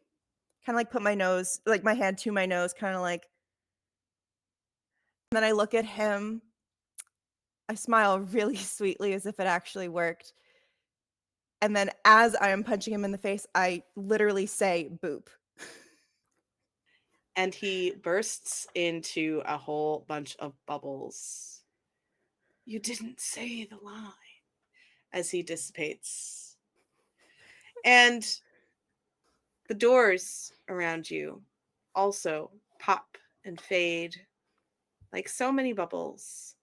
put my nose, like my hand to my nose, kind of like, and then I look at him. I smile really sweetly as if it actually worked. And then as I am punching him in the face, I literally say boop. And he bursts into a whole bunch of bubbles. You didn't say the line as he dissipates. And the doors around you also pop and fade like so many bubbles.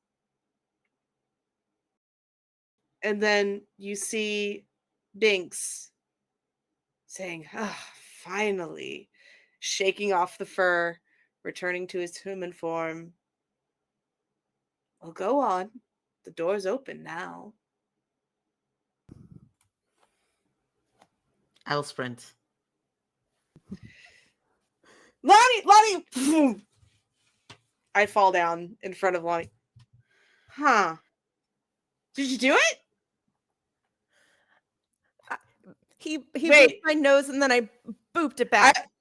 And then you see Binks saying, finally, shaking off the fur, returning to his human form. Well, go on. The door's open now. I'll sprint. Lonnie! I fall down in front of Lonnie. Huh. Did you do it? He Wait. booped my nose, and then I booped it back.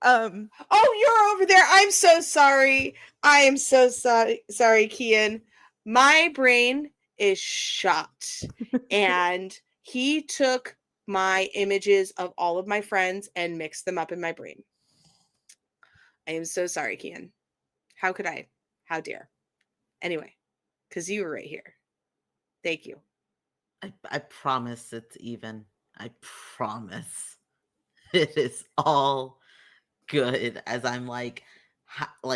Oh, you're over there. I'm so sorry. I am so sorry, Kian. My brain is shot. And he took my images of all of my friends and mixed them up in my brain. I am so sorry, Kian. How could I? How dare? Anyway, because you were right here. Thank you. I promise it's even. I promise. It is all good as I'm like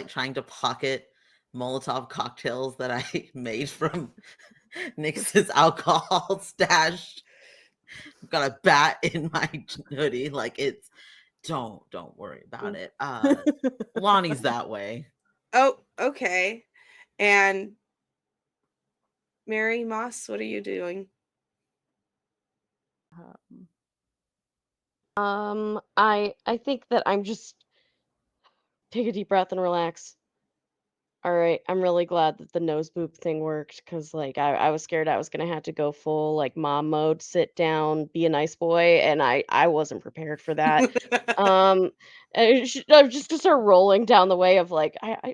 trying to pocket Molotov cocktails that I made from Nix's alcohol stash. I've got a bat in my hoodie. Like it's don't worry about it. Lonnie's that way. Oh, okay. And Mary Moss, what are you doing? I think that I'm just take a deep breath and relax. All right, I'm really glad that the nose boop thing worked because, like, I was scared I was gonna have to go full like mom mode, sit down, be a nice boy, and I wasn't prepared for that. I'm just gonna start rolling down the way of like I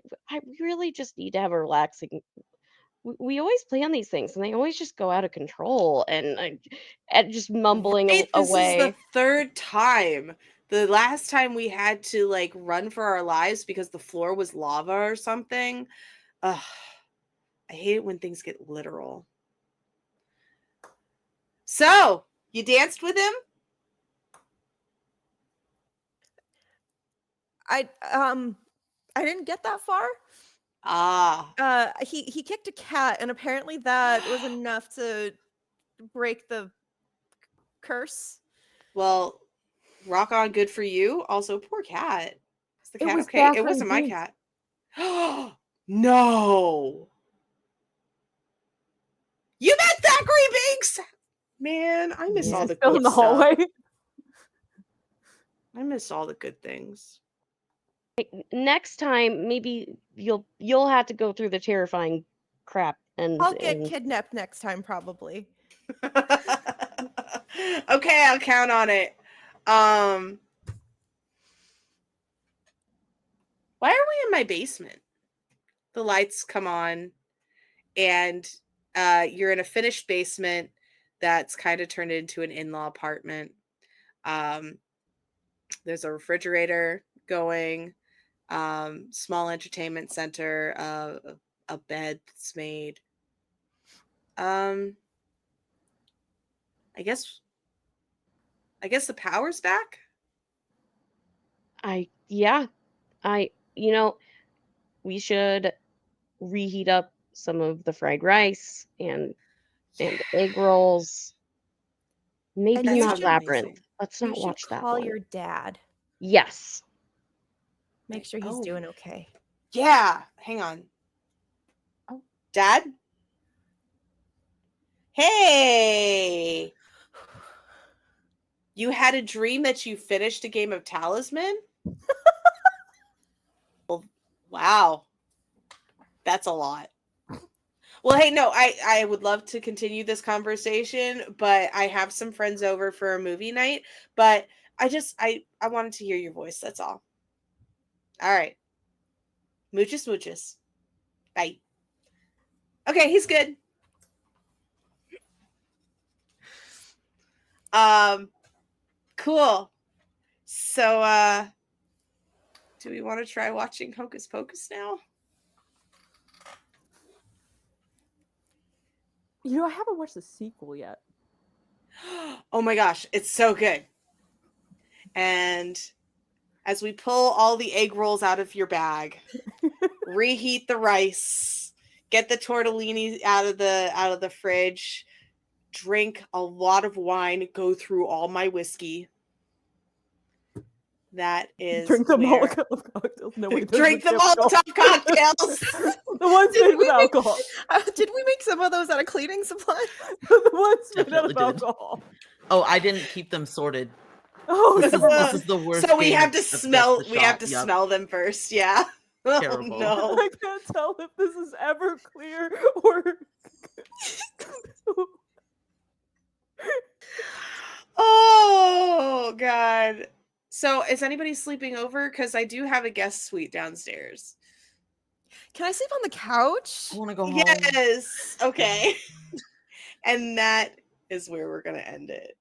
really just need to have a relaxing. We always plan these things and they always just go out of control, and just mumbling Right? This is the away. third time. The last time we had to like run for our lives because the floor was lava or something. Ugh, I hate it when things get literal. So, you danced with him? I didn't get that far. Ah. He kicked a cat, and apparently that was enough to break the curse. Well, rock on, good for you. Also, poor cat. Is the It cat was okay? It Catherine wasn't my Binks. cat. No. You met Thackeray Binks? Man, I miss all the Still good in the stuff. hallway. I miss all the good things. Next time, maybe you'll have to go through the terrifying crap I'll get and kidnapped next time, probably. Okay, I'll count on it. Why are we in my basement? The lights come on and you're in a finished basement that's kind of turned into an in-law apartment. There's a refrigerator going, small entertainment center, a bed that's made. I guess the power's back. we should reheat up some of the fried rice and egg rolls. Maybe And you not should- Labyrinth. amazing. Let's You not should watch that call one. your dad. Yes. Make sure he's Oh. doing okay. Yeah, hang on. Oh. Dad? Hey! You had a dream that you finished a game of Talisman? Well, wow. That's a lot. Well, hey, no, I would love to continue this conversation, but I have some friends over for a movie night, but I wanted to hear your voice, that's all. All right. Mooches, mooches. Bye. Okay, he's good. Cool. So, do we want to try watching Hocus Pocus now? You know, I haven't watched the sequel yet. Oh my gosh, it's so good. And as we pull all the egg rolls out of your bag, reheat the rice, get the tortellini out of the fridge, drink a lot of wine, go through all my whiskey. That is Drink the where... Molotov cocktails. No, wait, Drink the alcohol. Molotov cocktails. The ones made with alcohol. Did we make some of those out of cleaning supplies? The ones made out Definitely of did. alcohol. Oh, I didn't keep them sorted. Oh, This never mind. is the worst. So we game have to of smell. Guess the We have to Shot. Yup. smell them first. Yeah. Oh Terrible. no. I can't tell if this is ever clear or. Oh god. So is anybody sleeping over? Because I do have a guest suite downstairs. Can I sleep on the couch? I want to go home. Yes. Okay. And that is where we're gonna end it.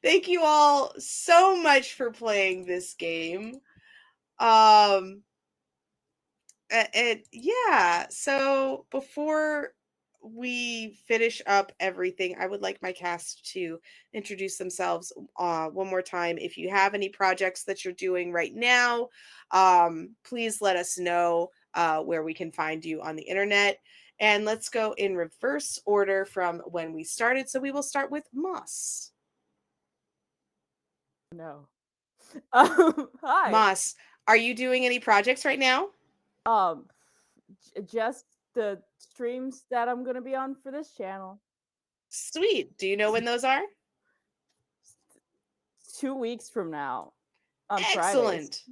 Thank you all so much for playing this game. Yeah. So before we finish up everything, I would like my cast to introduce themselves one more time. If you have any projects that you're doing right now, please let us know where we can find you on the internet. And let's go in reverse order from when we started. So we will start with Moss. No. Hi. Moss, are you doing any projects right now? Um, just the streams that I'm gonna be on for this channel. Sweet. Do you know when those are? 2 weeks from now, on Fridays. Excellent.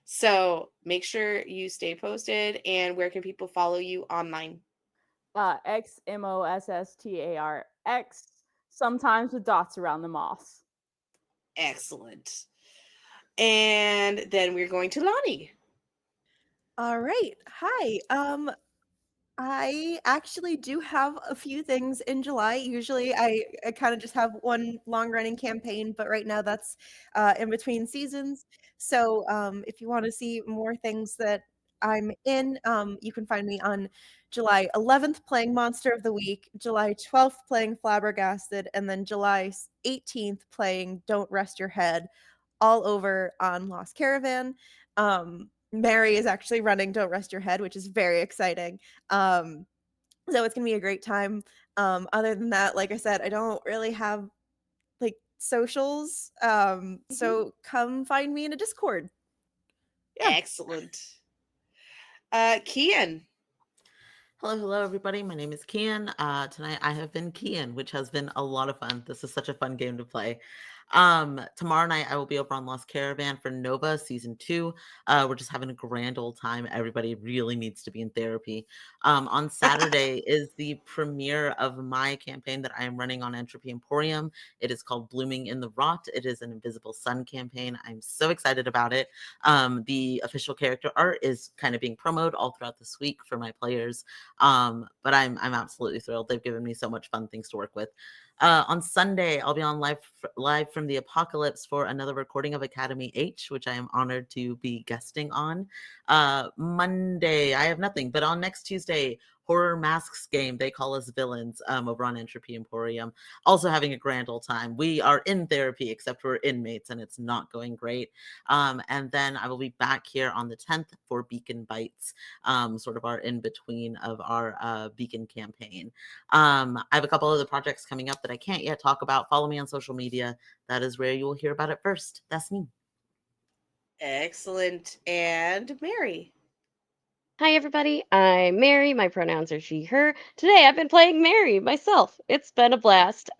So make sure you stay posted. And where can people follow you online? XMOSSTARX, sometimes with dots around the moss. Excellent. And then we're going to Lonnie. All right. Hi. I actually do have a few things in July. Usually I kind of just have one long running campaign, but right now that's in between seasons. So if you want to see more things that I'm in, you can find me on July 11th playing Monster of the Week, July 12th playing Flabbergasted, and then July 18th playing Don't Rest Your Head, all over on Lost Caravan. Mary is actually running Don't Rest Your Head, which is very exciting. So it's gonna be a great time. Other than that, like I said, I don't really have like socials. So come find me in a Discord. Yeah. Excellent. Kian. Hello, everybody. My name is Kian. Tonight I have been Kian, which has been a lot of fun. This is such a fun game to play. Tomorrow night I will be over on Lost Caravan for Nova Season 2. We're just having a grand old time. Everybody really needs to be in therapy. On Saturday is the premiere of my campaign that I am running on Entropy Emporium. It is called Blooming in the Rot. It is an Invisible Sun campaign. I'm so excited about it. The official character art is kind of being promoted all throughout this week for my players. But I'm absolutely thrilled. They've given me so much fun things to work with. On Sunday, I'll be on live from the Apocalypse for another recording of Academy H, which I am honored to be guesting on. Monday, I have nothing, but on next Tuesday, Horror Masks game, They Call Us Villains, over on Entropy Emporium. Also having a grand old time. We are in therapy, except we're inmates, and it's not going great. And then I will be back here on the 10th for Beacon Bites, sort of our in-between of our Beacon campaign. I have a couple other projects coming up that I can't yet talk about. Follow me on social media. That is where you will hear about it first. That's me. Excellent. And Mary. Hi, everybody. I'm Mary. My pronouns are she, her. Today, I've been playing Mary myself. It's been a blast.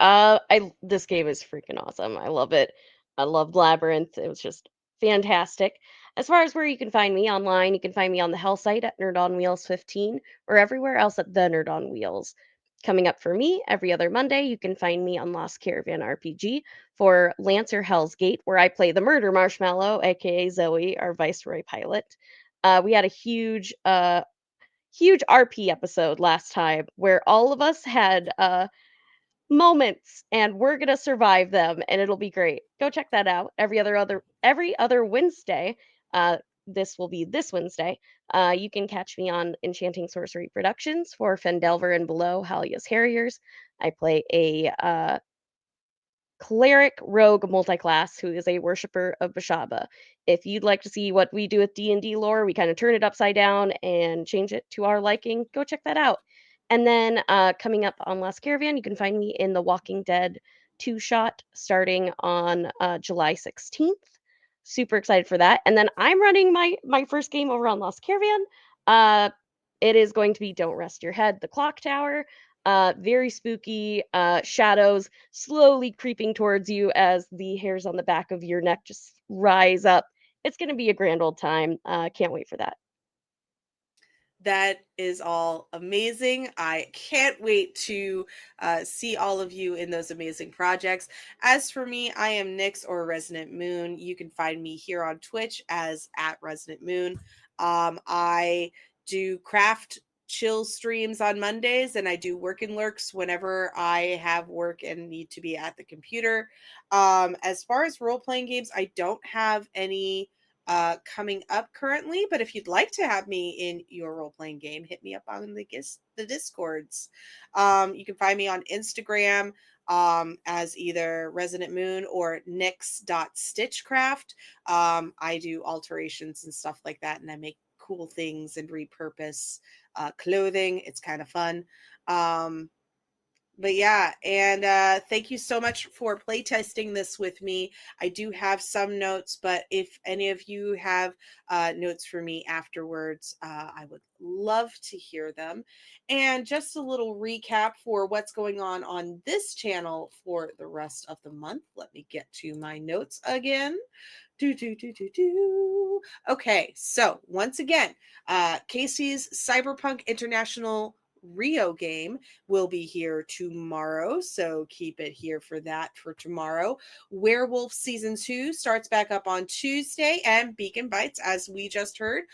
This game is freaking awesome. I love it. I loved Labyrinth. It was just fantastic. As far as where you can find me online, you can find me on the Hell site at Nerd on Wheels 15 or everywhere else at the Nerd on Wheels. Coming up for me every other Monday, you can find me on Lost Caravan RPG for Lancer Hell's Gate, where I play the Murder Marshmallow, aka Zoe, our Viceroy pilot. We had a huge RP episode last time where all of us had moments and we're gonna survive them and it'll be great. Go check that out every other Wednesday. This will be this Wednesday. You can catch me on Enchanting Sorcery Productions for Fendelver and Below Halia's Harriers. I play a cleric rogue multiclass who is a worshiper of Bashaba. If you'd like to see what we do with D&D lore, we kind of turn it upside down and change it to our liking. Go check that out. And then coming up on Last Caravan, you can find me in the Walking Dead 2-shot starting on July 16th. Super excited for that. And then I'm running my first game over on Lost Caravan. It is going to be Don't Rest Your Head, the Clock Tower. Very spooky, shadows slowly creeping towards you as the hairs on the back of your neck just rise up. It's going to be a grand old time. Can't wait for that. That is all amazing. I can't wait to see all of you in those amazing projects. As for me, I am Nyx or Resonant Moon. You can find me here on Twitch as @ResonantMoon. I do craft chill streams on Mondays, and I do work and lurks whenever I have work and need to be at the computer. As far as role-playing games, I don't have any coming up currently, but if you'd like to have me in your role-playing game, hit me up on the Discords. You can find me on Instagram as either Resident Moon or nix.stitchcraft. I do alterations and stuff like that, and I make cool things and repurpose clothing. It's kind of fun. But yeah, and thank you so much for playtesting this with me. I do have some notes, but if any of you have notes for me afterwards, I would love to hear them. And just a little recap for what's going on this channel for the rest of the month. Let me get to my notes again. Okay, so once again, Casey's Cyberpunk International Rio game will be here tomorrow, so keep it here for that for tomorrow. Werewolf Season 2 starts back up on Tuesday, and Beacon Bites, as we just heard,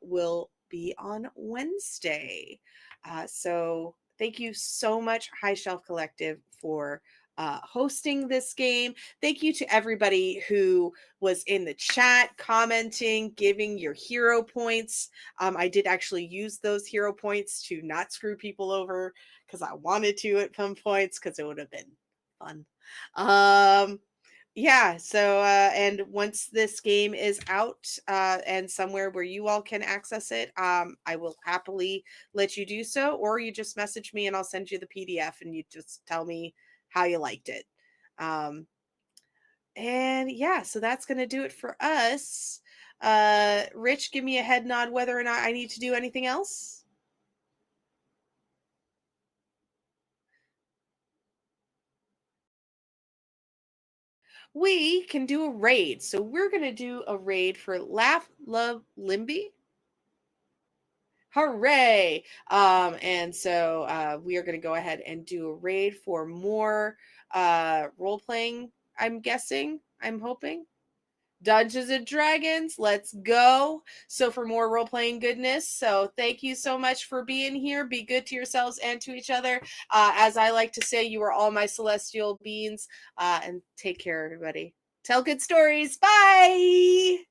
will be on Wednesday. So thank you so much, High Shelf Collective, for hosting this game. Thank you to everybody who was in the chat, commenting, giving your hero points. I did actually use those hero points to not screw people over because I wanted to at some points because it would have been fun. Yeah, so and once this game is out and somewhere where you all can access it, I will happily let you do so, or you just message me and I'll send you the PDF and you just tell me how you liked it. And yeah, so that's going to do it for us. Rich, give me a head nod whether or not I need to do anything else. We can do a raid. So we're going to do a raid for Laugh, Love, Limby. Hooray! And so we are going to go ahead and do a raid for more role playing, I'm guessing, I'm hoping. Dungeons and Dragons, let's go. So for more role-playing goodness, so thank you so much for being here. Be good to yourselves and to each other. As I like to say, you are all my celestial beings. And take care, everybody. Tell good stories. Bye!